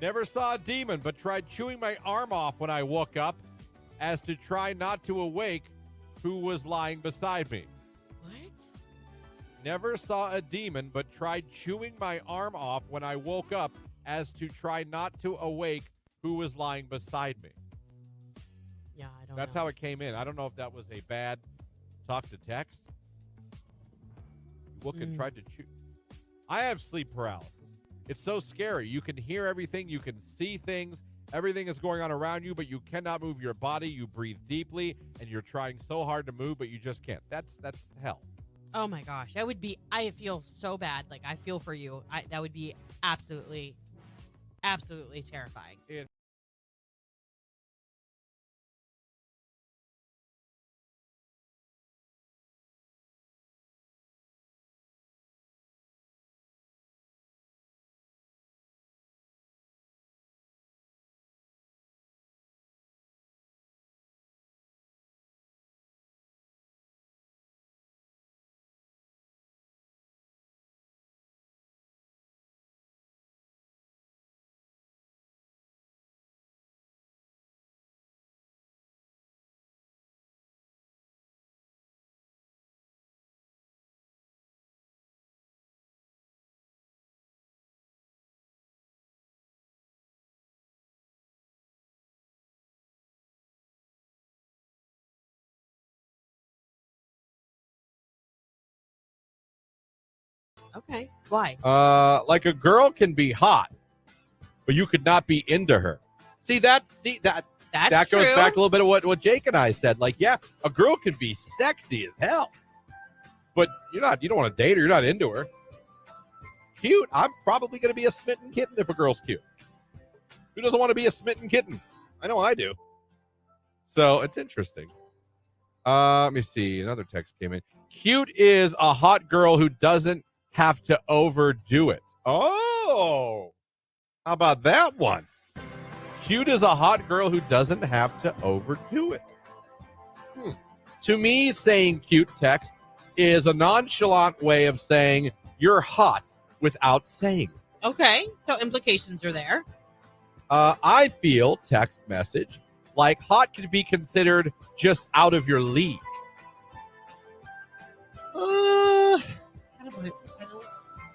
Never saw a demon, but tried chewing my arm off when I woke up as to try not to awake who was lying beside me. What? Never saw a demon, but tried chewing my arm off when I woke up as to try not to awake who was lying beside me. Yeah, I don't That's know. how it came in. I don't know if that was a bad talk to text. Look and tried to chew. I have sleep paralysis. It's so scary. You can hear everything. You can see things. Everything is going on around you, but you cannot move your body. You breathe deeply, and you're trying so hard to move, but you just can't. That's hell. Oh my gosh, that would be. I feel so bad. Like, I feel for you. That would be absolutely terrifying. Okay. Why? Like a girl can be hot, but you could not be into her. That That's goes true. back to a little bit of what Jake and I said. Like, yeah, a girl can be sexy as hell, but you don't want to date her. You're not into her. Cute. I'm probably going to be a smitten kitten if a girl's cute. Who doesn't want to be a smitten kitten? I know I do. So it's interesting. Let me see. Another text came in. Cute is a hot girl who doesn't have to overdo it. Oh, how about that one? Cute is a hot girl who doesn't have to overdo it. To me, saying cute text is a nonchalant way of saying you're hot without saying it. Okay. So implications are there. I feel text message like hot can be considered just out of your league.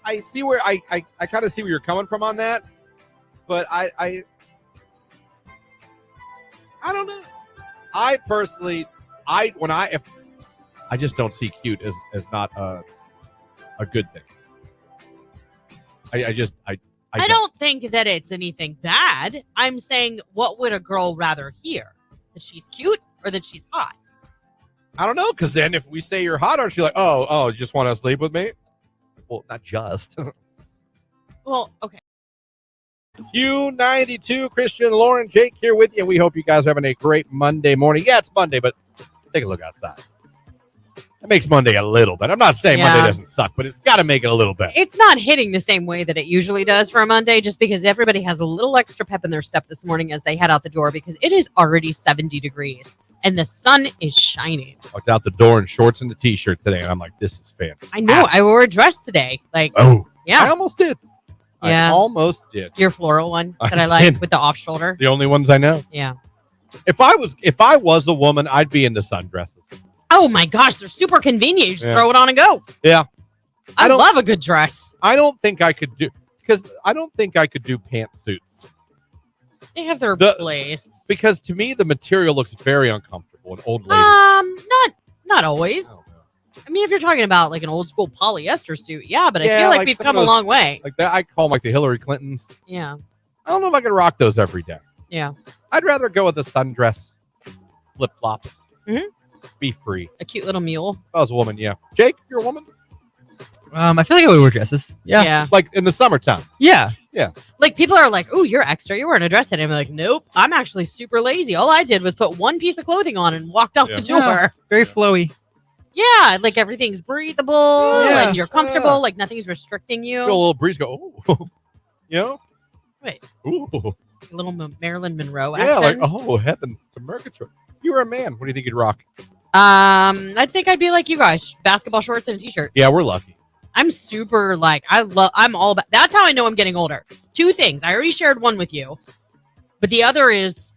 I see where I kind of see where you're coming from on that, but I don't know. I personally, I just don't see cute as not a good thing. I don't think that it's anything bad. I'm saying, what would a girl rather hear? That she's cute or that she's hot? I don't know, because then if we say you're hot, aren't you like, oh, you just want to sleep with me? Well, not just. Well, okay. Q92, Christian, Lauren, Jake here with you. We hope you guys are having a great Monday morning. Yeah, it's Monday, but take a look outside. It makes Monday a little bit. I'm not saying Monday doesn't suck, but it's got to make it a little bit. It's not hitting the same way that it usually does for a Monday, just because everybody has a little extra pep in their step this morning as they head out the door, because it is already 70 degrees and the sun is shining. Walked out the door in shorts and a t-shirt today, and I'm like, this is fantastic. I know. I wore a dress today. I almost did. Yeah. I almost did. Your floral one that I did. like with the off shoulder. The only ones I know. Yeah. If I was a woman, I'd be into sundresses. Oh my gosh, they're super convenient. You just throw it on and go. Yeah. I love a good dress. I don't think I could do pantsuits. They have their place. Because to me, the material looks very uncomfortable. An old lady. Not always. Oh, no. I mean, if you're talking about like an old school polyester suit, yeah, but I feel like we've come a long way. Like that, I call them like the Hillary Clintons. Yeah. I don't know if I could rock those every day. Yeah. I'd rather go with a sundress, flip flops. Mm-hmm. Be free. A cute little mule. If I was a woman, yeah. Jake, you're a woman? I feel like I would wear dresses. Yeah. Like in the summertime. Yeah. Yeah. Like people are like, "Ooh, you're extra. You're wearing a dress today." I'm like, "Nope. I'm actually super lazy. All I did was put one piece of clothing on and walked out the door." Yeah. Very flowy. Yeah, like everything's breathable and you're comfortable. Like nothing's restricting you. Feel a little breeze go, oh, you know? Wait. Ooh. A little Marilyn Monroe Yeah, action. like, oh, heavens to Murgatroyd. You were a man. What do you think you'd rock? I think I'd be like you guys. Basketball shorts and a t-shirt. Yeah, we're lucky. I'm super I'm all about, that's how I know I'm getting older. Two things. I already shared one with you, but the other is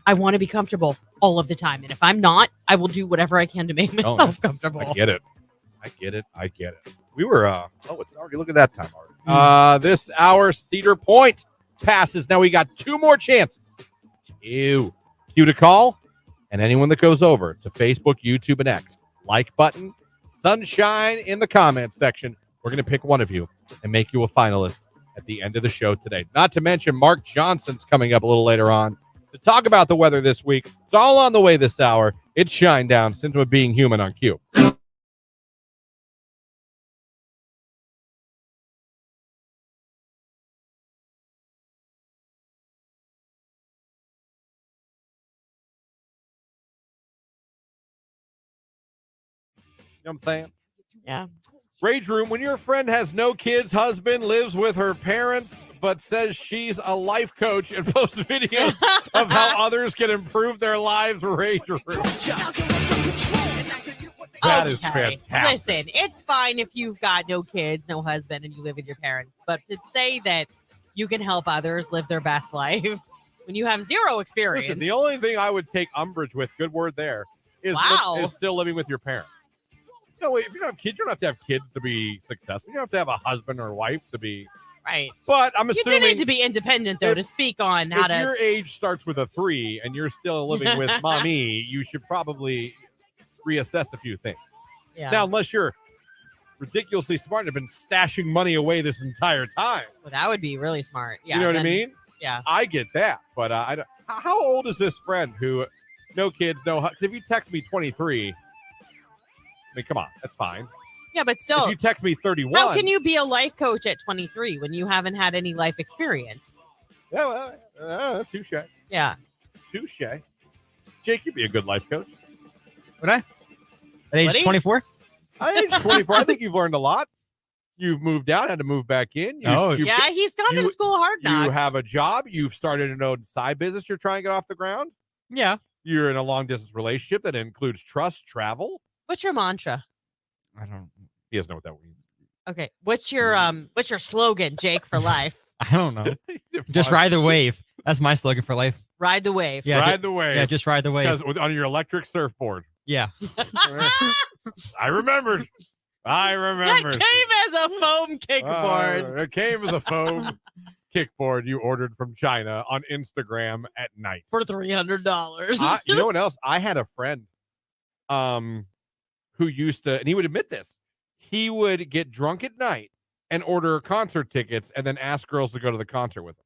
I want to be comfortable all of the time. And if I'm not, I will do whatever I can to make myself comfortable. I get it. We were, it's already, look at that time already. This hour, Cedar Point passes. Now we got two more chances. Cue to call. And anyone that goes over to Facebook, YouTube, and X, like button, sunshine in the comments section. We're going to pick one of you and make you a finalist at the end of the show today. Not to mention Mark Johnson's coming up a little later on to talk about the weather this week. It's all on the way this hour. It's Shine Down, Symptom of Being Human on Q. You know what I'm saying? Yeah. Rage Room, when your friend has no kids, husband, lives with her parents, but says she's a life coach and posts videos of how others can improve their lives, Rage Room. That is fantastic. Listen, it's fine if you've got no kids, no husband, and you live with your parents. But to say that you can help others live their best life when you have zero experience. Listen, the only thing I would take umbrage with, good word there, is still living with your parents. No, if you don't have kids, you don't have to have kids to be successful. You don't have to have a husband or wife to be. Right. But I'm assuming. You do need to be independent, though, to speak on how to. If your age starts with a 3 and you're still living with mommy, you should probably reassess a few things. Yeah. Now, unless you're ridiculously smart and have been stashing money away this entire time. Well, that would be really smart. Yeah, you know what I mean? Yeah. I get that, but I don't, how old is this friend who no kids, no? Because if you text me 23, I mean, come on, that's fine. Yeah, but still, if you text me 31, how can you be a life coach at 23 when you haven't had any life experience? Yeah, well, touche. Yeah, touche. Jake, you'd be a good life coach. Would I? At age 24? At age 24, I think you've learned a lot. You've moved out, had to move back in. Yeah, he's gone to the school of hard knocks. You have a job. You've started an own side business you're trying to get off the ground. Yeah. You're in a long-distance relationship that includes trust, travel. What's your mantra? I don't. He doesn't know what that means. Okay, what's your slogan, Jake, for life? I don't know. Just ride the wave. That's my slogan for life. Ride the wave. Yeah, ride the wave. Yeah, just ride the wave. Because on your electric surfboard. Yeah. I remembered. That came as a foam kickboard. It came as a foam kickboard you ordered from China on Instagram at night for $300. You know what else? I had a friend who used to, and he would admit this, he would get drunk at night and order concert tickets and then ask girls to go to the concert with him.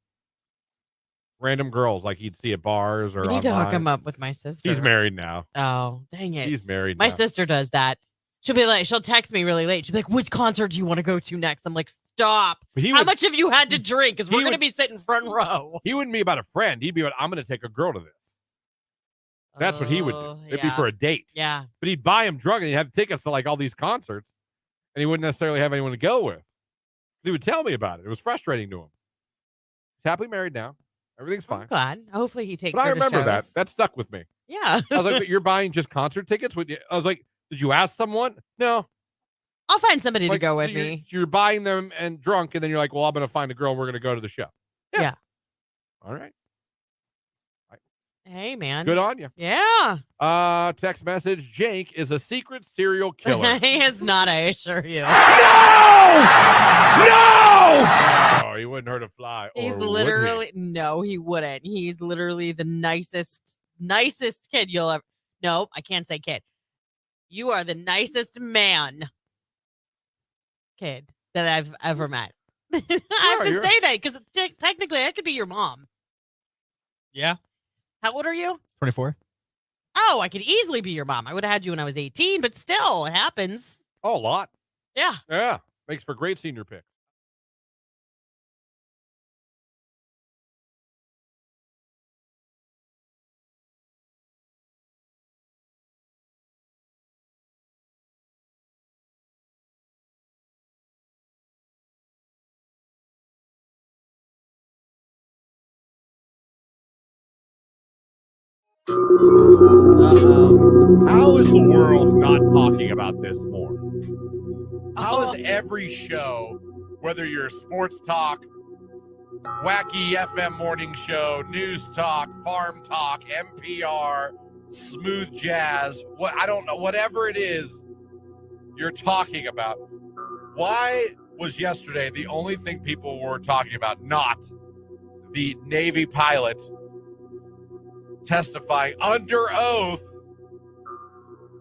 Random girls like he'd see at bars or We need online. to hook him up with my sister. He's married now. Oh, dang it. He's married My now. sister does that. She'll text me really late. She'll be like, which concert do you want to go to next? I'm like, stop. How much have you had to drink? Because we're going to be sitting front row. He wouldn't be about a friend. He'd be about, I'm going to take a girl to this. That's what he would do. It'd be for a date. Yeah. But he'd buy him drunk and he'd have tickets to like all these concerts and he wouldn't necessarily have anyone to go with. He would tell me about it. It was frustrating to him. He's happily married now. Everything's fine. I'm glad. Hopefully he takes But I her to remember that. shows. That stuck with me. Yeah. I was like, but you're buying just concert tickets? I was like, did you ask someone? No. I'll find somebody to Like, go with so me. You're buying them and drunk, and then you're like, well, I'm going to find a girl and we're going to go to the show. Yeah. All right. Hey, man. Good on you. Yeah. Text message, Jake is a secret serial killer. He is not, I assure you. No! Oh, he wouldn't hurt a fly. He's or would literally, he? no, he wouldn't. He's literally the nicest kid you'll ever, no, I can't say kid. You are the nicest kid that I've ever met. I have to say that because technically I could be your mom. Yeah. How old are you? 24. Oh, I could easily be your mom. I would have had you when I was 18, but still, it happens. Oh, a lot. Yeah. Yeah. Makes for great senior pick. How is the world not talking about this more? How is every show, whether you're sports talk, wacky FM morning show, news talk, farm talk, NPR, smooth jazz, I don't know, whatever it is you're talking about, why was yesterday the only thing people were talking about not the Navy pilot testifying under oath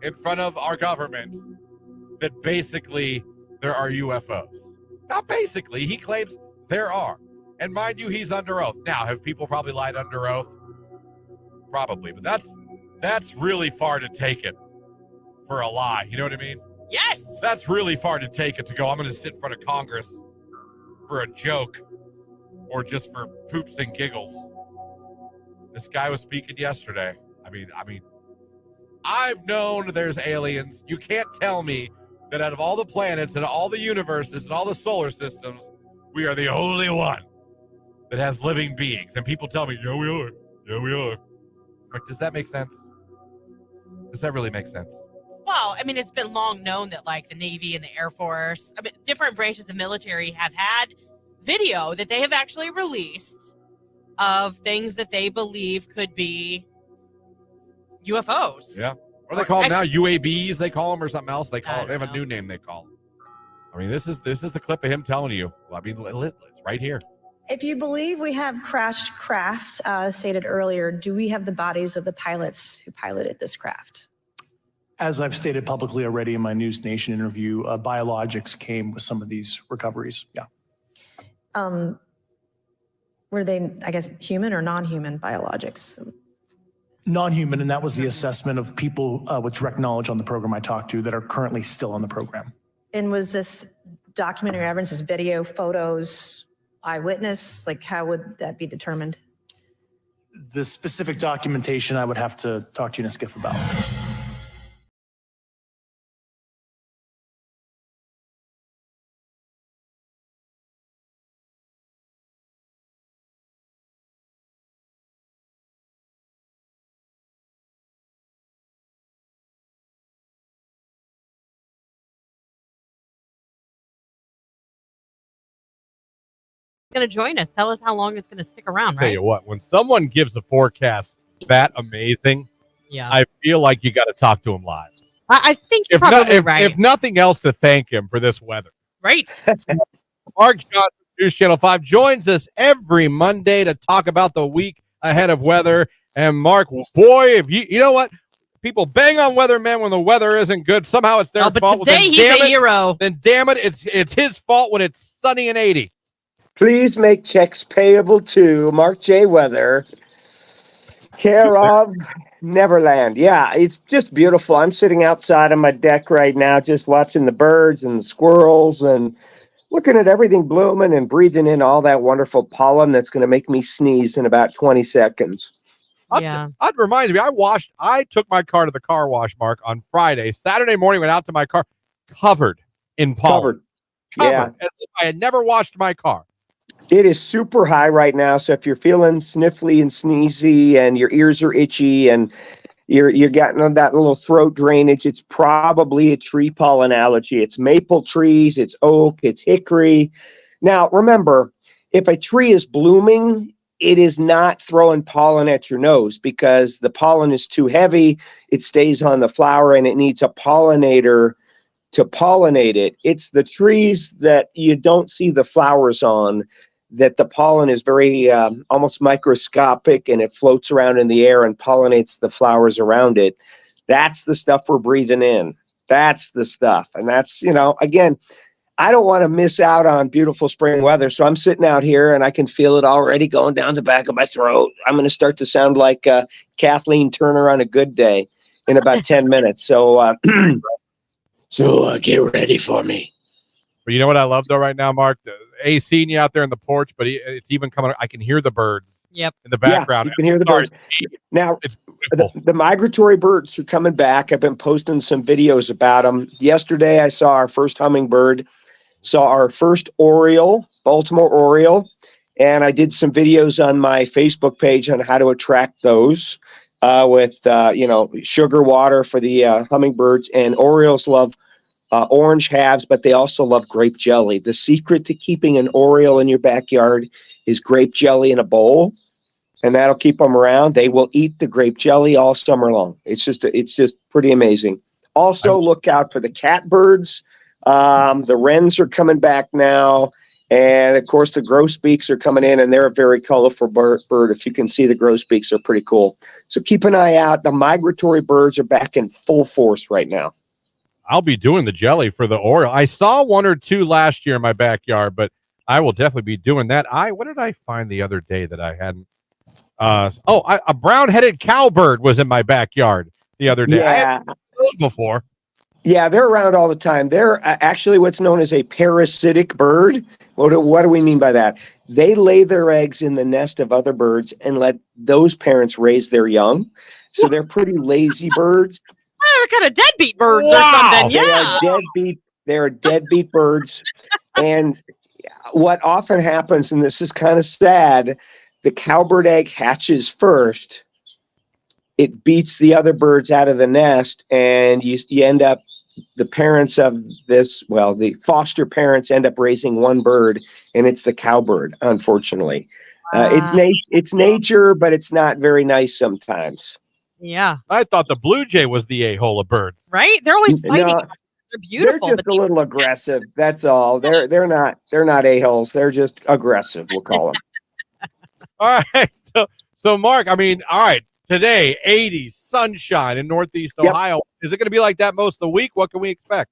in front of our government that basically there are UFOs? Not basically. He claims there are. And mind you, he's under oath. Now, have people probably lied under oath? Probably. But that's really far to take it for a lie. You know what I mean? Yes. That's really far to take it to go, I'm going to sit in front of Congress for a joke or just for poops and giggles. This guy was speaking yesterday. I mean, I've known there's aliens. You can't tell me that out of all the planets and all the universes and all the solar systems, we are the only one that has living beings. And people tell me, yeah, we are. Yeah, we are. Like, does that make sense? Does that really make sense? Well, I mean, it's been long known that like the Navy and the Air Force, I mean, different branches of the military have had video that they have actually released of things that they believe could be UFOs. Yeah. What do they call them now? UABs, they call them, or something else? They call it. They have a new name they call them. I mean, this is the clip of him telling you. Well, I mean, it's right here. If you believe we have crashed craft, stated earlier, do we have the bodies of the pilots who piloted this craft? As I've stated publicly already in my News Nation interview, biologics came with some of these recoveries. Yeah. Were they, I guess, human or non-human biologics? Non-human, and that was the assessment of people with direct knowledge on the program I talked to that are currently still on the program. And was this documentary evidence, this video, photos, eyewitness? Like, how would that be determined? The specific documentation I would have to talk to you in a skiff about. Going to join us. Tell us how long it's going to stick around, Tell right? you what, when someone gives a forecast that amazing, Yeah. I feel like you got to talk to him live. I think you're probably right. If nothing else, to thank him for this weather. Right. Mark Johnson, News Channel 5, joins us every Monday to talk about the week ahead of weather. And Mark, boy, if you know what? People bang on weathermen when the weather isn't good. Somehow it's their but fault. today he's a hero. Then damn it, it's his fault when it's sunny and 80. Please make checks payable to Mark J. Weather, care of Neverland. Yeah, it's just beautiful. I'm sitting outside on my deck right now, just watching the birds and the squirrels and looking at everything blooming and breathing in all that wonderful pollen that's going to make me sneeze in about 20 seconds. That reminds me, I took my car to the car wash, Mark, on Friday. Saturday morning, went out to my car, covered in pollen. Yeah. As if I had never washed my car. It is super high right now, so if you're feeling sniffly and sneezy and your ears are itchy and you're getting that little throat drainage, it's probably a tree pollen allergy. It's maple trees, it's oak, it's hickory. Now, remember, if a tree is blooming, it is not throwing pollen at your nose because the pollen is too heavy. It stays on the flower and it needs a pollinator to pollinate it. It's the trees that you don't see the flowers on that the pollen is very almost microscopic and it floats around in the air and pollinates the flowers around it. That's the stuff we're breathing in. That's the stuff. And that's, again, I don't want to miss out on beautiful spring weather. So I'm sitting out here and I can feel it already going down the back of my throat. I'm going to start to sound like Kathleen Turner on a good day in about 10 minutes. So, get ready for me. But you know what I love though right now, Mark? The AC you out there in the porch, but it's even coming. I can hear the birds. Yep. In the background. Yeah, you can hear the birds. Now, the migratory birds are coming back. I've been posting some videos about them. Yesterday, I saw our first hummingbird, saw our first Oriole, Baltimore Oriole, and I did some videos on my Facebook page on how to attract those with sugar water for the hummingbirds. And Orioles love orange halves, but they also love grape jelly. The secret to keeping an Oriole in your backyard is grape jelly in a bowl, and that'll keep them around. They will eat the grape jelly all summer long. It's just pretty amazing. Also, look out for the catbirds. The wrens are coming back now, and of course the grosbeaks are coming in, and they're a very colorful bird. If you can see, the grosbeaks are pretty cool. So keep an eye out. The migratory birds are back in full force right now. I'll be doing the jelly for the Oriole. I saw one or two last year in my backyard, but I will definitely be doing that. What did I find the other day that I hadn't? A brown-headed cowbird was in my backyard the other day. Yeah. I hadn't seen those before. Yeah, they're around all the time. They're actually what's known as a parasitic bird. What do we mean by that? They lay their eggs in the nest of other birds and let those parents raise their young. So they're pretty lazy birds. They're kind of deadbeat birds or something. Yeah. They're deadbeat birds. And what often happens, and this is kind of sad, the cowbird egg hatches first. It beats the other birds out of the nest, and you end up, the parents of the foster parents end up raising one bird, and it's the cowbird, unfortunately. It's nature, but it's not very nice sometimes. Yeah. I thought the blue jay was the a-hole of birds. Right? They're always fighting. No, they're beautiful. They're just a little aggressive. That's all. They're not a-holes. They're just aggressive, we'll call them. All right. So Mark, all right. Today, 80, sunshine in Northeast Ohio. Is it going to be like that most of the week? What can we expect?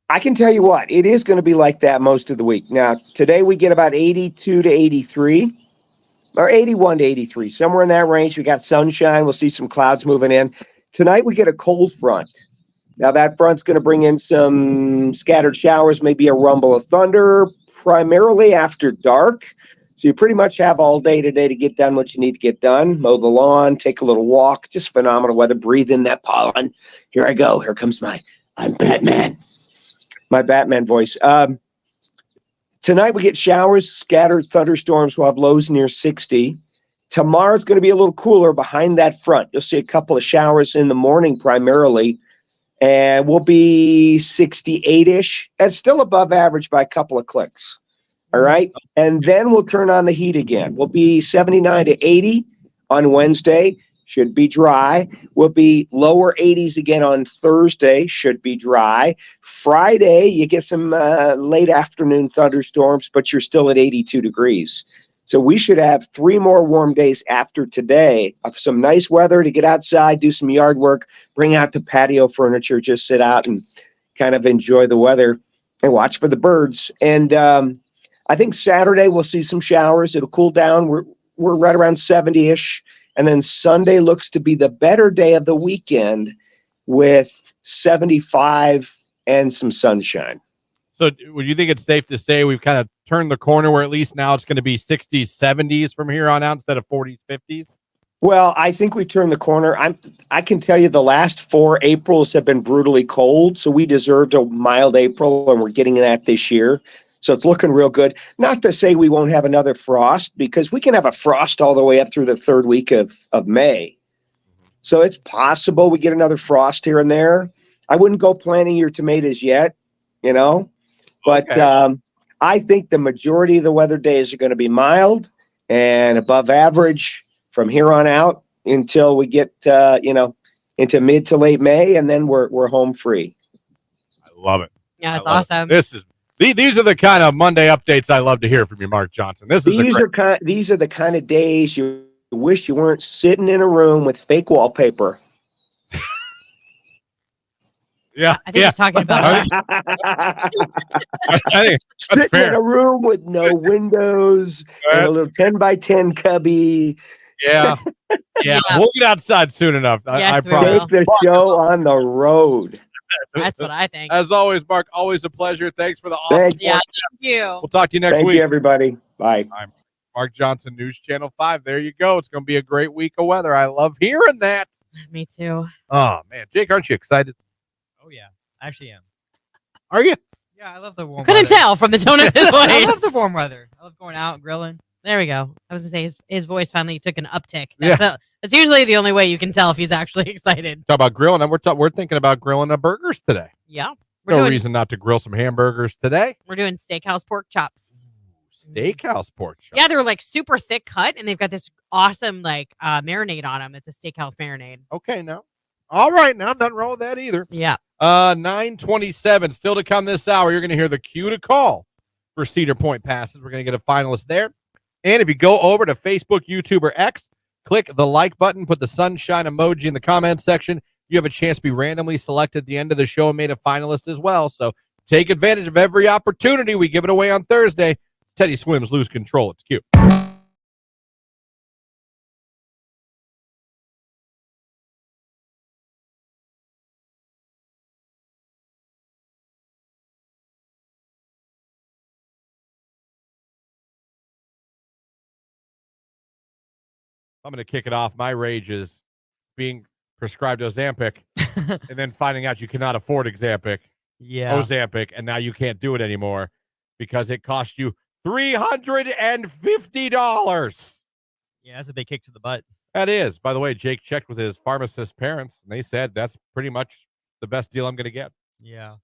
I can tell you what, it is going to be like that most of the week. Now, today we get about 82 to 83, or 81 to 83, somewhere in that range. We got sunshine. We'll see some clouds moving in. Tonight we get a cold front. Now, that front's going to bring in some scattered showers, maybe a rumble of thunder, primarily after dark. So you pretty much have all day today to get done what you need to get done. Mow the lawn, take a little walk, just phenomenal weather. Breathe in that pollen. Here I go. Here comes I'm Batman. My Batman voice. Tonight we get showers, scattered thunderstorms. We'll have lows near 60. Tomorrow's going to be a little cooler behind that front. You'll see a couple of showers in the morning primarily, and we'll be 68-ish. That's still above average by a couple of clicks. All right. And then we'll turn on the heat again. We'll be 79 to 80 on Wednesday. Should be dry. We'll be lower 80s again on Thursday. Should be dry. Friday, you get some late afternoon thunderstorms, but you're still at 82 degrees. So we should have 3 more warm days after today of some nice weather to get outside, do some yard work, bring out the patio furniture, just sit out and kind of enjoy the weather and watch for the birds. And I think Saturday we'll see some showers. It'll cool down. We're right around 70-ish. And then Sunday looks to be the better day of the weekend with 75 and some sunshine. So would you think it's safe to say we've kind of turned the corner where at least now it's going to be 60s, 70s from here on out instead of 40s, 50s? Well, I think we turned the corner. I can tell you the last 4 Aprils have been brutally cold, so we deserved a mild April, and we're getting that this year. So it's looking real good. Not to say we won't have another frost, because we can have a frost all the way up through the 3rd week of May. So it's possible we get another frost here and there. I wouldn't go planting your tomatoes yet, but okay. I think the majority of the weather days are going to be mild and above average from here on out until we get, into mid to late May, and then we're home free. I love it. Yeah, it's awesome. These are the kind of Monday updates I love to hear from you, Mark Johnson. These are the kind of days you wish you weren't sitting in a room with fake wallpaper. Yeah, I think he's talking about sitting in a room with no windows and a little 10 by 10 cubby. Yeah. We'll get outside soon enough. I promise. Take the show on the road. That's what I think. As always, Mark, always a pleasure. Thanks for the awesome. Thanks. Yeah, thank you. We'll talk to you next week. Thank you, everybody. Bye. I'm Mark Johnson, News Channel 5. There you go. It's going to be a great week of weather. I love hearing that. Me too. Oh, man. Jake, aren't you excited? Oh, yeah. I actually am. Are you? Yeah, I love the warm Couldn't tell from the tone of his voice. I love the warm weather. I love going out and grilling. There we go. I was going to say his voice finally took an uptick. That's usually the only way you can tell if he's actually excited. Talk about grilling. We're thinking about grilling burgers today. Yeah. No reason not to grill some hamburgers today. We're doing steakhouse pork chops. Steakhouse pork chops. Yeah, they're like super thick cut, and they've got this awesome marinade on them. It's a steakhouse marinade. Okay, now. All right, now nothing wrong with that either. Yeah. 9:27 still to come this hour. You're going to hear the cue to call for Cedar Point passes. We're going to get a finalist there. And if you go over to Facebook, YouTube, or X, click the like button, put the sunshine emoji in the comment section. You have a chance to be randomly selected at the end of the show and made a finalist as well. So take advantage of every opportunity. We give it away on Thursday. It's Teddy Swims, Lose Control. It's cute. I'm going to kick it off. My rage is being prescribed Ozempic and then finding out you cannot afford Ozempic, and now you can't do it anymore because it cost you $350. Yeah, that's a big kick to the butt. That is. By the way, Jake checked with his pharmacist parents, and they said that's pretty much the best deal I'm going to get. Yeah.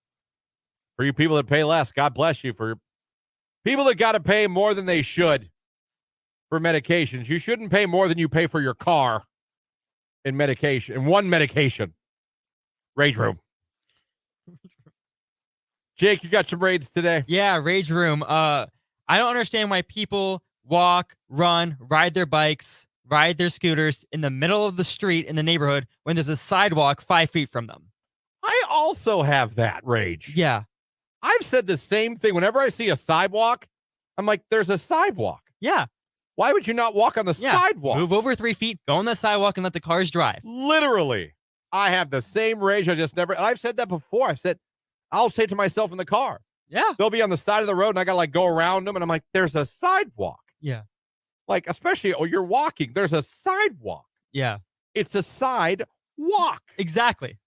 For you people that pay less, God bless you. For people that got to pay more than they should for medications, you shouldn't pay more than you pay for your car in one medication. Rage room. Jake, you got some raids today? Yeah, rage room. I don't understand why people walk, run, ride their bikes ride their scooters in the middle of the street in the neighborhood when there's a sidewalk 5 feet from them. I also have that rage. Yeah. I've said the same thing. Whenever I see a sidewalk, I'm like, there's a sidewalk. Yeah. Why would you not walk on the sidewalk? Move over 3 feet, go on the sidewalk, and let the cars drive. Literally. I have the same rage. I've said that before. I'll say to myself in the car. Yeah. They'll be on the side of the road and I got to like go around them. And I'm like, there's a sidewalk. Yeah. Like, especially, you're walking. There's a sidewalk. Yeah. It's a sidewalk. Exactly.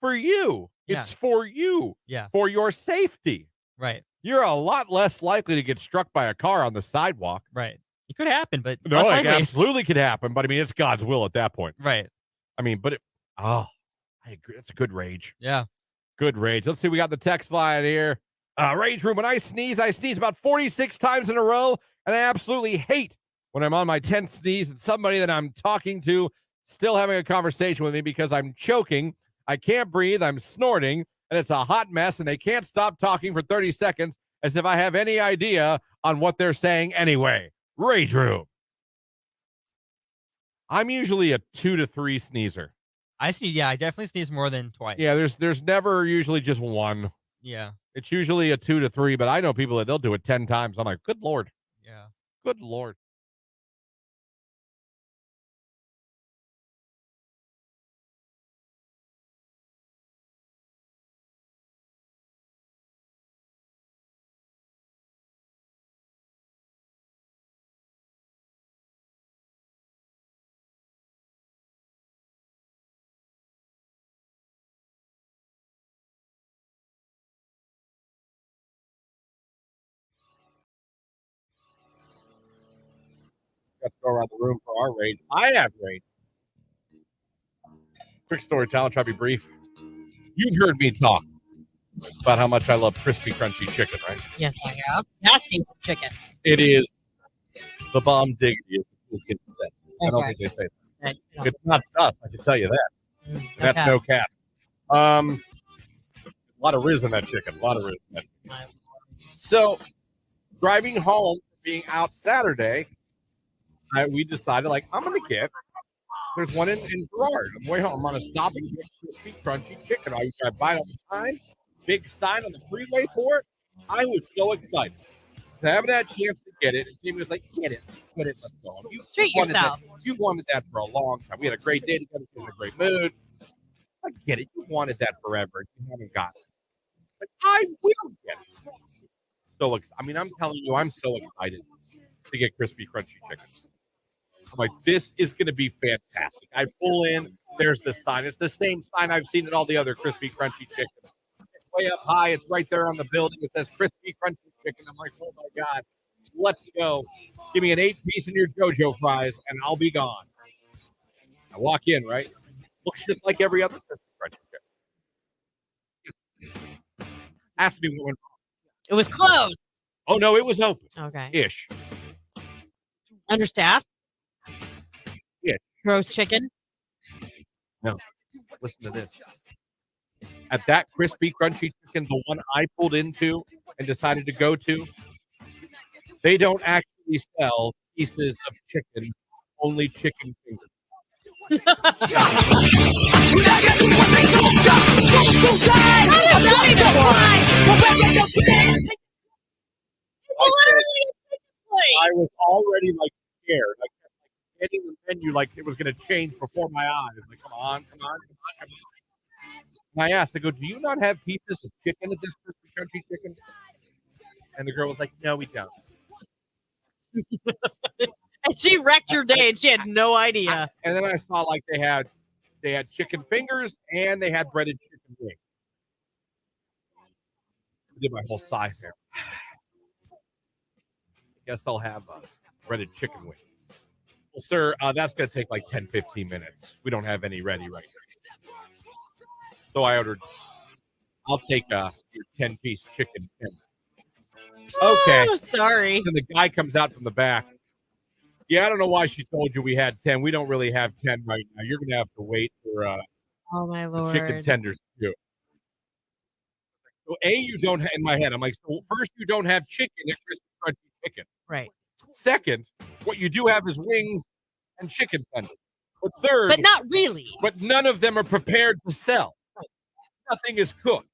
For you. Yeah. It's for you. Yeah. For your safety. Right. You're a lot less likely to get struck by a car on the sidewalk. Right. It could happen, but No, less it likely. absolutely could happen. But I mean, it's God's will at that point. Right. I mean, I agree. It's a good rage. Yeah. Good rage. Let's see. We got the text line here. Rage room. When I sneeze about 46 times in a row. And I absolutely hate when I'm on my 10th sneeze and somebody that I'm talking to still having a conversation with me because I'm choking. I can't breathe. I'm snorting. And it's a hot mess. And they can't stop talking for 30 seconds as if I have any idea on what they're saying anyway. Rage room. I'm usually a 2 to 3 sneezer. I definitely sneeze more than twice. Yeah, there's never usually just one. Yeah. It's usually a 2 to 3, but I know people that they'll do it 10 times. I'm like, good Lord. Yeah. Good Lord. Let's go around the room for our rage. I have rage. Quick story, Tyler. I'll try to be brief. You've heard me talk about how much I love crispy, crunchy chicken, right? Yes, I have. Nasty chicken. It is the bomb diggity. I don't Okay. think they say that. Right. No. It's not sus. I can tell you that. Mm, That's okay. no cap. A lot of riz in that chicken. A lot of riz in that chicken. So, driving home, being out Saturday, we decided, like, I'm going to get, there's one in Girard. I'm way home. I'm going to stop and get crispy, crunchy chicken. I buy it all the time. Big sign on the freeway for it. I was so excited. I haven't had a chance to get it. And Jamie was like, get it. Let's go. Treat wanted yourself. You wanted that for a long time. We had a great day together. We were in a great mood. I get it. You wanted that forever. You haven't got it. Like, I will get it. I'm telling you, I'm so excited to get crispy, crunchy chicken. I'm like, this is going to be fantastic. I pull in. There's the sign. It's the same sign I've seen at all the other crispy, crunchy chickens. It's way up high. It's right there on the building. It says crispy, crunchy chicken. I'm like, oh my God, let's go. Give me an 8-piece in your JoJo fries, and I'll be gone. I walk in, right? Looks just like every other crispy, crunchy chicken. Ask me what went wrong. It was closed. Oh, no, it was open. Okay. Ish. Understaffed? Yeah. Gross chicken? No. Listen to this. At that crispy, crunchy chicken, the one I pulled into and decided to go to, they don't actually sell pieces of chicken, only chicken fingers. I was already like scared. I kept like getting the menu like it was going to change before my eyes. Like, come on. And I asked, I go, do you not have pieces of chicken at this crispy, crunchy chicken? And the girl was like, no, we don't. And she wrecked your day and she had no idea. And then I saw like they had chicken fingers and they had breaded chicken wings. I did my whole side there. Guess I'll have breaded chicken wings. Well, sir, that's going to take like 10, 15 minutes. We don't have any ready right now. So I ordered, I'll take your 10-piece chicken tender. Okay. Oh, sorry. And the guy comes out from the back. Yeah, I don't know why she told you we had 10. We don't really have 10 right now. You're going to have to wait for Oh, my Lord. chicken tenders too. So you don't have, in my head, I'm like, so first you don't have chicken at Crispy Crunchy Chicken. Right. Second, what you do have is wings and chicken tenders. But third, But not really. but none of them are prepared to sell. Nothing is cooked.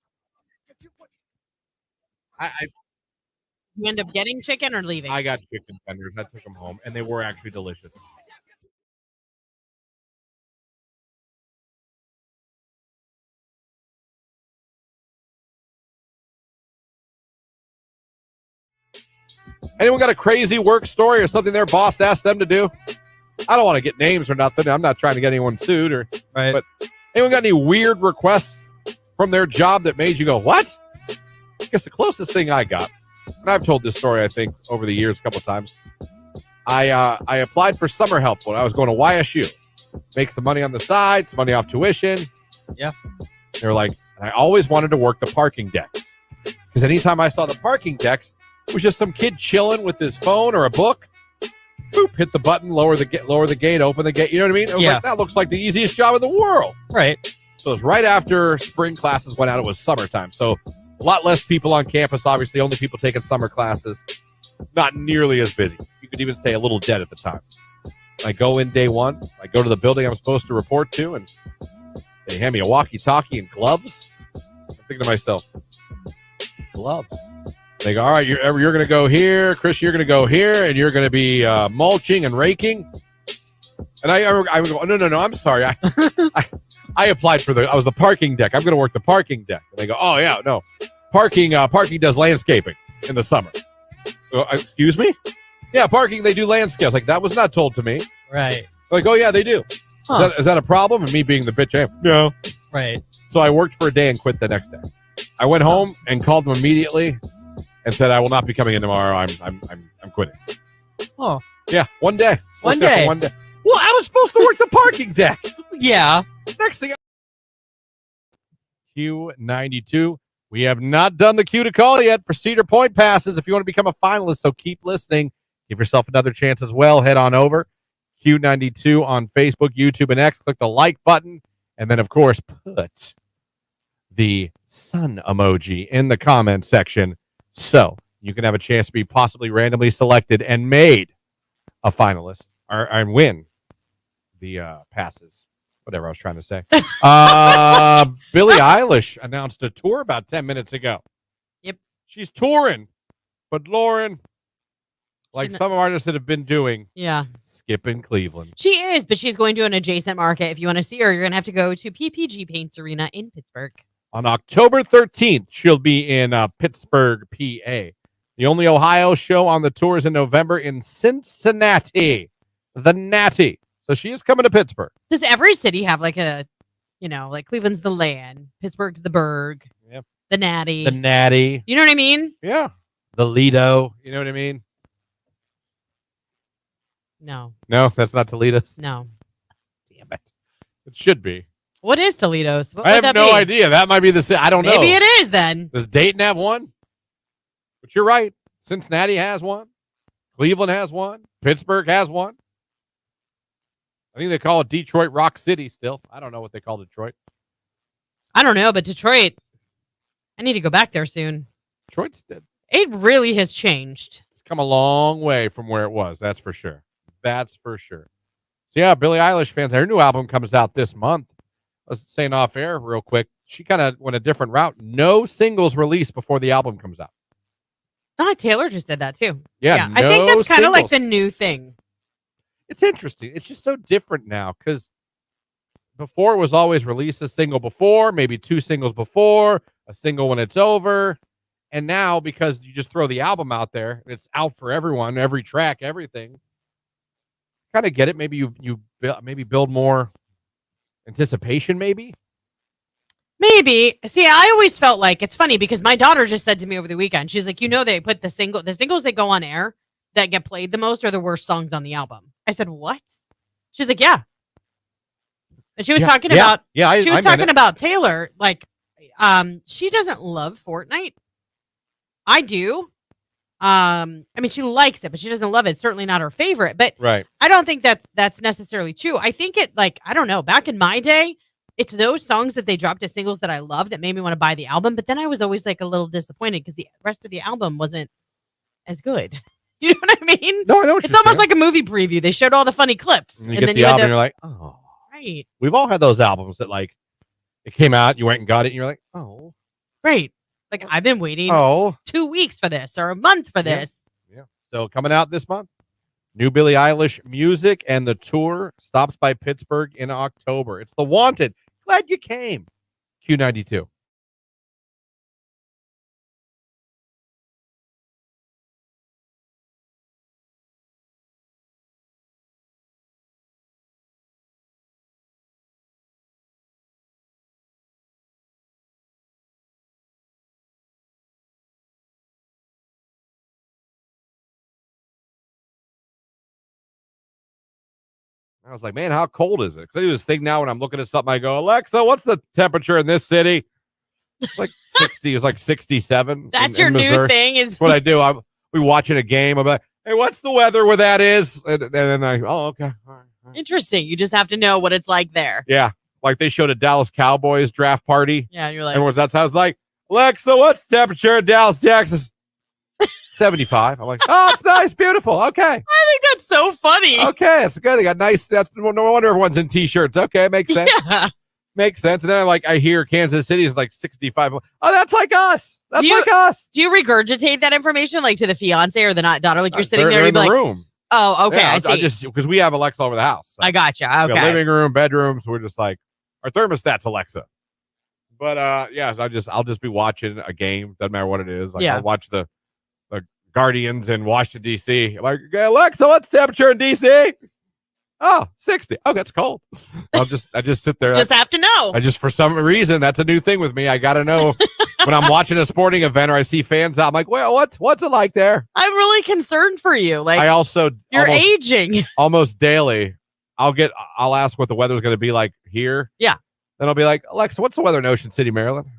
You end up getting chicken or leaving? I got chicken tenders. I took them home, and they were actually delicious. Anyone got a crazy work story or something their boss asked them to do? I don't want to get names or nothing. I'm not trying to get anyone sued or. Right. But anyone got any weird requests from their job that made you go, "What?" I guess the closest thing I got, and I've told this story I think over the years a couple of times. I applied for summer help when I was going to YSU. Make some money on the side, some money off tuition. Yeah. They were like, and I always wanted to work the parking decks because anytime I saw the parking decks, it was just some kid chilling with his phone or a book. Boop, hit the button, lower the gate, open the gate. You know what I mean? It was like, that looks like the easiest job in the world. Right. So it was right after spring classes went out. It was summertime. So a lot less people on campus, obviously. Only people taking summer classes. Not nearly as busy. You could even say a little dead at the time. I go in day one. I go to the building I'm supposed to report to, and they hand me a walkie-talkie and gloves. I'm thinking to myself, gloves. They go, all right, you're going to go here. Chris, you're going to go here, and you're going to be mulching and raking. And I go, no, I'm sorry. I applied for I was the parking deck. I'm going to work the parking deck. And they go, oh, yeah, no. Parking does landscaping in the summer. Excuse me? Yeah, parking, they do landscapes. Like, that was not told to me. Right. Like, oh, yeah, they do. Huh. Is that a problem? And me being the bitch I am? No. Right. So I worked for a day and quit the next day. I went home and called them immediately and said, I will not be coming in tomorrow. I'm quitting. Oh. Yeah, one day. One day. One day. Well, I was supposed to work the parking deck. Yeah. Next thing. Q92. We have not done the Q to call yet for Cedar Point passes. If you want to become a finalist, so keep listening. Give yourself another chance as well. Head on over. Q92 on Facebook, YouTube, and X. Click the like button. And then, of course, put the sun emoji in the comment section so you can have a chance to be possibly randomly selected and made a finalist and win the passes. Whatever I was trying to say. Billie Eilish announced a tour about 10 minutes ago. Yep. She's touring. But Lauren, like some artists that have been doing, skipping Cleveland. She is, but she's going to an adjacent market. If you want to see her, you're going to have to go to PPG Paints Arena in Pittsburgh. On October 13th, she'll be in Pittsburgh, PA. The only Ohio show on the tour is in November in Cincinnati. The Natty. So she is coming to Pittsburgh. Does every city have like a, like Cleveland's the land, Pittsburgh's the burg, the Natty. The Natty. You know what I mean? Yeah. The Lido. You know what I mean? No. No, that's not Toledo's? No. Damn it. It should be. What is Toledo's? What I would have that no be? idea. That might be the I don't know. Maybe it is then. Does Dayton have one? But you're right. Cincinnati has one. Cleveland has one. Pittsburgh has one. I think they call it Detroit Rock City still. I don't know what they call Detroit. I don't know, but Detroit, I need to go back there soon. Detroit's dead. It really has changed. It's come a long way from where it was. That's for sure. That's for sure. So, yeah, Billie Eilish fans, her new album comes out this month. I was saying off air real quick. She kind of went a different route. No singles released before the album comes out. Taylor just did that too. Yeah, I think that's kind of like singles. the new thing. It's interesting. It's just so different now because before it was always release a single before, maybe two singles before, a single when it's over. And now because you just throw the album out there, it's out for everyone, every track, everything. Kind of get it. Maybe you maybe build more anticipation, maybe. Maybe. See, I always felt like it's funny because my daughter just said to me over the weekend, she's like, they put the singles that go on air that get played the most are the worst songs on the album. I said, what? She's like, yeah. And she was talking about about Taylor. Like, she doesn't love Fortnite. I do. I mean, she likes it, but she doesn't love it. It's certainly not her favorite. But right. I don't think that's necessarily true. I think I don't know. Back in my day, it's those songs that they dropped as singles that I love that made me want to buy the album. But then I was always like a little disappointed because the rest of the album wasn't as good. You know what I mean? No, I know what It's you're almost saying. like a movie preview. They showed all the funny clips. And you get the album and you're like, oh. Right. We've all had those albums that like, it came out, you went and got it, and you're like, oh. Right. Like, I've been waiting 2 weeks for this or a month for this. Yeah. So coming out this month, new Billie Eilish music, and the tour stops by Pittsburgh in October. It's The Wanted. Glad you came. Q92. I was like, man, how cold is it? Because I do this thing now when I'm looking at something, I go, Alexa, what's the temperature in this city? It's like 60. It's like 67. That's your new thing. Is That's what I do. We watching a game. I'm like, hey, what's the weather where that is? And then okay. All right. Interesting. You just have to know what it's like there. Yeah. Like they showed a Dallas Cowboys draft party. Yeah, and you're like, everyone's outside. I was like, Alexa, what's the temperature in Dallas, Texas? 75. I'm like, oh, it's nice, beautiful. Okay. I think that's so funny. Okay, it's good. They got nice. That's no wonder everyone's in t-shirts. Okay, makes sense. Yeah. Makes sense. And then I hear Kansas City is like 65. Oh, that's like us. That's like us. Do you regurgitate that information like to the fiance or the daughter? Like you're sitting They're there in the like, room. Oh, okay. Yeah, I see. I just because we have Alexa over the house. So I gotcha. we Okay. got living room, bedrooms. We're just like our thermostat's Alexa. But yeah, I'll just be watching a game. Doesn't matter what it is. Like Yeah. I'll watch the Guardians in Washington D.C. I'm like, okay, Alexa, what's the temperature in D.C.? Oh, 60. Oh, that's cold. I just sit there. Just have to know. I just for some reason that's a new thing with me. I gotta know when I'm watching a sporting event or I see fans out. I'm like, well, what's it like there? I'm really concerned for you. Like I also you're aging. Almost daily. I'll ask what the weather's going to be like here. Yeah. Then I'll be like, Alexa, what's the weather in Ocean City, Maryland?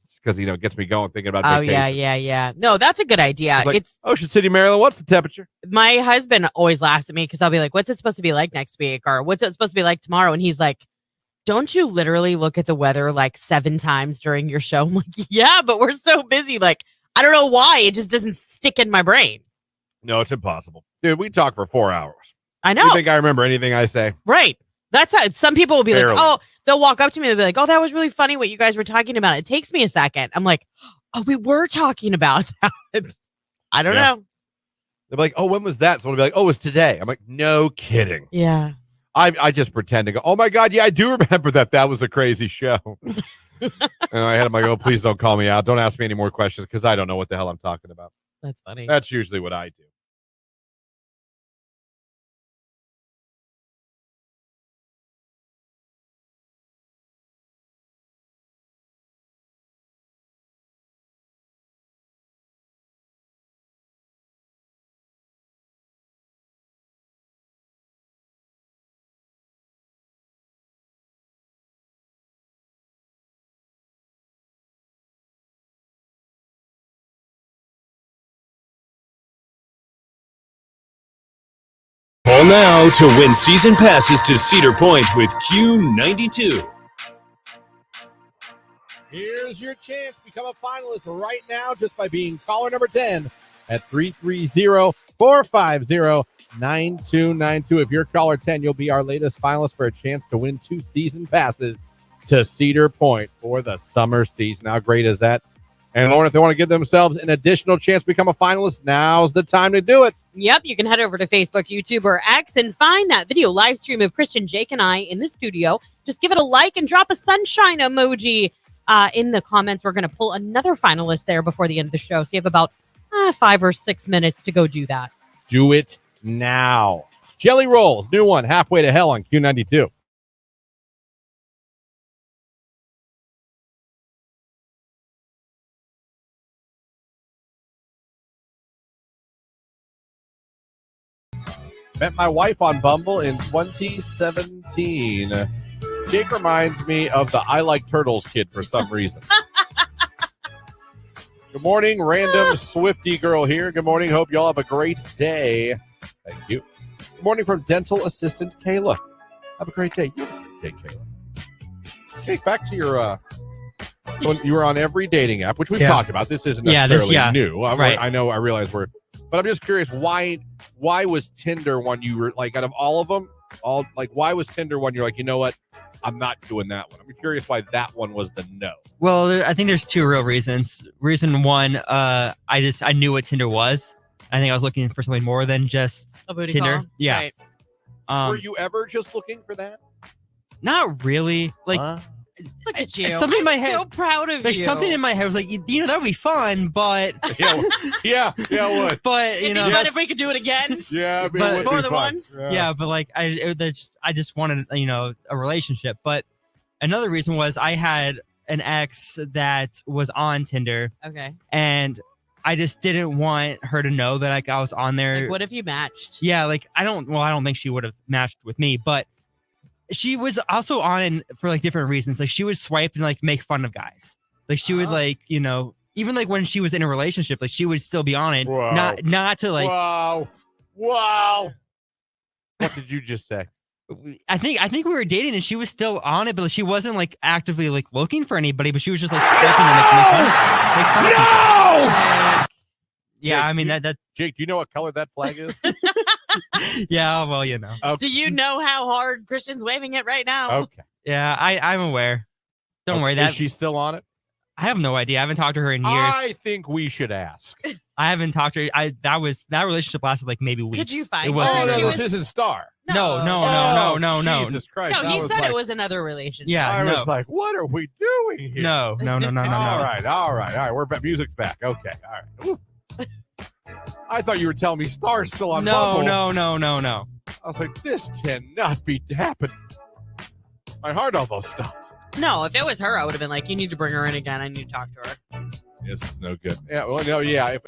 Just because it gets me going thinking about vacation. Yeah. No, that's a good idea. It's like, It's Ocean City, Maryland. What's the temperature? my husband always laughs at me because I'll be like, what's it supposed to be like next week? Or what's it supposed to be like tomorrow? And he's like, don't you literally look at the weather like 7 times during your show? I'm like, yeah, but we're so busy. Like, I don't know why. It just doesn't stick in my brain. No, it's impossible. Dude, we talk for 4 hours. I know. You think I remember anything I say? Right. That's how some people will be Barely. like, oh, they'll walk up to me and they'll be like, oh, that was really funny what you guys were talking about. It takes me a second. I'm like, oh, we were talking about that. I don't know. They'll be like, oh, when was that? Someone will be like, oh, it was today. I'm like, no kidding. Yeah. I just pretend to go, oh my God, yeah, I do remember that. That was a crazy show. And I had him like, oh, please don't call me out. Don't ask me any more questions because I don't know what the hell I'm talking about. That's funny. That's usually what I do. Call now to win season passes to Cedar Point with Q92. Here's your chance. Become a finalist right now just by being caller number 10 at 330-450-9292. If you're caller 10, you'll be our latest finalist for a chance to win 2 season passes to Cedar Point for the summer season. How great is that? And Lauren, if they want to give themselves an additional chance to become a finalist, now's the time to do it. Yep, you can head over to Facebook, YouTube, or X and find that video live stream of Christian, Jake, and I in the studio. Just give it a like and drop a sunshine emoji in the comments. We're going to pull another finalist there before the end of the show. So you have about 5 or 6 minutes to go do that. Do it now. Jelly Rolls, new one, Halfway to Hell on Q92. Met my wife on Bumble in 2017. Jake reminds me of the I Like Turtles kid for some reason. Good morning, random Swiftie girl here. Good morning. Hope y'all have a great day. Thank you. Good morning from dental assistant Kayla. Have a great day. You have a great day, Kayla. Jake, back to your so you were on every dating app, which we've talked about. This isn't necessarily new. Right. I realize we're But I'm just curious, why was Tinder one you were like, out of all of them, why was Tinder one you're like, you know what, I'm not doing that one? I'm curious why that one was the no. Well, I think there's two real reasons. Reason one, I knew what Tinder was. I think I was looking for something more than just A booty Tinder. call? Yeah. Right. Were you ever just looking for that? Not really. Like, Look at you. something in my head. So proud of Like you. something in my head was like, that would be fun, but yeah, it would. But It'd be fun if we could do it again. Yeah, it But- would More be than fun. once? yeah, but like I just wanted a relationship. But another reason was I had an ex that was on Tinder, Okay. and I just didn't want her to know that like I was on there. Like, what if you matched? Yeah, like I don't think she would have matched with me, but she was also on for like different reasons. Like she would swipe and like make fun of guys. Like she would like, even like when she was in a relationship, like she would still be on it. Wow. Not to like Wow. What did you just say? I think we were dating and she was still on it, but she wasn't like actively like looking for anybody, but she was just like swiping and make fun of people. Yeah, Jake, I mean that Jake, do you know what color that flag is? yeah, well, you know. Okay. Do you know how hard Christian's waving it right now? Okay. Yeah, I'm aware. Don't worry. That Is she still on it? I have no idea. I haven't talked to her in years. I think we should ask. I haven't talked to her. That relationship lasted like maybe weeks. Could you find it her? wasn't Oh, no, very this long. isn't Star. No. Jesus Christ. No, I he was said like, it was another relationship. Yeah, I no. was like, what are we doing here? No. All right. We're back. Music's back. Okay. All right. Ooh. I thought you were telling me Star's still on Bumble. No. I was like, this cannot be happening. My heart almost stopped. No, if it was her, I would have been like, you need to bring her in again. I need to talk to her. This is no good. Yeah, well, no, yeah. If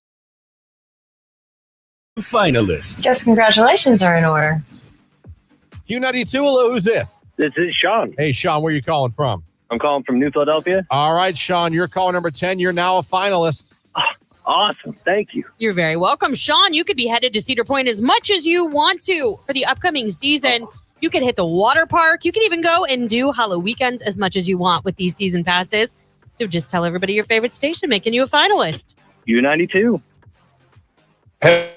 Finalist. Guess congratulations are in order. Q92, hello, who's this? This is Sean. Hey, Sean, where are you calling from? I'm calling from New Philadelphia. All right, Sean, you're caller number 10. You're now a finalist. Awesome. Thank you. You're very welcome. Sean, you could be headed to Cedar Point as much as you want to for the upcoming season. You can hit the water park. You can even go and do Halloween weekends as much as you want with these season passes. So just tell everybody your favorite station, making you a finalist. Q92. Hey.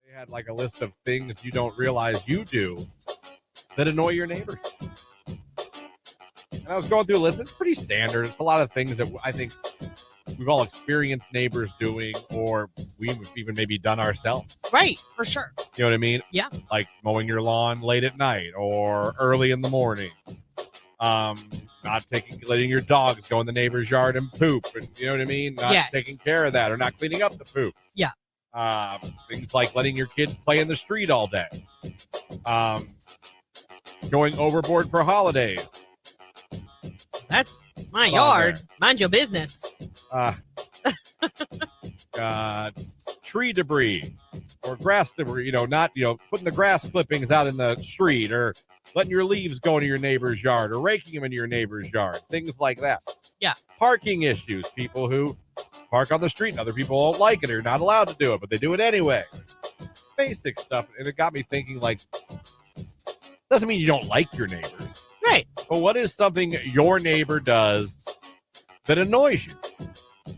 They had like a list of things you don't realize you do that annoy your neighbors. And I was going through a list. It's pretty standard. It's a lot of things that I think we've all experienced neighbors doing, or we've even maybe done ourselves. Right, for sure. You know what I mean? Yeah. Like mowing your lawn late at night or early in the morning. Letting your dogs go in the neighbor's yard and poop. And you know what I mean? Not Yes. taking care of that or not cleaning up the poop. Yeah. Things like letting your kids play in the street all day. Going overboard for holidays. That's my yard. Mind your business. Tree debris or grass debris, not putting the grass clippings out in the street or letting your leaves go into your neighbor's yard or raking them into your neighbor's yard, things like that. Yeah. Parking issues, people who park on the street and other people don't like it or not allowed to do it, but they do it anyway. Basic stuff. And it got me thinking, like, doesn't mean you don't like your neighbors. Right. But what is something your neighbor does that annoys you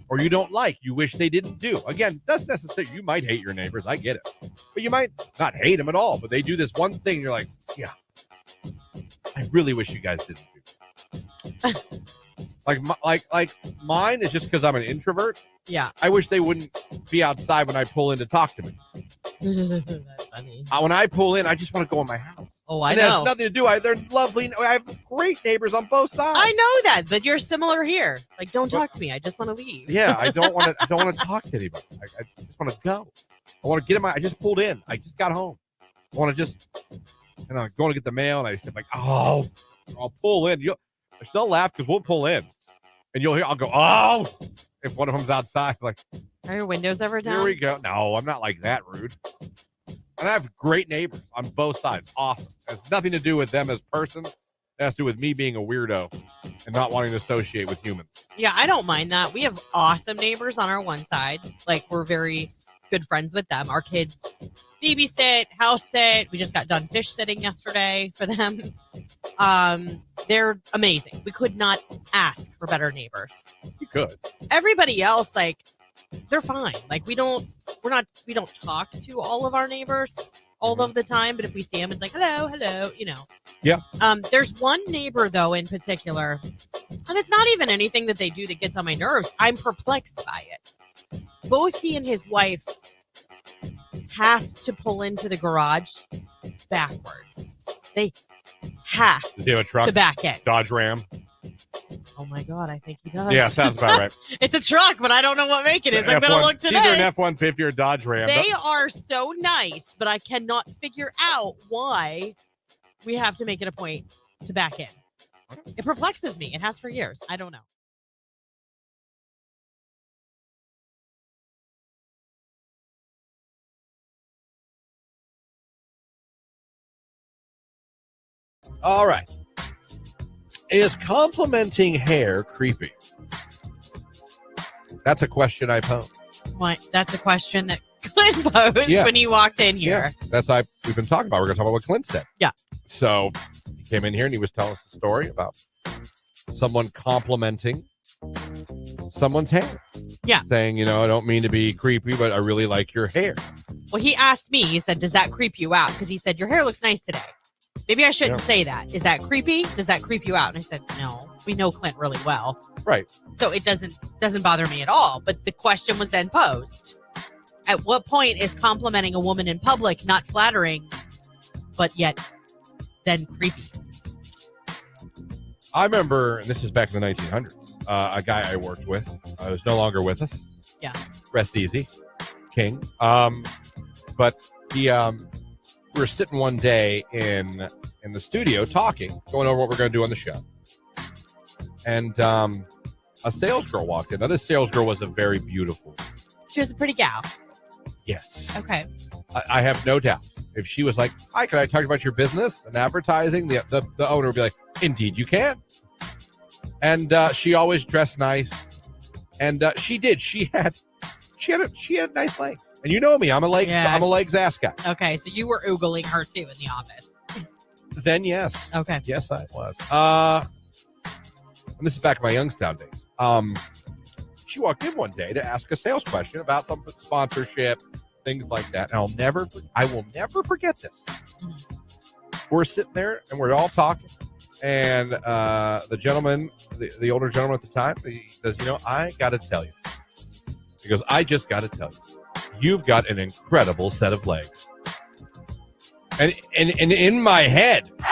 or you don't like, you wish they didn't do? Again, that's necessary. You might hate your neighbors. I get it. But you might not hate them at all. But they do this one thing. You're like, yeah, I really wish you guys didn't do that. like mine is just because I'm an introvert. Yeah. I wish they wouldn't be outside when I pull in to talk to me. That's funny. When I pull in, I just want to go in my house. Oh, I and it know. has nothing to do. They're lovely. I have great neighbors on both sides. I know that, but you're similar here. Like, don't talk to me. I just want to leave. Yeah, I don't want to. I don't want to talk to anybody. I just want to go. I want to get in I just pulled in. I just got home. I want to just, I'm going to get the mail, and I said like, oh, I'll pull in. They'll laugh because we'll pull in, and you'll hear. I'll go, oh, if one of them's outside, like, are your windows ever down? Here we go. No, I'm not like that rude. And I have great neighbors on both sides. Awesome. It has nothing to do with them as persons. It has to do with me being a weirdo and not wanting to associate with humans. Yeah, I don't mind that. We have awesome neighbors on our one side. Like, we're very good friends with them. Our kids babysit, house sit. We just got done fish sitting yesterday for them. They're amazing. We could not ask for better neighbors. You could. Everybody else, like, they're fine. Like, we don't talk to all of our neighbors all of the time, but if we see them, it's like, hello, you know. Yeah. There's one neighbor, though, in particular, and it's not even anything that they do that gets on my nerves. I'm perplexed by it. Both he and his wife have to pull into the garage backwards. They have Does he have a truck? to back in. Dodge Ram? Oh, my God, I think he does. Yeah, sounds about right. It's a truck, but I don't know what make it is. I'm going to look today. Either an F-150 or a Dodge Ram. They are so nice, but I cannot figure out why we have to make it a point to back in. It perplexes me. It has for years. I don't know. All right. Is complimenting hair creepy? That's a question I pose. What? That's a question that Clint posed when he walked in here. Yeah, that's we've been talking about. We're going to talk about what Clint said. Yeah. So he came in here and he was telling us a story about someone complimenting someone's hair. Yeah. Saying, I don't mean to be creepy, but I really like your hair. Well, he asked me, he said, does that creep you out? Because he said, your hair looks nice today. Maybe I shouldn't say that. Is that creepy? Does that creep you out? And I said, no, we know Clint really well. Right. So it doesn't bother me at all. But the question was then posed. At what point is complimenting a woman in public not flattering, but yet then creepy? I remember, and this is back in the 1900s, a guy I worked with was no longer with us. Yeah. Rest easy. King. But he... we were sitting one day in the studio talking, going over what we're going to do on the show. And a sales girl walked in. Now, this sales girl was a very beautiful. She was a pretty gal. Yes. Okay. I have no doubt. If she was like, hi, can I talk about your business and advertising? The owner would be like, indeed, you can. And she always dressed nice. And she did. She had nice legs. And you know me, I'm a legs ass guy. Okay, so you were oogling her too in the office. Then yes. Okay. Yes, I was. And this is back in my Youngstown days. She walked in one day to ask a sales question about some sponsorship, things like that. And I will never forget this. We're sitting there and we're all talking. And the gentleman, the older gentleman at the time, he says, I got to tell you. He goes, I just got to tell you, you've got an incredible set of legs. And in my head, no!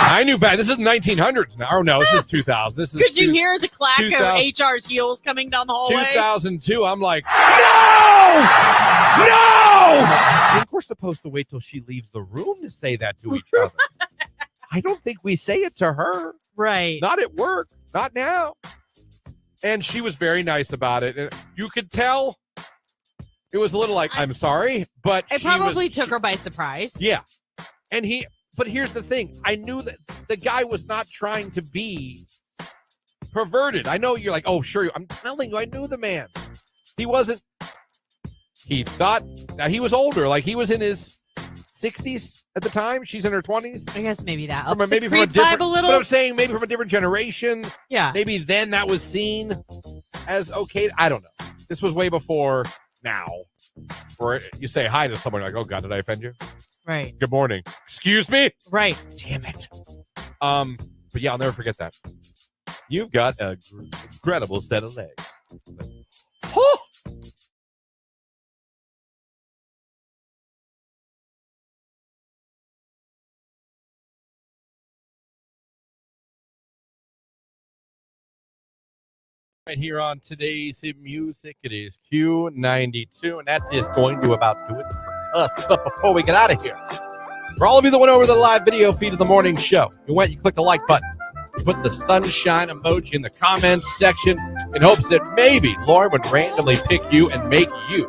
I knew back. This is 1900s now. Oh, no, this is 2000. This is. Could you hear the clack of HR's heels coming down the hallway? 2002. I'm like, no! And of course, supposed to wait till she leaves the room to say that to each other. I don't think we say it to her. Right. Not at work. Not now. And she was very nice about it. And you could tell it was a little like, I'm sorry, but it probably took her by surprise. Yeah. But here's the thing. I knew that the guy was not trying to be perverted. I know you're like, oh, sure. I'm telling you, I knew the man. He wasn't. He thought that he was older. Like he was in his 60s at the time. She's in her 20s. I guess maybe that. Maybe from a different, but I'm saying maybe from a different generation. Yeah. Maybe then that was seen as okay. I don't know. This was way before now. Where you say hi to someone like, oh God, did I offend you? Right. Good morning. Excuse me? Right. Damn it. But yeah, I'll never forget that. You've got an incredible set of legs. Oh! Right here on today's music, it is Q92, and that is going to about do it for us. But before we get out of here, for all of you that went over the live video feed of the morning show, you click the like button, you put the sunshine emoji in the comments section in hopes that maybe Lauren would randomly pick you and make you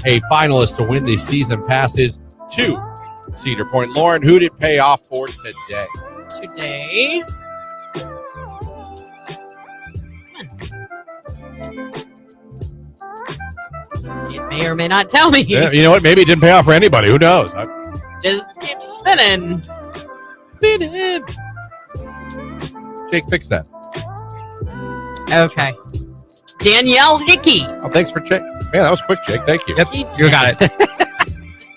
a finalist to win these season passes to Cedar Point. Lauren, who did it pay off for today? Today. It may or may not tell me. Yeah, you know what? Maybe it didn't pay off for anybody. Who knows? Just kidding. Spinning. Jake, fix that. Okay. Danielle Hickey. Oh, thanks for check. Man, that was quick, Jake. Thank you. Yep, you got it.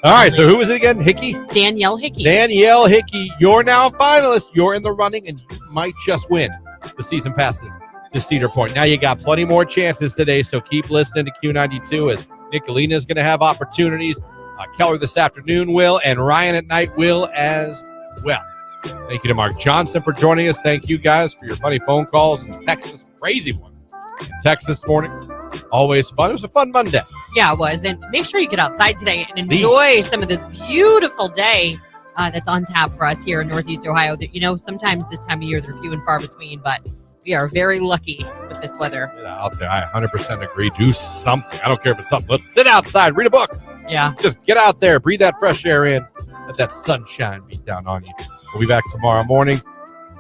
All right, so who was it again? Hickey? Danielle Hickey. Danielle Hickey, you're now a finalist. You're in the running, and you might just win the season passes to Cedar Point. Now you got plenty more chances today, so keep listening to Q92 as Nicolina is going to have opportunities. Keller this afternoon will, and Ryan at night will as well. Thank you to Mark Johnson for joining us. Thank you guys for your funny phone calls and texts, crazy ones. In Texas this morning, always fun. It was a fun Monday. Yeah, it was. And make sure you get outside today and enjoy some of this beautiful day that's on tap for us here in Northeast Ohio. That, you know, sometimes this time of year they're few and far between, but we are very lucky with this weather. Get out there. I 100% agree. Do something. I don't care if it's something. Let's sit outside, read a book. Yeah. Just get out there, breathe that fresh air in, let that sunshine beat down on you. We'll be back tomorrow morning.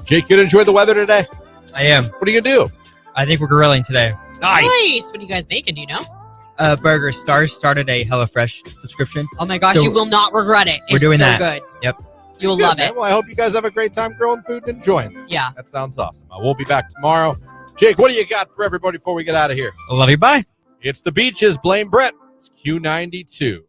Jake, you gonna enjoy the weather today? I am. What are you gonna do? I think we're grilling today. Nice. What are you guys making? Do you know? Burger Stars started a HelloFresh subscription. Oh my gosh, So you will not regret it. we're It's doing so that. good. Yep. You'll Good, love man. it. Well, I hope you guys have a great time grilling food and enjoying it. Yeah. That sounds awesome. We'll be back tomorrow. Jake, what do you got for everybody before we get out of here? I love you. Bye. It's the Beaches. Blame Brett. It's Q92.